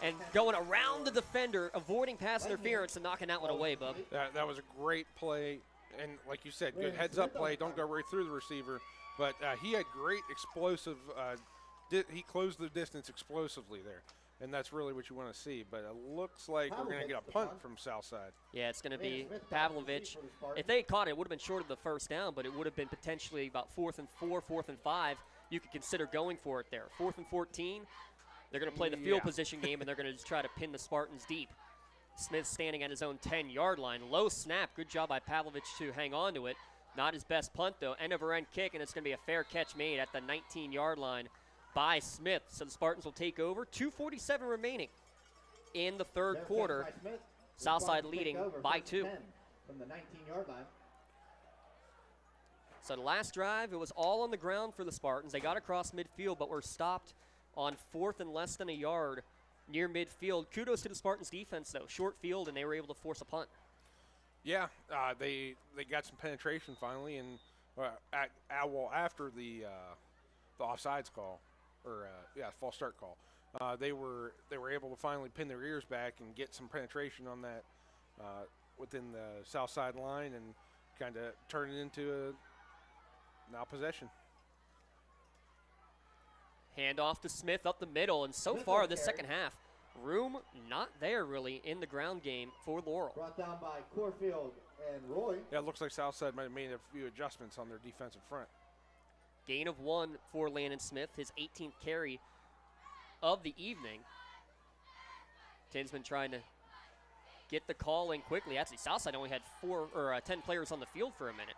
and going around the defender, avoiding pass interference and knocking that one away, Bub. That was a great play. And like you said, good heads-up play. Don't go right through the receiver. But he had great explosive he closed the distance explosively there. And that's really what you want to see. But it looks like we're going to get a punt from Southside. Yeah, it's going to be Pavlovich. If they had caught it, it would have been short of the 1st down, but it would have been potentially about 4th and 4, 4th and 5. You could consider going for it there. 4th and 14, they're going to play the field position game, and they're going to just try to pin the Spartans deep. Smith standing at his own 10-yard line. Low snap. Good job by Pavlovich to hang on to it. Not his best punt, though. End-over-end kick, and it's going to be a fair catch made at the 19-yard line by Smith. So the Spartans will take over. 2:47 remaining in the 3rd quarter. Southside leading by 2. From the 19-yard line. So the last drive, it was all on the ground for the Spartans. They got across midfield, but were stopped on 4th and less than a yard near midfield. Kudos to the Spartans defense, though. Short field, and they were able to force a punt. Yeah, they got some penetration finally, and after the offsides call, or false start call, they were able to finally pin their ears back and get some penetration on that within the south side line and kind of turn it into a now possession. Handoff to Smith up the middle, and so far this second half, room not there really in the ground game for Laurel. Brought down by Corfield and Roy. Yeah, it looks like Southside might have made a few adjustments on their defensive front. Gain of 1 for Landon Smith, his 18th carry of the evening. Tinsman trying to get the call in quickly. Actually, Southside only had 10 players on the field for a minute.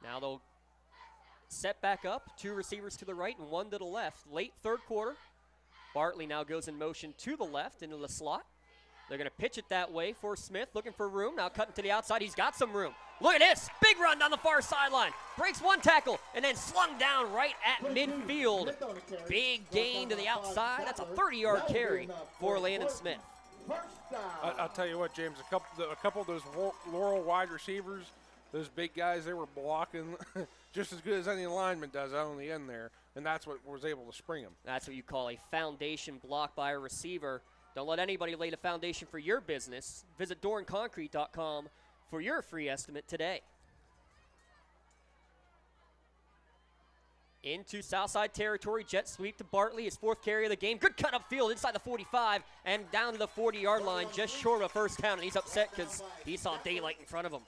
Now they'll set back up, 2 receivers to the right and 1 to the left. Late 3rd quarter, Bartley now goes in motion to the left into the slot. They're going to pitch it that way for Smith, looking for room. Now cutting to the outside, he's got some room. Look at this, big run down the far sideline. Breaks 1 tackle and then slung down right at midfield. Big gain to the outside. That's a 30-yard carry for Landon Smith. I'll tell you what, James, a couple of those Laurel wide receivers, those big guys, they were blocking just as good as any lineman does out on the end there, and that's what was able to spring them. That's what you call a foundation block by a receiver. Don't let anybody lay the foundation for your business. Visit doorandconcrete.com for your free estimate today. Into Southside territory, jet sweep to Bartley, his 4th carry of the game. Good cut upfield inside the 45 and down to the 40-yard line, just short of a 1st down, and he's upset because he saw daylight in front of him.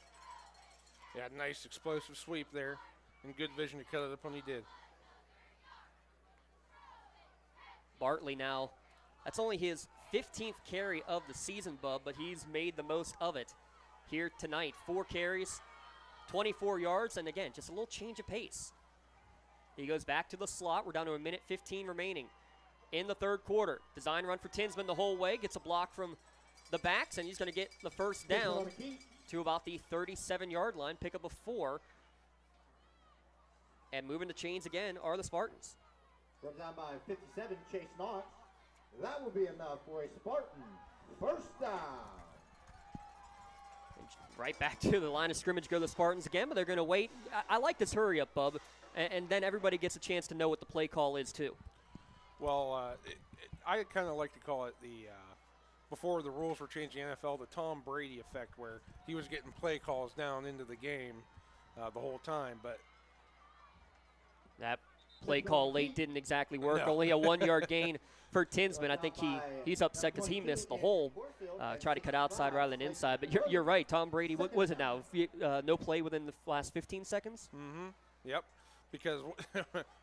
Yeah, nice explosive sweep there, and good vision to cut it up when he did. Bartley now, that's only his 15th carry of the season, Bub, but he's made the most of it here tonight. 4 carries, 24 yards, and again, just a little change of pace. He goes back to the slot. We're down to 1:15 remaining in the 3rd quarter. Design run for Tinsman the whole way. Gets a block from the backs, and he's going to get the 1st down to about the 37-yard line. Pick up a 4. And moving the chains again are the Spartans. Brought down by 57, Chase Knox. That will be enough for a Spartan 1st down. And right back to the line of scrimmage go the Spartans again, but they're going to wait. I like this hurry-up, Bub, and then everybody gets a chance to know what the play call is, too. Well, I kind of like to call it before the rules were changed in the NFL, the Tom Brady effect, where he was getting play calls down into the game the whole time. But that play call late didn't exactly work. No. Only a 1-yard gain for Tinsman. I think he's upset because he missed the hole. Tried to cut outside rather than inside. But you're right. Tom Brady, what was it now? No play within the last 15 seconds? Mm-hmm. Yep. Because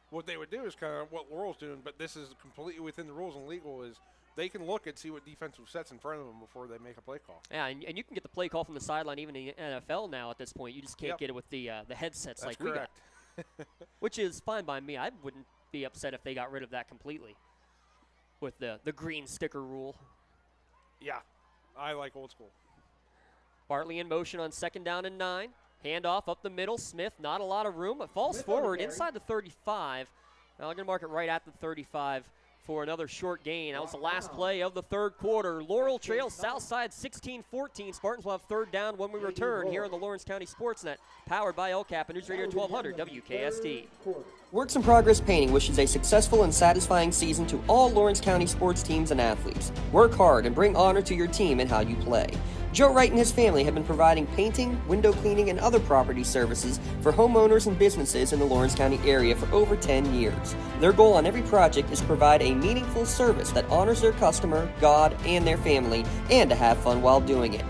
what they would do is kind of what Laurel's doing, but this is completely within the rules and legal, is they can look and see what defensive sets in front of them before they make a play call. Yeah, and you can get the play call from the sideline even in the NFL now at this point. You just can't get it with the headsets. That's like correct. we got. Which is fine by me. I wouldn't be upset if they got rid of that completely with the green sticker rule. Yeah, I like old school. Bartley in motion on 2nd down and 9. Handoff up the middle. Smith, not a lot of room. It falls forward inside the 35. Now they're going to mark it right at the 35 for another short gain. That was the last play of the third quarter. Laurel trails Southside 16-14. Spartans will have 3rd down when we return here on the Lawrence County SportsNet, powered by LCAP and News Radio 1200 WKST. Works in Progress Painting wishes a successful and satisfying season to all Lawrence County sports teams and athletes. Work hard and bring honor to your team and how you play. Joe Wright and his family have been providing painting, window cleaning, and other property services for homeowners and businesses in the Lawrence County area for over 10 years. Their goal on every project is to provide a meaningful service that honors their customer, God, and their family, and to have fun while doing it.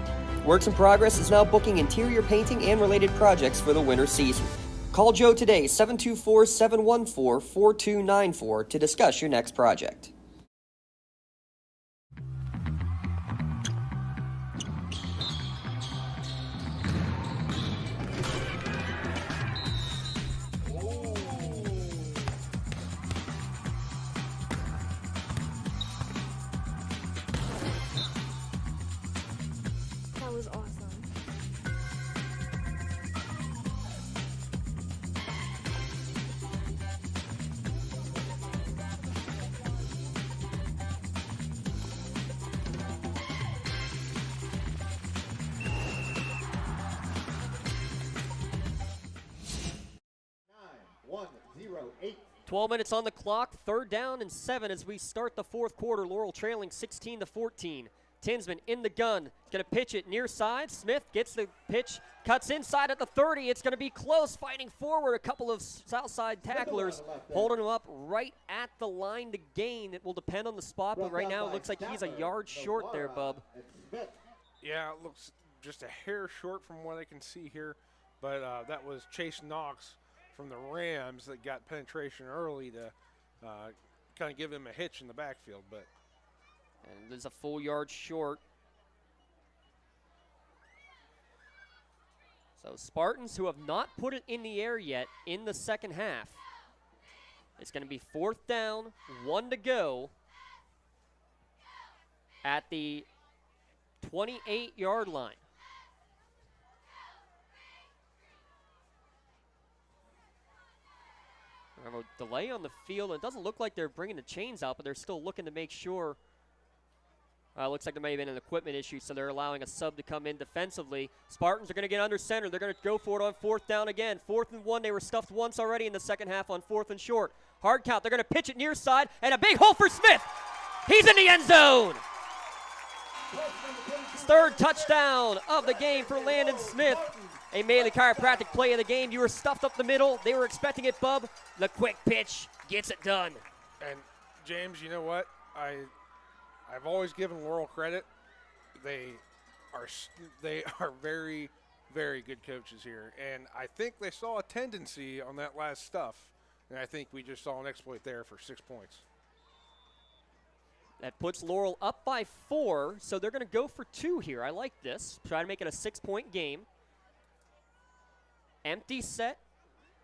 Works in Progress is now booking interior painting and related projects for the winter season. Call Joe today, 724-714-4294, to discuss your next project. That was awesome. One, 0, 8. 12 minutes on the clock, 3rd down and 7 as we start the 4th quarter. Laurel trailing 16-14. Tinsman in the gun, going to pitch it near side. Smith gets the pitch, cuts inside at the 30. It's going to be close, fighting forward. A couple of Southside tacklers holding him up right at the line to gain. It will depend on the spot, but right now it looks like he's a yard short there, Bub. Yeah, it looks just a hair short from what I can see here, but that was Chase Knox from the Rams that got penetration early to kind of give him a hitch in the backfield, but and there's a full yard short. So Spartans, who have not put it in the air yet in the second half. It's going to be 4th down, 1 to go at the 28-yard line. We have a delay on the field. It doesn't look like they're bringing the chains out, but they're still looking to make sure. Looks like there may have been an equipment issue, so they're allowing a sub to come in defensively. Spartans are going to get under center. They're going to go for it on 4th down again. 4th and 1. They were stuffed once already in the second half on 4th and short. Hard count. They're going to pitch it near side, and a big hole for Smith. He's in the end zone. 3rd touchdown of the game for Landon Smith. A Maley Chiropractic play of the game. You were stuffed up the middle. They were expecting it, Bub. The quick pitch gets it done. And James, you know what? I've always given Laurel credit. They are very, very good coaches here, and I think they saw a tendency on that last stuff, and I think we just saw an exploit there for 6 points. That puts Laurel up by 4, so they're going to go for 2 here. I like this. Try to make it a 6-point game. Empty set.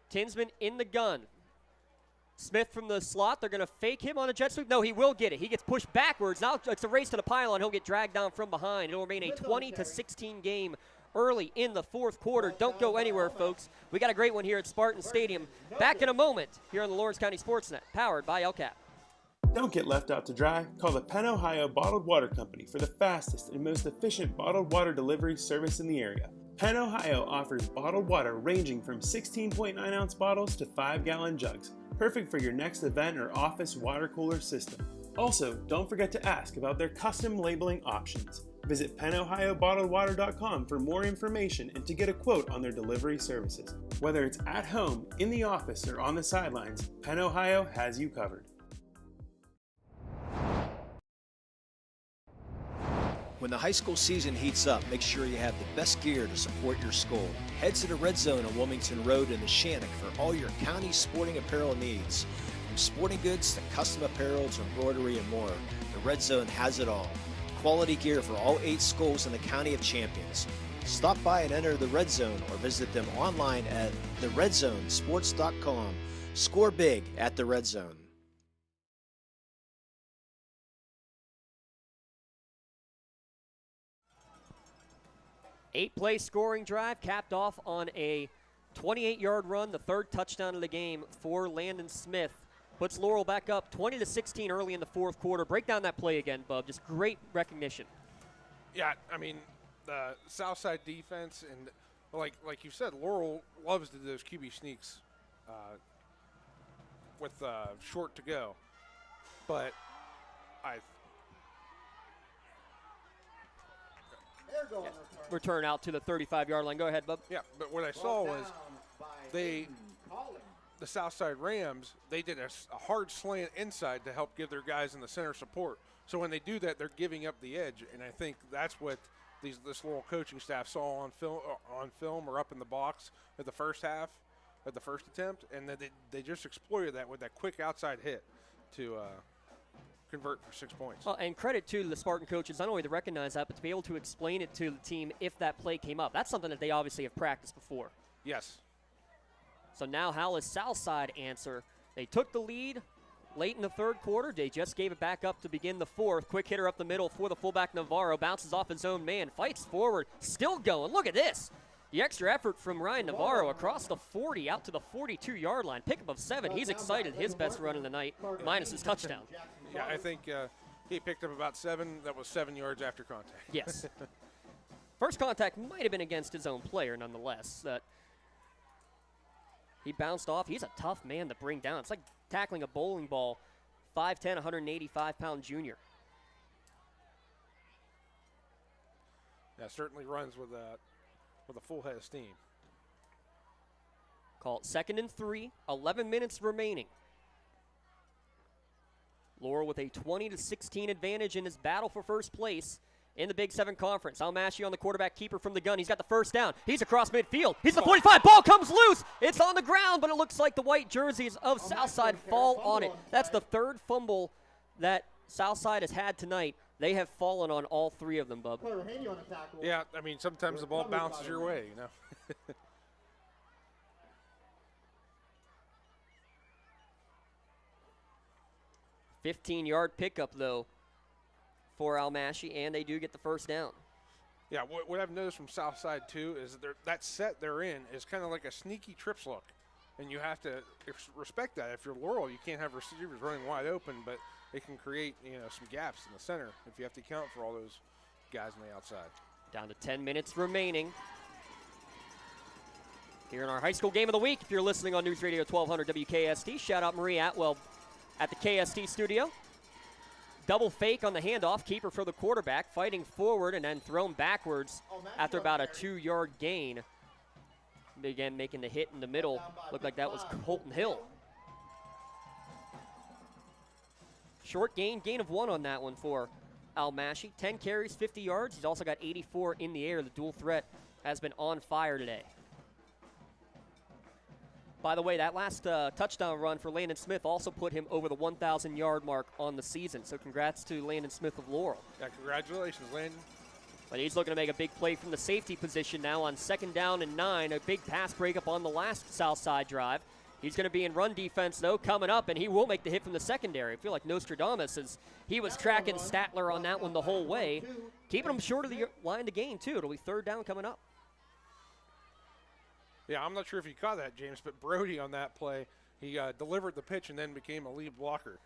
Tinsman in the gun. Smith from the slot. They're going to fake him on a jet sweep. No, he will get it. He gets pushed backwards. Now it's a race to the pylon. He'll get dragged down from behind. It'll remain a 20-16 game early in the 4th quarter. Don't go anywhere, folks. We got a great one here at Spartan Stadium. Back in a moment here on the Lawrence County SportsNet, powered by LCAP. Don't get left out to dry. Call the Penn Ohio Bottled Water Company for the fastest and most efficient bottled water delivery service in the area. Penn Ohio offers bottled water ranging from 16.9-ounce bottles to 5-gallon jugs, perfect for your next event or office water cooler system. Also, don't forget to ask about their custom labeling options. Visit PennOhioBottledWater.com for more information and to get a quote on their delivery services. Whether it's at home, in the office, or on the sidelines, Penn Ohio has you covered. When the high school season heats up, make sure you have the best gear to support your school. Head to the Red Zone on Wilmington Road in the Shannock for all your county sporting apparel needs. From sporting goods to custom apparel to embroidery and more, the Red Zone has it all. Quality gear for all 8 schools in the County of Champions. Stop by and enter the Red Zone or visit them online at theredzonesports.com. Score big at the Red Zone. Eight-play scoring drive capped off on a 28-yard run, the third touchdown of the game for Landon Smith. Puts Laurel back up 20-16 early in the fourth quarter. Break down that play again, Bub. Just great recognition. Yeah, I mean, the Southside defense, and like you said, Laurel loves to do those QB sneaks with short to go. But return out to the 35-yard line. Go ahead, Bub. Yeah, but what I saw was the Southside Rams, they did a hard slant inside to help give their guys in the center support. So when they do that, they're giving up the edge, and I think that's what this Laurel coaching staff saw on film or up in the box at the first half, at the first attempt, and then they just exploited that with that quick outside hit to convert for 6 points. Well, and credit to the Spartan coaches, not only to recognize that, but to be able to explain it to the team if that play came up. That's something that they obviously have practiced before. Yes. So now Howell's Southside answer. They took the lead late in the third quarter. They just gave it back up to begin the fourth. Quick hitter up the middle for the fullback Navarro. Bounces off his own man. Fights forward. Still going. Look at this. The extra effort from Ryan Navarro across the 40 out to the 42-yard line. Pickup of 7. He's excited. His best run of the night, minus his touchdown. Yeah, I think he picked up about 7. That was 7 yards after contact. Yes. First contact might have been against his own player, nonetheless. He bounced off. He's a tough man to bring down. It's like tackling a bowling ball. 5'10", 185-pound junior. Yeah, certainly runs with a full head of steam. Call it 2nd and 3. 11 minutes remaining. Laurel with a 20-16 advantage in his battle for first place in the Big 7 Conference. Almashi on the quarterback keeper from the gun. He's got the first down. He's across midfield. He's the 45. Ball comes loose. It's on the ground, but it looks like the white jerseys of Southside fall on it. That's the third fumble that Southside has had tonight. They have fallen on all 3 of them, Bub. Yeah, I mean, sometimes the ball bounces your way, you know. 15-yard pickup, though, for Almashi, and they do get the first down. Yeah, what I've noticed from Southside, too, is that set they're in is kind of like a sneaky trips look, and you have to respect that. If you're Laurel, you can't have receivers running wide open, but it can create some gaps in the center if you have to account for all those guys on the outside. Down to 10 minutes remaining. Here in our high school game of the week, if you're listening on News Radio 1200 WKST, shout out Marie Atwell at the KST studio. Double fake on the handoff, keeper for the quarterback, fighting forward and then thrown backwards after about a 2-yard gain. Again, making the hit in the middle. Looked like that was Colton Hill. Short gain of 1 on that one for Almashi. 10 carries, 50 yards. He's also got 84 in the air. The dual threat has been on fire today. By the way, that last touchdown run for Landon Smith also put him over the 1,000-yard mark on the season. So congrats to Landon Smith of Laurel. Yeah, congratulations, Landon. But he's looking to make a big play from the safety position now on 2nd down and 9. A big pass breakup on the last Southside drive. He's going to be in run defense, though, coming up, and he will make the hit from the secondary. I feel like Nostradamus, as he was tracking Statler on that one the whole way, keeping him short of the line to gain, too. It'll be 3rd down coming up. Yeah, I'm not sure if you caught that, James, but Brody on that play, he delivered the pitch and then became a lead blocker.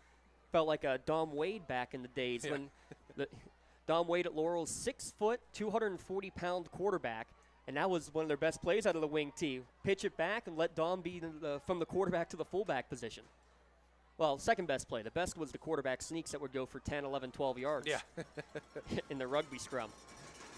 felt like a Dom Wade back in the days when Dom Wade at Laurel, 6 foot, 240-pound quarterback, and that was one of their best plays out of the wing tee. Pitch it back and let Dom be from the quarterback to the fullback position. Well, second best play. The best was the quarterback sneaks that would go for 10, 11, 12 yards in the rugby scrum.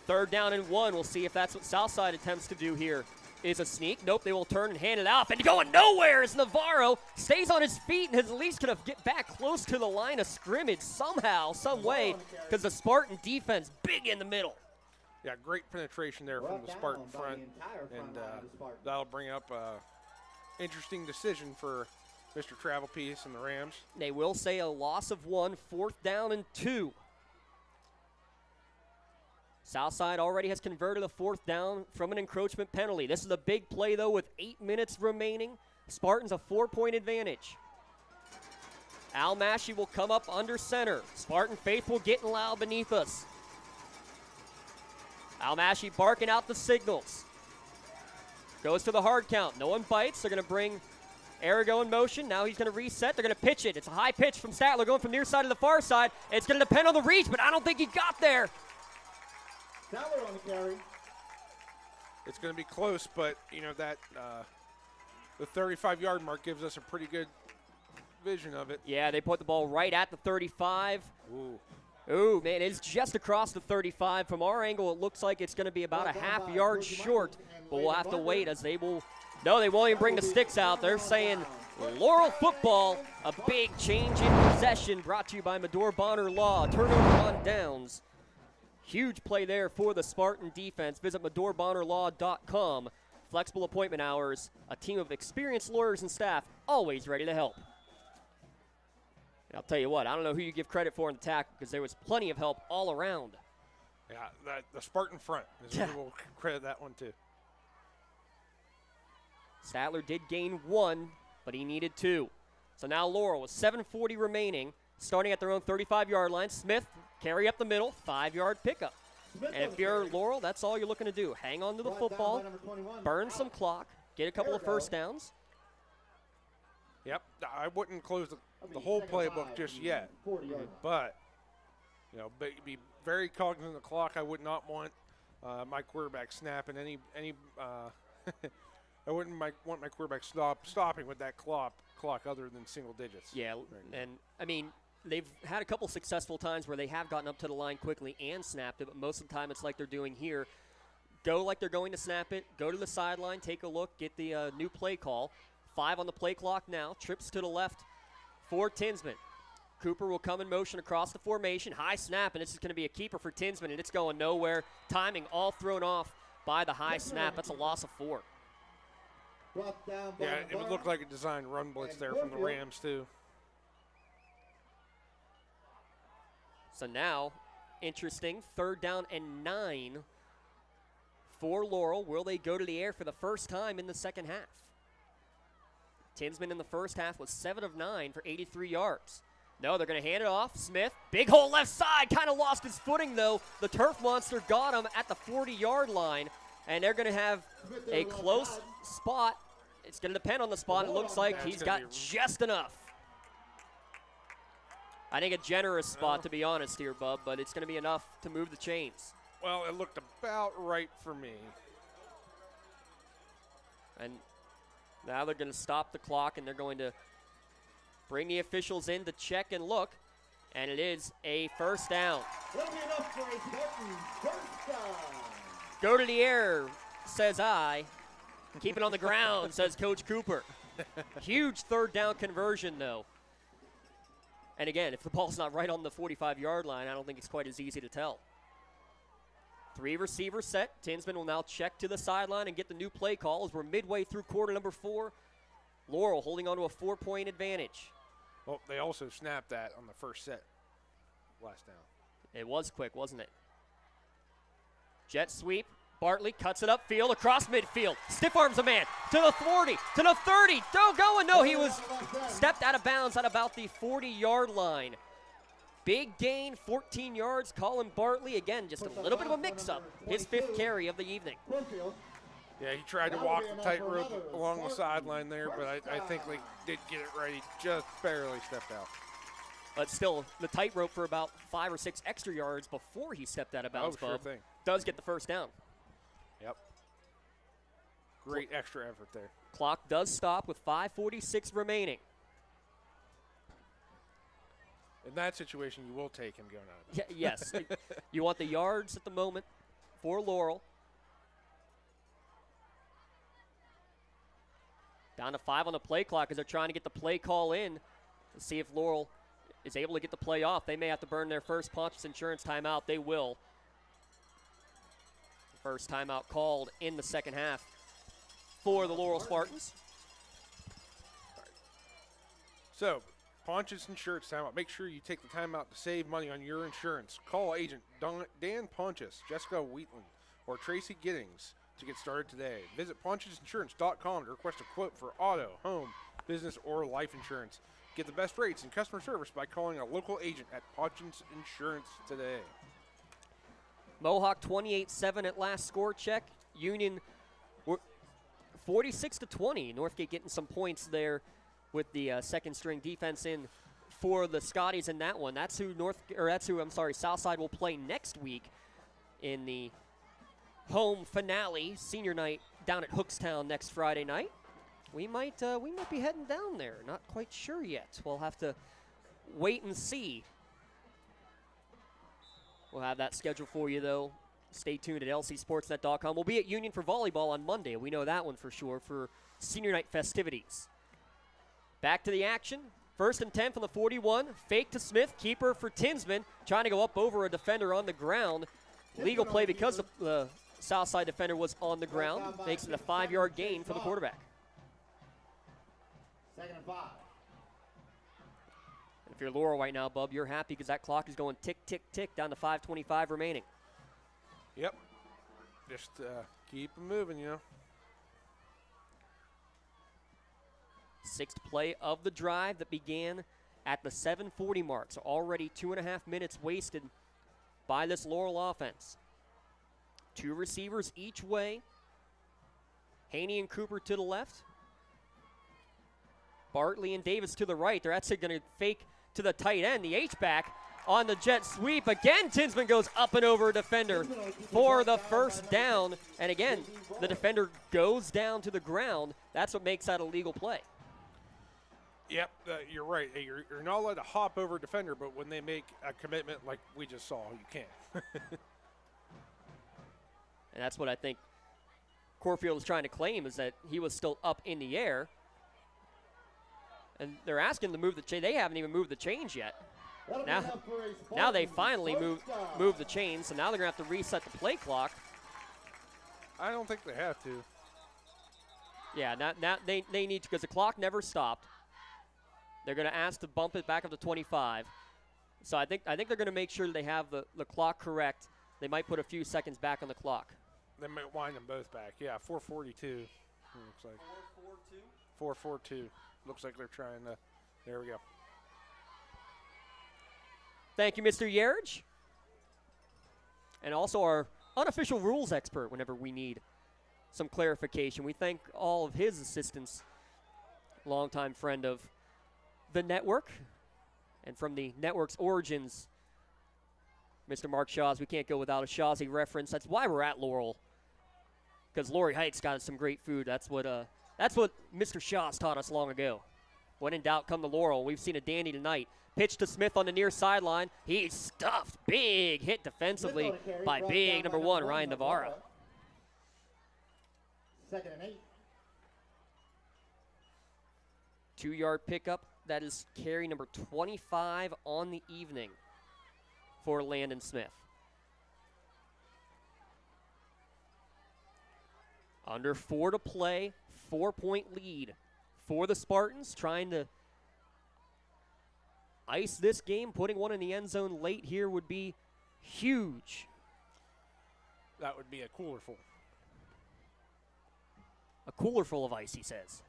3rd down and 1. We'll see if that's what Southside attempts to do here. Is a sneak. Nope, they will turn and hand it off. And going nowhere as Navarro stays on his feet and is at least going to get back close to the line of scrimmage somehow, some way, because the Spartan defense big in the middle. Yeah, great penetration there from the Spartan front. And that'll bring up an interesting decision for Mr. Travel Piece and the Rams. They will say a loss of 1, 4th down and 2. Southside already has converted a 4th down from an encroachment penalty. This is a big play, though, with 8 minutes remaining. Spartans a 4-point advantage. Al Mashi will come up under center. Spartan faithful getting loud beneath us. Al Mashi barking out the signals. Goes to the hard count. No one bites. They're going to bring Arago in motion. Now he's going to reset. They're going to pitch it. It's a high pitch from Statler going from near side to the far side. It's going to depend on the reach, but I don't think he got there. Statler on the carry. It's going to be close, but, you know, that the 35-yard mark gives us a pretty good vision of it. Yeah, they put the ball right at the 35. Ooh, man, it's just across the 35. From our angle, it looks like it's going to be about a half yard short, but we'll have to wait as they will. No, they won't even bring the sticks out. They're saying Laurel football, a big change in possession brought to you by Medore Bonner Law. Turnover on downs. Huge play there for the Spartan defense. Visit MedoreBonnerLaw.com. Flexible appointment hours, a team of experienced lawyers and staff always ready to help. And I'll tell you what, I don't know who you give credit for in the tackle because there was plenty of help all around. Yeah, the Spartan front is who we'll credit that one to. Statler did gain 1, but he needed 2. So now Laurel with 7:40 remaining, starting at their own 35-yard line. Smith carry up the middle, 5-yard pickup. And if you're Laurel, that's all you're looking to do. Hang on to the football, burn some clock, get a couple of first downs. Yep, I wouldn't close the whole playbook just yet. But, you know, be very cognizant of the clock. I would not want my quarterback snapping any I wouldn't want my quarterback stopping with that clock other than single digits. Yeah, and, I mean, they've had a couple successful times where they have gotten up to the line quickly and snapped it, but most of the time it's like they're doing here. Go like they're going to snap it, go to the sideline, take a look, get the new play call. 5 on the play clock now, trips to the left for Tinsman. Cooper will come in motion across the formation, high snap, and this is going to be a keeper for Tinsman, and it's going nowhere. Timing all thrown off by the high snap. That's a loss of 4. Yeah, it would look like a designed run blitz there from the Rams, too. So now, interesting, 3rd down and 9 for Laurel. Will they go to the air for the first time in the second half? Tinsman in the first half was 7 of 9 for 83 yards. No, they're going to hand it off. Smith, big hole left side, kind of lost his footing, though. The turf monster got him at the 40-yard line, and they're going to have a close spot. It's going to depend on the spot. It looks like he's got just enough. I think a generous spot, to be honest here, Bub, but it's going to be enough to move the chains. Well, it looked about right for me. And now they're going to stop the clock, and they're going to bring the officials in to check and look, and it is a first down. That'll be enough for a Spartan first down. Go to the air, says I. Keep it on the ground, says Coach Cooper. Huge 3rd down conversion, though. And again, if the ball's not right on the 45-yard line, I don't think it's quite as easy to tell. 3 receivers set. Tinsman will now check to the sideline and get the new play call as we're midway through quarter number 4. Laurel holding on to a 4-point advantage. Well, they also snapped that on the first set last down. It was quick, wasn't it? Jet sweep. Bartley cuts it upfield across midfield. Stiff arms a man to the 40, to the 30. Don't go, and no, he was stepped out of bounds at about the 40-yard line. Big gain, 14 yards. Colin Bartley, again, just a little bit of a mix-up. His 5th carry of the evening. Yeah, he tried to walk the tightrope along the sideline there, but I think they did get it right. He just barely stepped out. But still, the tightrope for about 5 or 6 extra yards before he stepped out of bounds, sure thing. does get the first down. Yep. Great extra effort there. Clock does stop with 5:46 remaining. In that situation, you will take him going out. Yeah, yes. You want the yards at the moment for Laurel. Down to 5 on the play clock as they're trying to get the play call in to see if Laurel is able to get the play off. They may have to burn their first Pontius Insurance timeout. They will. First timeout called in the second half for the Laurel Spartans. So, Pontius Insurance timeout. Make sure you take the timeout to save money on your insurance. Call agent Dan Pontius, Jessica Wheatland, or Tracy Giddings to get started today. Visit PontiusInsurance.com to request a quote for auto, home, business, or life insurance. Get the best rates and customer service by calling a local agent at Pontius Insurance today. Mohawk 28-7 at last score check. Union 46-20. Northgate getting some points there with the second string defense in for the Scotties in that one. That's who Southside will play next week in the home finale, senior night down at Hookstown next Friday night. We might be heading down there. Not quite sure yet. We'll have to wait and see. We'll have that scheduled for you, though. Stay tuned at lcsportsnet.com. We'll be at Union for volleyball on Monday. We know that one for sure for senior night festivities. Back to the action. 1st and 10 from the 41. Fake to Smith. Keeper for Tinsman. Trying to go up over a defender on the ground. Legal play because the Southside defender was on the ground. Makes it a 5-yard gain for the quarterback. 2nd and 5. And if you're Laurel right now, Bub, you're happy because that clock is going tick, tick, tick down to 5:25 remaining. Yep. Just keep them moving, you know. 6th play of the drive that began at the 7:40 mark. So already 2.5 minutes wasted by this Laurel offense. 2 receivers each way. Haney and Cooper to the left. Bartley and Davis to the right. They're actually going to fake to the tight end. The H-back on the jet sweep. Again, Tinsman goes up and over a defender for the first down. And again, the defender goes down to the ground. That's what makes that a legal play. Yep, you're right. You're not allowed to hop over a defender, but when they make a commitment like we just saw, you can. And that's what I think Corfield is trying to claim, is that he was still up in the air. And they're asking to move the chain. They haven't even moved the chains yet. Now they finally moved the chains, so now they're going to have to reset the play clock. I don't think they have to. Yeah, now they need to, because the clock never stopped. They're going to ask to bump it back up to 25. So I think they're going to make sure they have the clock correct. They might put a few seconds back on the clock. They might wind them both back. Yeah, 4:42. Looks like 4:42. Looks like they're trying to. There we go. Thank you, Mr. Yerge. And also our unofficial rules expert whenever we need some clarification. We thank all of his assistants, longtime friend of the network, and from the network's origins, Mr. Mark Shaws. We can't go without a Shawsy reference. That's why we're at Laurel, because Laurie Heights got some great food. That's what Mr. Shaws taught us long ago. When in doubt, come to Laurel. We've seen a dandy tonight. Pitch to Smith on the near sideline. He's stuffed. Big hit defensively by big number 1, Ryan Navarro. 2nd and 8. 2-yard pickup. That is carry number 25 on the evening for Landon Smith. Under 4 to play, 4-point lead for the Spartans, trying to ice this game. Putting one in the end zone late here would be huge. That would be a cooler full. A cooler full of ice, he says.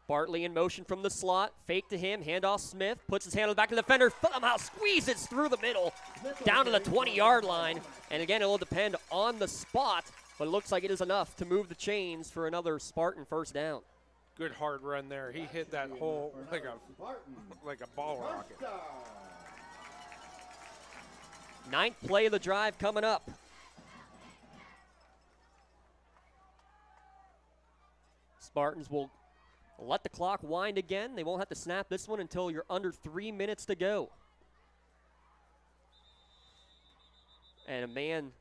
Bartley in motion from the slot. Fake to him. Handoff Smith. Puts his hand on the back of the defender. Somehow squeezes through the middle. Down to the 20-yard line. And again, it will depend on the spot. But it looks like it is enough to move the chains for another Spartan first down. Good hard run there. He hit that hole like a ball rocket. Ninth play of the drive coming up. Spartans will let the clock wind again. They won't have to snap this one until you're under 3 minutes to go. And a man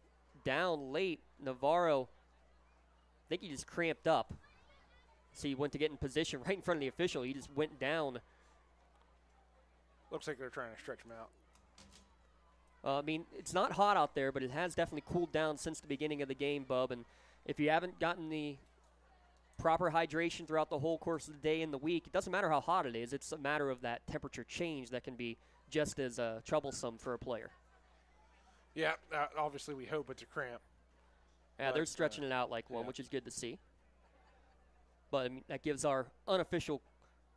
down late, Navarro, I think he just cramped up. So he went to get in position right in front of the official. He just went down. Looks like they're trying to stretch him out. I mean, it's not hot out there, but it has definitely cooled down since the beginning of the game, Bub. And if you haven't gotten the proper hydration throughout the whole course of the day and the week, it doesn't matter how hot it is. It's a matter of that temperature change that can be just as troublesome for a player. Yeah, obviously we hope it's a cramp. Yeah, they're stretching it out like one, which is good to see. But I mean, that gives our unofficial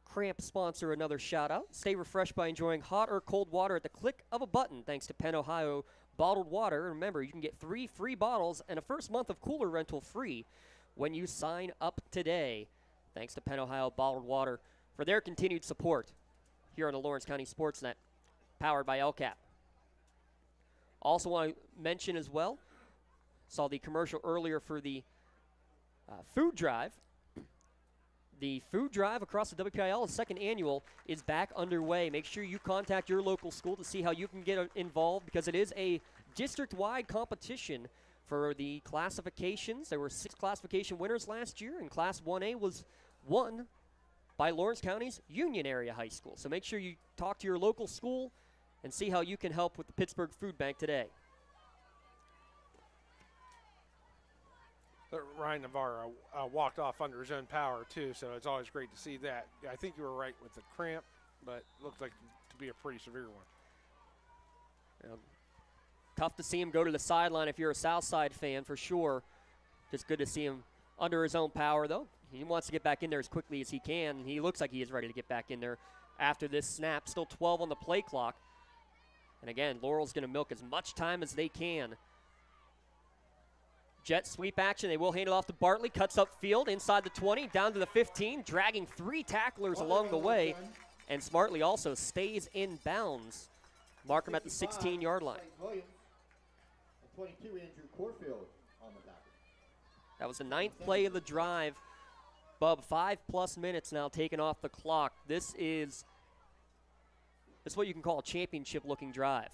cramp sponsor another shout out. Stay refreshed by enjoying hot or cold water at the click of a button thanks to Penn Ohio Bottled Water. Remember, you can get 3 free bottles and a first month of cooler rental free when you sign up today. Thanks to Penn Ohio Bottled Water for their continued support here on the Lawrence County SportsNet, powered by LCAP. Also want to mention as well, saw the commercial earlier for the food drive. The food drive across the WPIAL, the second annual, is back underway. Make sure you contact your local school to see how you can get involved, because it is a district-wide competition for the classifications. There were 6 classification winners last year, and Class 1A was won by Lawrence County's Union Area High School. So make sure you talk to your local school and see how you can help with the Pittsburgh Food Bank today. Ryan Navarro walked off under his own power, too, so it's always great to see that. I think you were right with the cramp, but it looked like to be a pretty severe one. Tough to see him go to the sideline if you're a Southside fan, for sure. Just good to see him under his own power, though. He wants to get back in there as quickly as he can. He looks like he is ready to get back in there after this snap. Still 12 on the play clock. And again, Laurel's going to milk as much time as they can. Jet sweep action. They will hand it off to Bartley. Cuts up field inside the 20, down to the 15, dragging 3 tacklers along the way. And smartly also stays in bounds. Mark him at the 16-yard line. 22, Andrew Corfield on the tackle. That was the 9th play of the drive. Bub, 5+ minutes now taken off the clock. This is what you can call a championship-looking drive.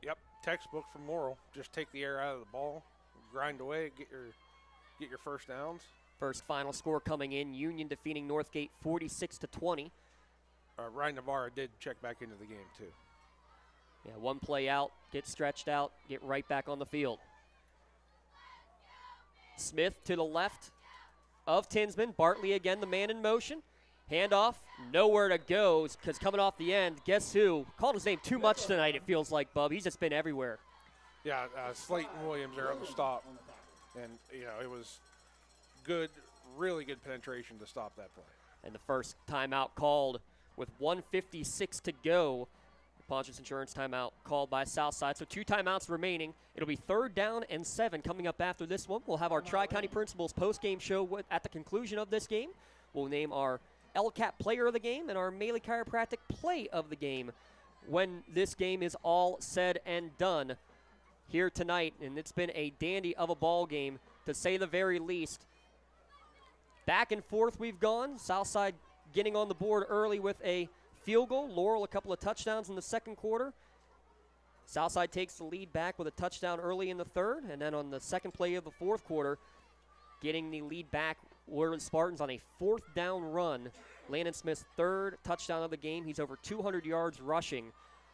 Yep, textbook from Laurel. Just take the air out of the ball, grind away, get your first downs. First final score coming in, Union defeating Northgate 46-20. Ryan Navarro did check back into the game, too. Yeah, 1 play out, get stretched out, get right back on the field. Smith to the left of Tinsman. Bartley again, the man in motion. Handoff, nowhere to go, because coming off the end, guess who? Called his name too much tonight, it feels like, Bub. He's just been everywhere. Yeah, Slayton Williams there on the stop. And, it was good, really good penetration to stop that play. And the first timeout called with 1:56 to go. Pontius Insurance timeout called by Southside. So 2 timeouts remaining. It'll be 3rd down and 7 coming up after this one. We'll have our Tri-County Principals post-game show at the conclusion of this game. We'll name our LCAP player of the game and our Maley Chiropractic play of the game when this game is all said and done here tonight. And it's been a dandy of a ball game, to say the very least. Back and forth we've gone. Southside getting on the board early with a field goal. Laurel a couple of touchdowns in the second quarter. Southside takes the lead back with a touchdown early in the 3rd, and then on the second play of the 4th quarter, getting the lead back, Laurel Spartans on a 4th down run. Landon Smith's 3rd touchdown of the game. He's over 200 yards rushing.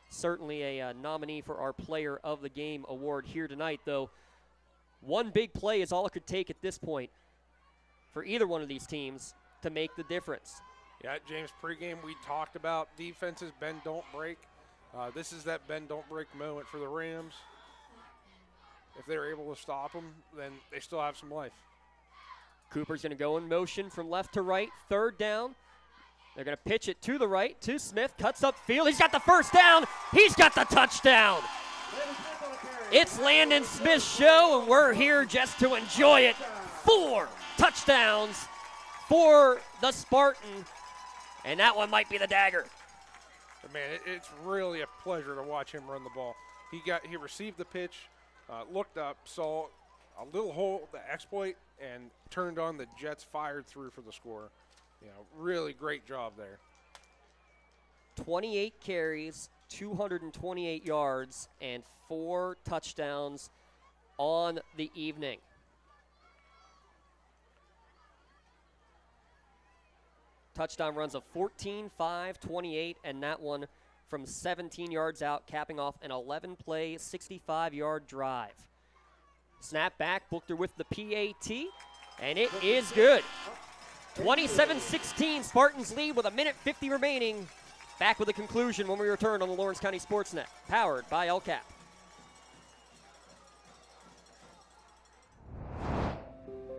Certainly a nominee for our Player of the Game award here tonight, though. 1 big play is all it could take at this point for either one of these teams to make the difference. Yeah, James, pregame we talked about defenses, bend, don't break. This is that bend, don't break moment for the Rams. If they're able to stop them, then they still have some life. Cooper's going to go in motion from left to right. 3rd down. They're going to pitch it to the right to Smith. Cuts up field. He's got the first down. He's got the touchdown. It's Landon Smith's show, and we're here just to enjoy it. 4 touchdowns for the Spartan, and that one might be the dagger. But man, it's really a pleasure to watch him run the ball. He received the pitch, looked up, saw a little hole, the exploit, and turned on the Jets, fired through for the score. Really great job there. 28 carries, 228 yards, and 4 touchdowns on the evening. Touchdown runs of 14, 5, 28, and that one from 17 yards out, capping off an 11-play, 65-yard drive. Snap back, Buchter with the PAT, and it is good. 27-16, Spartans lead with 1:50 remaining. Back with the conclusion when we return on the Lawrence County SportsNet, powered by LCAP.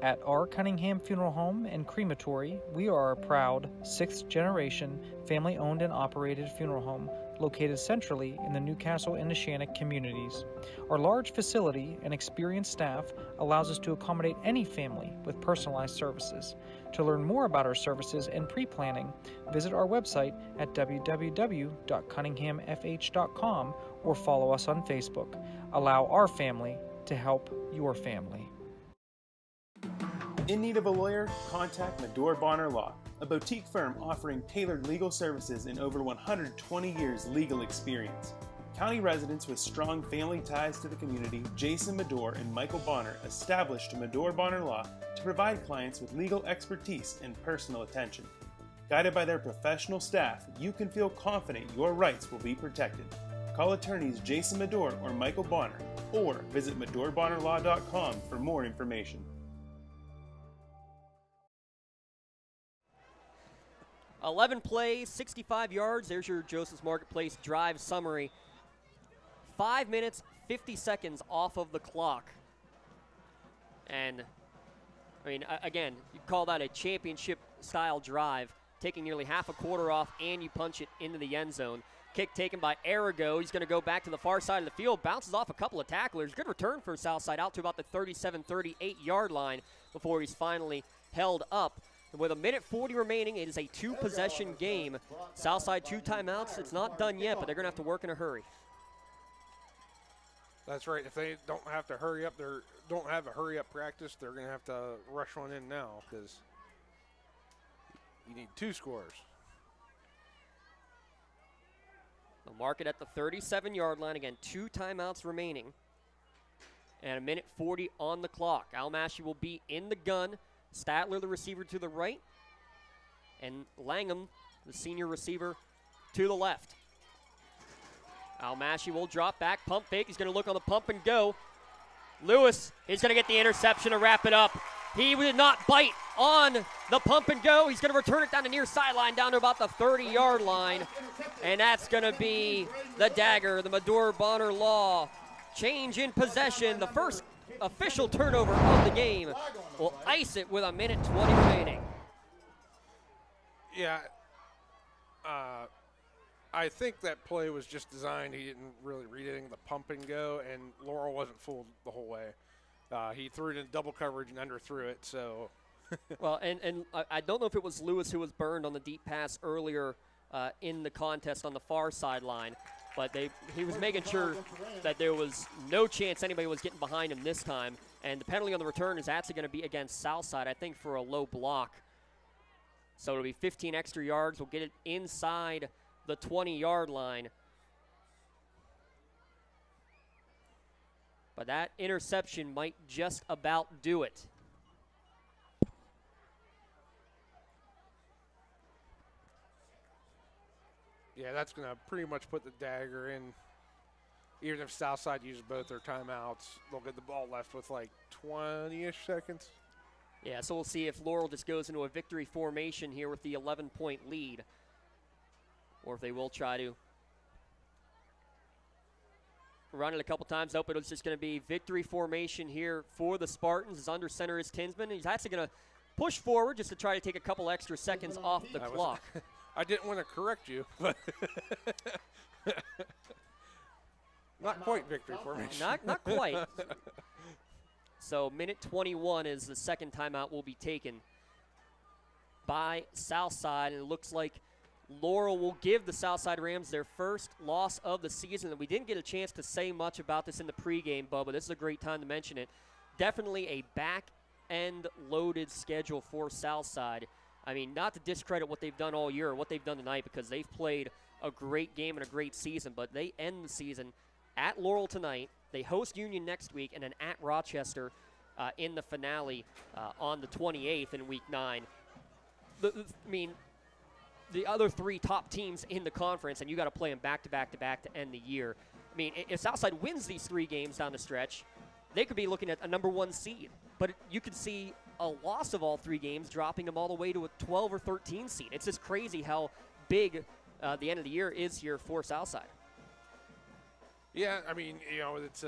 At our Cunningham Funeral Home and Crematory, we are a proud 6th-generation, family-owned and operated funeral home located centrally in the Newcastle and Neshannock communities. Our large facility and experienced staff allows us to accommodate any family with personalized services. To learn more about our services and pre-planning, visit our website at www.cunninghamfh.com or follow us on Facebook. Allow our family to help your family. In need of a lawyer? Contact Medore Bonner Law, a boutique firm offering tailored legal services and over 120 years legal experience. County residents with strong family ties to the community, Jason Medore and Michael Bonner, established Medore Bonner Law to provide clients with legal expertise and personal attention. Guided by their professional staff, you can feel confident your rights will be protected. Call attorneys Jason Medore or Michael Bonner, or visit MedoreBonnerLaw.com for more information. 11 plays, 65 yards. There's your Joseph's Marketplace drive summary. 5 minutes, 50 seconds off of the clock. And, I mean, again, you call that a championship-style drive, taking nearly half a quarter off, and you punch it into the end zone. Kick taken by Arago. He's going to go back to the far side of the field, bounces off a couple of tacklers. Good return for Southside out to about the 37-38-yard line before he's finally held up. With 1:40 remaining, it is a 2-possession game. Southside 2 timeouts. It's not done yet, but they're going to have to work in a hurry. That's right. If they don't have to hurry up, don't have a hurry-up practice, they're going to have to rush one in now because you need 2 scores. They'll mark it at the 37-yard line. Again, 2 timeouts remaining. And 1:40 on the clock. Almashi will be in the gun. Statler, the receiver, to the right. And Langham, the senior receiver, to the left. Almashi will drop back, pump fake. He's going to look on the pump and go. Lewis is going to get the interception to wrap it up. He did not bite on the pump and go. He's going to return it down the near sideline, down to about the 30-yard line. And that's going to be the dagger, the Medore Bonner Law. Change in possession. The first official turnover of the game will ice it with 1:20 remaining. Yeah, I think that play was just designed. He didn't really read anything, the pump and go, and Laurel wasn't fooled the whole way. He threw it in double coverage and underthrew it, so. Well, and I don't know if it was Lewis who was burned on the deep pass earlier in the contest on the far sideline, but he was making sure that there was no chance anybody was getting behind him this time. And the penalty on the return is actually going to be against Southside, I think, for a low block. So it'll be 15 extra yards. We'll get it inside the 20-yard line. But that interception might just about do it. Yeah, that's going to pretty much put the dagger in. Even if Southside uses both their timeouts, they'll get the ball left with like 20-ish seconds. Yeah, so we'll see if Laurel just goes into a victory formation here with the 11-point lead, or if they will try to run it a couple times. Nope, it's just going to be victory formation here for the Spartans. As under center is Tinsman. He's actually going to push forward just to try to take a couple extra seconds off the clock. I didn't want to correct you, but not quite victory formation. Not quite. So 1:21 is the second timeout will be taken. by Southside, and it looks like Laurel will give the Southside Rams their first loss of the season. And we didn't get a chance to say much about this in the pregame, Bubba. This is a great time to mention it. Definitely a back-end loaded schedule for Southside. I mean, not to discredit what they've done all year or what they've done tonight, because they've played a great game and a great season, but they end the season at Laurel tonight. They host Union next week, and then at Rochester in the finale on the 28th in Week 9. The other three top teams in the conference, and you got to play them back-to-back to end the year. I mean, if Southside wins these 3 games down the stretch, they could be looking at a number 1 seed. But you could see a loss of all 3 games dropping them all the way to a 12 or 13 seed. It's just crazy how big the end of the year is here for Southside. Yeah, I mean, it's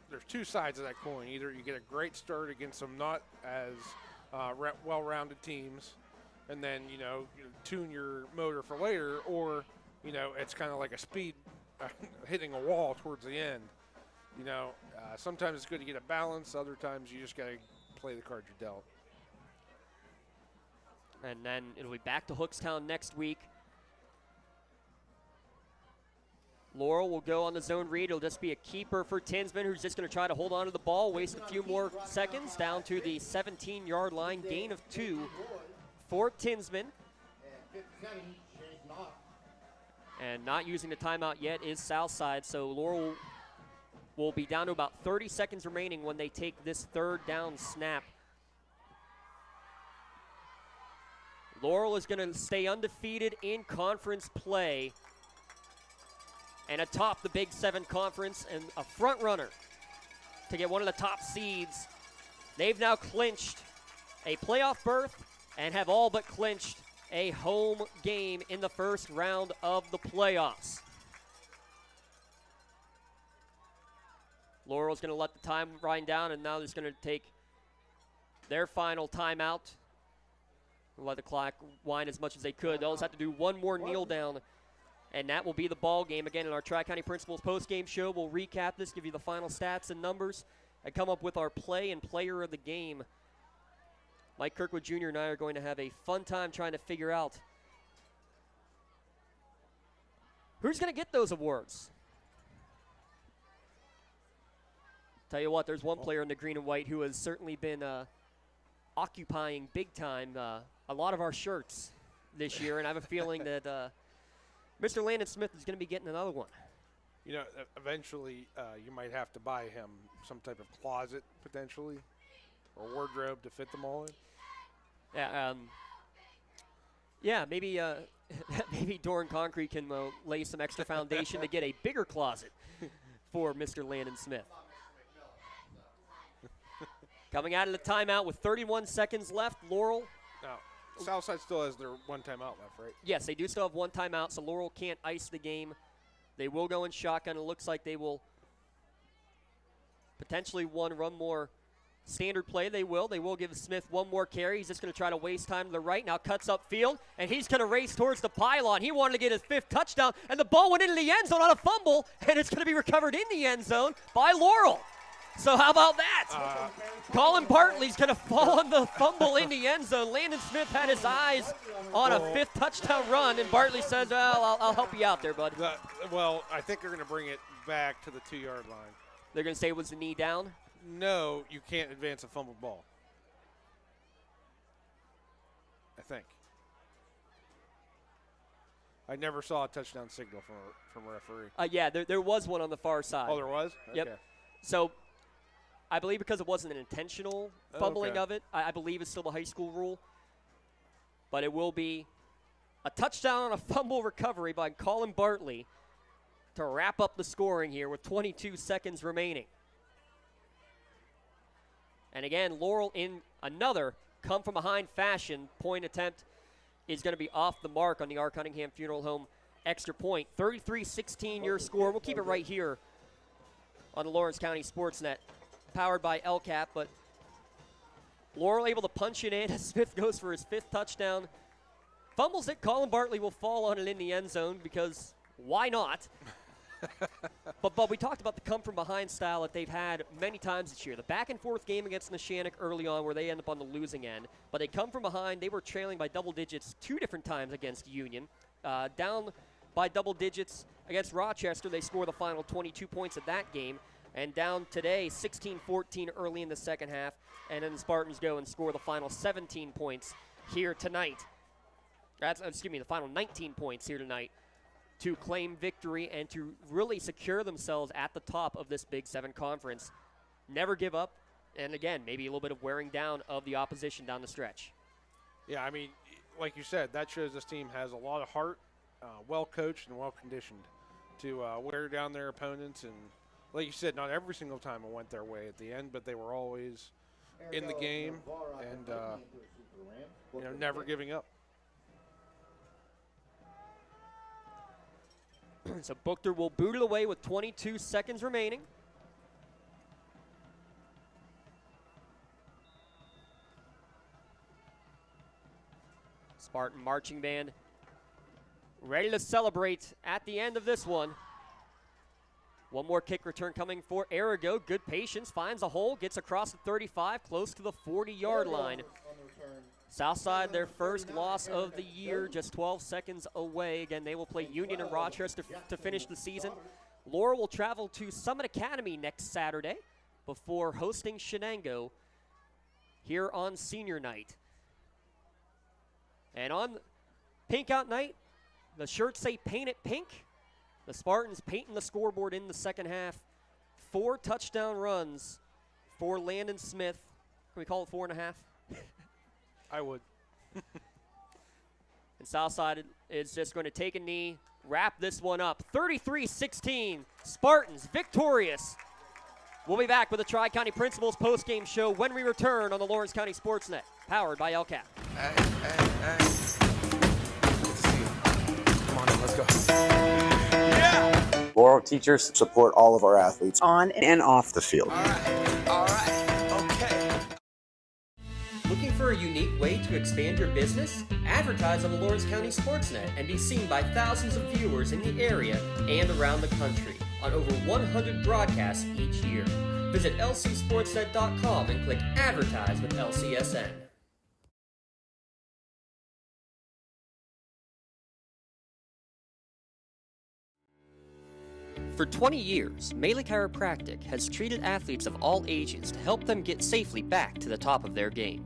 there's 2 sides of that coin. Either you get a great start against some not as well-rounded teams, and then you tune your motor for later, or it's kind of like a speed hitting a wall towards the end. Sometimes it's good to get a balance. Other times you just got to play the cards you're dealt. And then it'll be back to Hookstown next week. Laurel will go on the zone read. It'll just be a keeper for Tinsman, who's just going to try to hold on to the ball, waste a few more seconds, down to the 17-yard line, gain of 2 for Tinsman. And not using the timeout yet is Southside, so Laurel will be down to about 30 seconds remaining when they take this 3rd down snap. Laurel is going to stay undefeated in conference play and atop the Big 7 conference, and a front runner to get one of the top seeds. They've now clinched a playoff berth and have all but clinched a home game in the first round of the playoffs. Laurel's going to let the time wind down, and now they're going to take their final timeout. Let the clock wind as much as they could. They'll just have to do one more kneel down, and that will be the ball game. Again, in our Tri-County Principals post-game show, we'll recap this, give you the final stats and numbers, and come up with our play and player of the game. Mike Kirkwood Jr. and I are going to have a fun time trying to figure out who's going to get those awards. Tell you what, there's one player in the green and white who has certainly been occupying big time a lot of our shirts this year, and I have a feeling that Mr. Landon Smith is going to be getting another one. Eventually you might have to buy him some type of closet, potentially, or wardrobe to fit them all in. Yeah, maybe maybe Doran Concrete can lay some extra foundation to get a bigger closet for Mr. Landon Smith. Coming out of the timeout with 31 seconds left, Laurel. Now, Southside still has their 1 timeout left, right? Yes, they do still have 1 timeout, so Laurel can't ice the game. They will go in shotgun. It looks like they will potentially run more standard play. They will. They will give Smith 1 more carry. He's just going to try to waste time to the right. Now cuts up field, and he's going to race towards the pylon. He wanted to get his 5th touchdown, and the ball went into the end zone on a fumble, and it's going to be recovered in the end zone by Laurel. So how about that? Colin Bartley's going to fall on the fumble in the end zone. Landon Smith had his eyes on a 5th touchdown run, and Bartley says, well, I'll help you out there, bud. Well, I think they're going to bring it back to the 2-yard line. They're going to say it was the knee down? No, you can't advance a fumbled ball. I think. I never saw a touchdown signal from a referee. Yeah, there was one on the far side. Oh, there was? Yep. Okay. So I believe because it wasn't an intentional fumbling of it, I believe it's still the high school rule. But it will be a touchdown on a fumble recovery by Colin Bartley to wrap up the scoring here with 22 seconds remaining. And again, Laurel in another come-from-behind fashion. Point attempt is going to be off the mark on the R. Cunningham Funeral Home extra point. 33-16 your score. We'll keep it right here on the Lawrence County SportsNet, powered by LCAP. But Laurel able to punch it in as Smith goes for his 5th touchdown. Fumbles it. Colin Bartley will fall on it in the end zone because why not? But Bob, we talked about the come-from-behind style that they've had many times this year. The back-and-forth game against Neshannock early on where they end up on the losing end. But they come from behind. They were trailing by double digits 2 different times against Union. Down by double digits against Rochester. They score the final 22 points at that game. And down today, 16-14 early in the second half. And then the Spartans go and score the final 17 points here tonight. The final 19 points here tonight to claim victory and to really secure themselves at the top of this Big 7 conference. Never give up, and again, maybe a little bit of wearing down of the opposition down the stretch. Yeah, I mean, like you said, that shows this team has a lot of heart, well-coached and well-conditioned to wear down their opponents. And like you said, not every single time it went their way at the end, but they were always in the game and never giving up. So Buchter will boot it away with 22 seconds remaining. Spartan marching band ready to celebrate at the end of this one. One more kick return coming for Arago. Good patience, finds a hole, gets across the 35, close to the 40-yard line. Southside, their first loss of the year, just 12 seconds away. Again, they will play Union and Rochester to finish the season. Laurel will travel to Summit Academy next Saturday before hosting Shenango here on senior night. And on pink out night, the shirts say paint it pink. The Spartans painting the scoreboard in the second half. 4 touchdown runs for Landon Smith. Can we call it 4.5? I would. And Southside is just going to take a knee, wrap this one up. 33-16, Spartans victorious. We'll be back with the Tri-County Principals post-game show when we return on the Lawrence County SportsNet, powered by LCAP. Hey. Good to see you. Come on in, let's go. Yeah! Laurel teachers support all of our athletes on and off the field. All right, okay. Looking for a unique way to expand your business? Advertise on the Lawrence County SportsNet and be seen by thousands of viewers in the area and around the country on over 100 broadcasts each year. Visit lcsportsnet.com and click Advertise with LCSN. For 20 years, Melee Chiropractic has treated athletes of all ages to help them get safely back to the top of their game.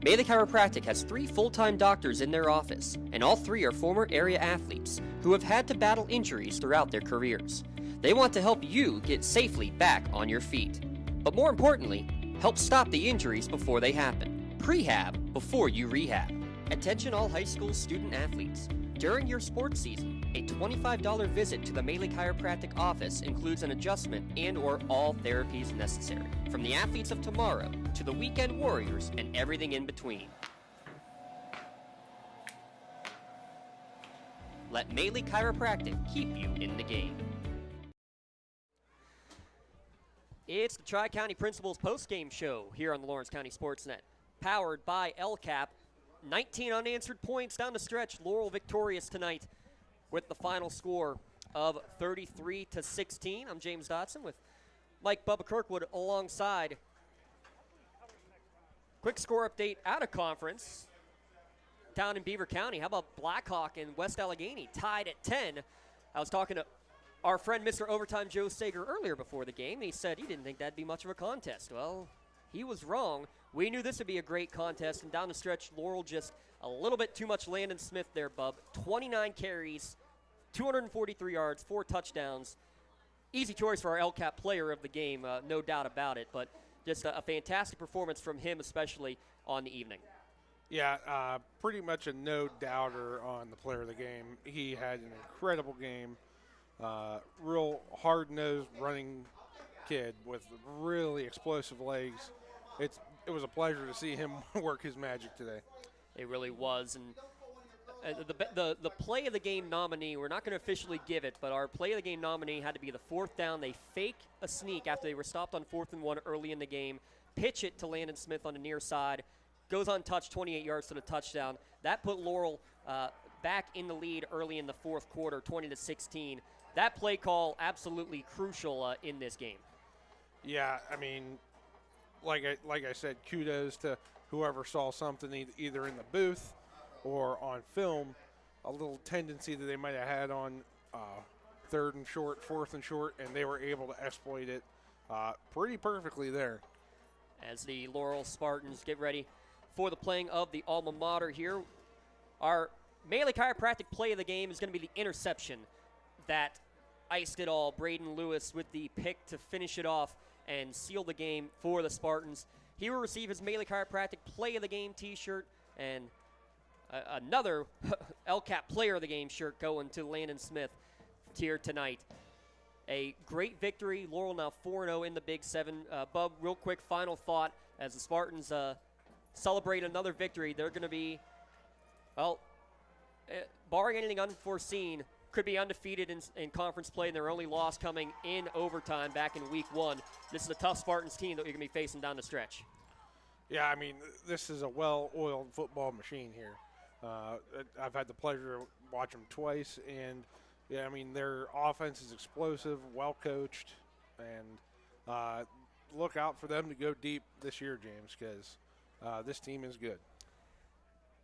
Melee Chiropractic has 3 full-time doctors in their office, and all 3 are former area athletes who have had to battle injuries throughout their careers. They want to help you get safely back on your feet. But more importantly, help stop the injuries before they happen. Prehab before you rehab. Attention all high school student athletes. During your sports season, a $25 visit to the Melee Chiropractic office includes an adjustment and/or all therapies necessary, from the athletes of tomorrow to the weekend warriors and everything in between. Let Melee Chiropractic keep you in the game. It's the Tri-County Principals post-game show here on the Lawrence County SportsNet, powered by LCAP. 19 unanswered points down the stretch. Laurel victorious tonight with the final score of 33-16. I'm James Dotson with Mike Bubba Kirkwood alongside. Quick score update out of conference. Down in Beaver County, how about Blackhawk and West Allegheny tied at 10? I was talking to our friend Mr. Overtime Joe Sager earlier before the game, and he said he didn't think that'd be much of a contest. Well, he was wrong. We knew this would be a great contest, and down the stretch, Laurel just a little bit too much Landon Smith there, Bub. 29 carries, 243 yards, 4 touchdowns. Easy choice for our LCAP player of the game, no doubt about it, but just a fantastic performance from him, especially on the evening. Yeah, pretty much a no-doubter on the player of the game. He had an incredible game, real hard-nosed running kid with really explosive legs. It was a pleasure to see him work his magic today. It really was, and the play of the game nominee, we're not going to officially give it, but our play of the game nominee had to be the 4th down. They fake a sneak after they were stopped on 4th and 1 early in the game, pitch it to Landon Smith on the near side, goes untouched, 28 yards to the touchdown. That put Laurel back in the lead early in the 4th quarter, 20-16. that play call absolutely crucial in this game. Yeah, I mean, like I said, kudos to whoever saw something either in the booth or on film, a little tendency that they might have had on 3rd and short, 4th and short, and they were able to exploit it pretty perfectly there. As the Laurel Spartans get ready for the playing of the alma mater here, our Melee Chiropractic play of the game is going to be the interception that iced it all. Braden Lewis with the pick to finish it off and seal the game for the Spartans. He will receive his Melee Chiropractic play of the game t-shirt and another LCAP player of the game shirt going to Landon Smith here tonight. A great victory. Laurel now 4-0 in the Big 7. Bub, real quick final thought as the Spartans celebrate another victory. They're going to be, well, barring anything unforeseen, could be undefeated in conference play, and their only loss coming in overtime back in week 1. This is a tough Spartans team that you're going to be facing down the stretch. Yeah, I mean, this is a well-oiled football machine here. I've had the pleasure to watch them twice, and yeah, I mean, their offense is explosive, well-coached, and look out for them to go deep this year, James, because this team is good.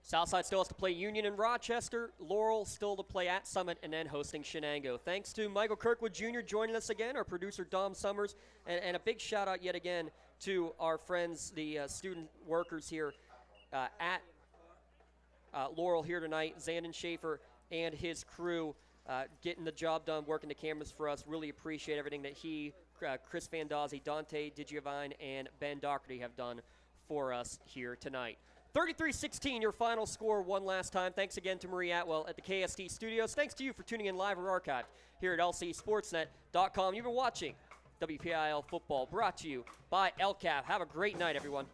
Southside still has to play Union and Rochester. Laurel still to play at Summit and then hosting Shenango. Thanks to Michael Kirkwood Jr. joining us again, our producer Dom Summers, and a big shout-out yet again to our friends, the student workers here at Laurel here tonight, Zandon Schaefer and his crew getting the job done, working the cameras for us. Really appreciate everything that he, Chris Vandazzi, Dante Digivine, and Ben Doherty have done for us here tonight. 33-16, your final score one last time. Thanks again to Marie Atwell at the KST studios. Thanks to you for tuning in live or archived here at lcsportsnet.com. You've been watching WPIAL football brought to you by LCAP. Have a great night, everyone.